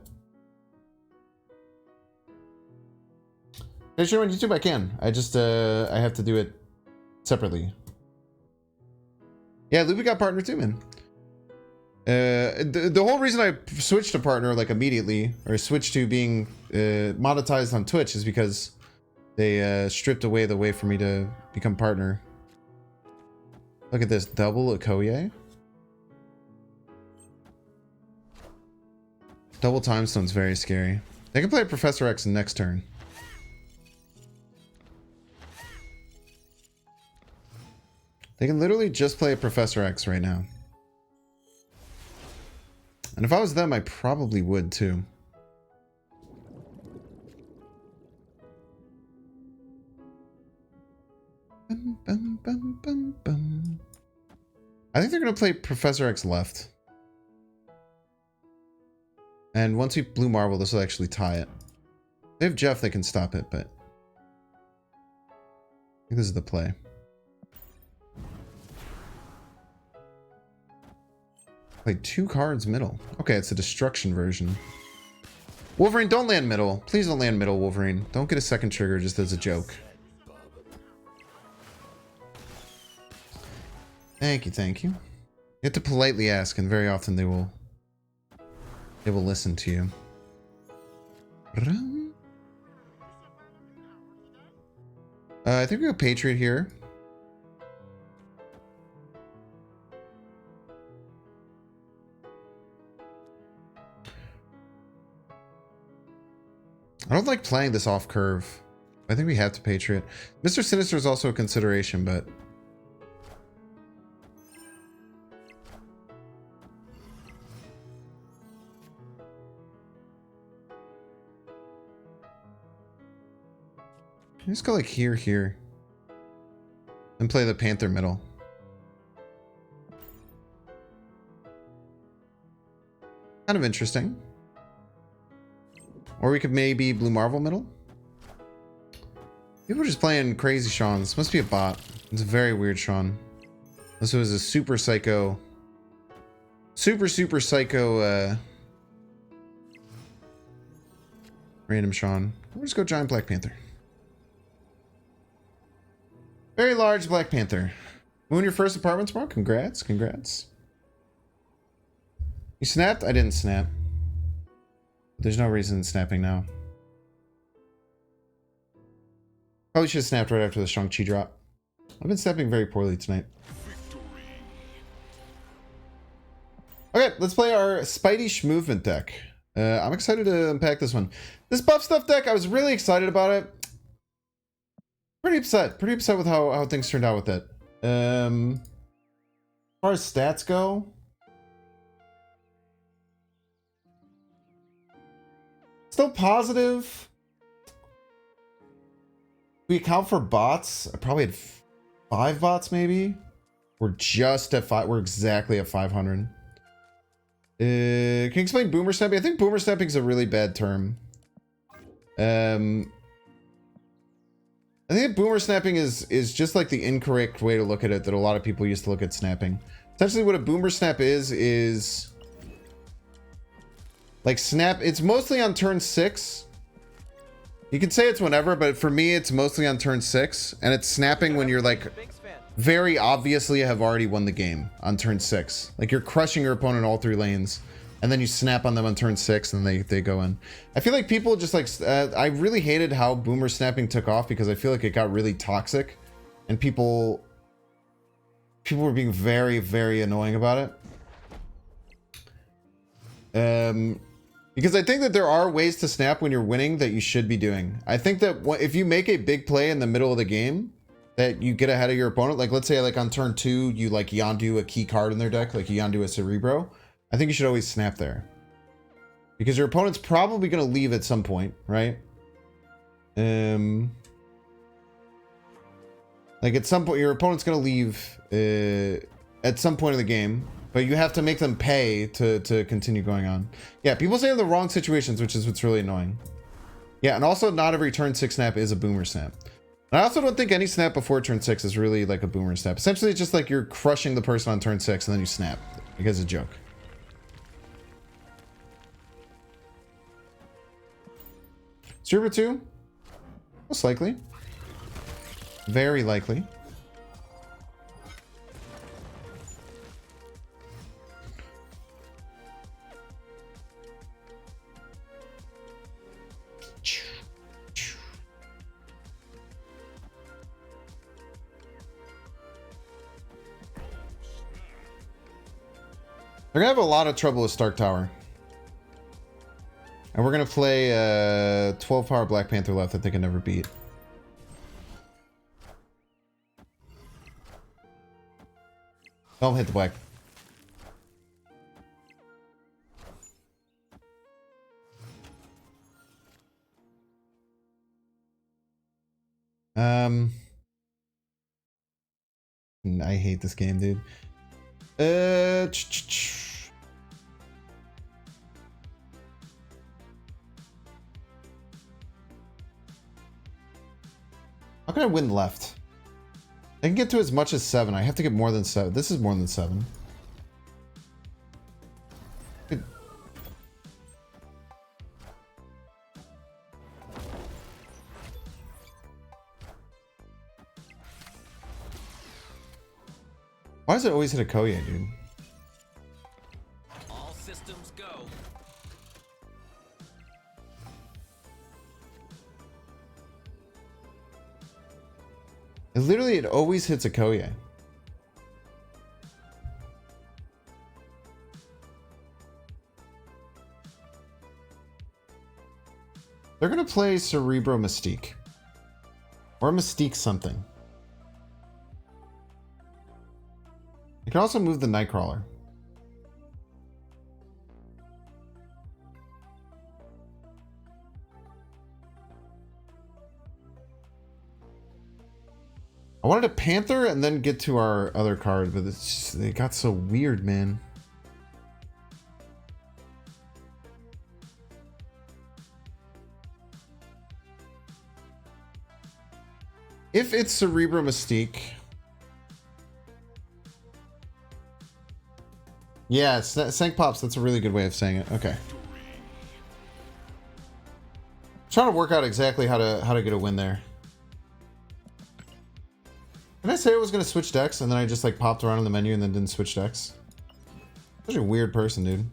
Hey, sure, on YouTube I can. I just I have to do it separately. Yeah, Luby got partner too, man. The whole reason I switched to partner like immediately, or switched to being monetized on Twitch, is because they stripped away the way for me to become partner. Look at this, double Okoye. Double time stone's very scary. They can play Professor X next turn. They can literally just play Professor X right now. And if I was them, I probably would too. Bum, bum, bum, bum, bum. I think they're going to play Professor X left. And once we blue marble, this will actually tie it. They have Jeff, they can stop it, but I think this is the play. Play 2 cards middle. Okay, it's a destruction version. Wolverine, don't land middle. Please don't land middle, Wolverine. Don't get a second trigger just as a joke. Thank you, thank you. You have to politely ask, and very often they will listen to you. I think we go Patriot here. I don't like playing this off curve. I think we have to Patriot. Mr. Sinister is also a consideration, but let's go like here. And play the Panther middle. Kind of interesting. Or we could maybe Blue Marvel middle. People are just playing crazy Sean. This must be a bot. It's a very weird Sean. This was a super psycho. Super psycho random Sean. We'll just go Giant Black Panther. Very large Black Panther. Moon your first apartment tomorrow? Congrats. You snapped? I didn't snap. There's no reason in snapping now. Probably should have snapped right after the Shang-Chi drop. I've been snapping very poorly tonight. Okay, let's play our Spidey movement deck. I'm excited to unpack this one. This buff stuff deck, I was really excited about it. Pretty upset with how things turned out with it. As far as stats go, still positive. We account for bots. I probably had 5 bots, maybe. We're just at 5. We're exactly at 500. Can you explain boomer snapping? I think boomer snapping is a really bad term. I think boomer snapping is just like the incorrect way to look at it that a lot of people used to look at snapping. Essentially what a boomer snap is like snap. It's mostly on turn 6. You can say it's whenever, but for me it's mostly on turn 6, and it's snapping when you're like very obviously have already won the game on turn 6. Like you're crushing your opponent all 3 lanes, and then you snap on them on turn 6 and they go in. I feel like people just like, I really hated how boomer snapping took off because I feel like it got really toxic and people were being very, very annoying about it. Because I think that there are ways to snap when you're winning that you should be doing. I think that if you make a big play in the middle of the game, that you get ahead of your opponent, like let's say like on turn 2, you like Yondu a key card in their deck, like Yondu a Cerebro, I think you should always snap there. Because your opponent's probably going to leave at some point, right? Like at some point, your opponent's going to leave at some point in the game, but you have to make them pay to continue going on. Yeah, people say in the wrong situations, which is what's really annoying. Yeah, and also not every turn 6 snap is a boomer snap. And I also don't think any snap before turn 6 is really like a boomer snap. Essentially, it's just like you're crushing the person on turn 6 and then you snap. Like as a joke. Super 2? Most likely. Very likely. They're gonna have a lot of trouble with Stark Tower. And we're gonna play 12 power Black Panther left that they can never beat. Don't hit the black. I hate this game, dude. How can I win left? I can get to as much as 7. I have to get more than 7. This is more than 7. Good. Why does it always hit a Koye, dude? All systems go. It always hits a Koye. They're gonna play Cerebro Mystique. Or Mystique something. You can also move the Nightcrawler. I wanted a Panther and then get to our other card, but it's just, it got so weird, man. If it's Cerebro Mystique... Yeah, Sank Pops, that's a really good way of saying it. Okay. Trying to work out exactly how to get a win there. Did I say I was going to switch decks and then I just like popped around in the menu and then didn't switch decks? Such a weird person, dude.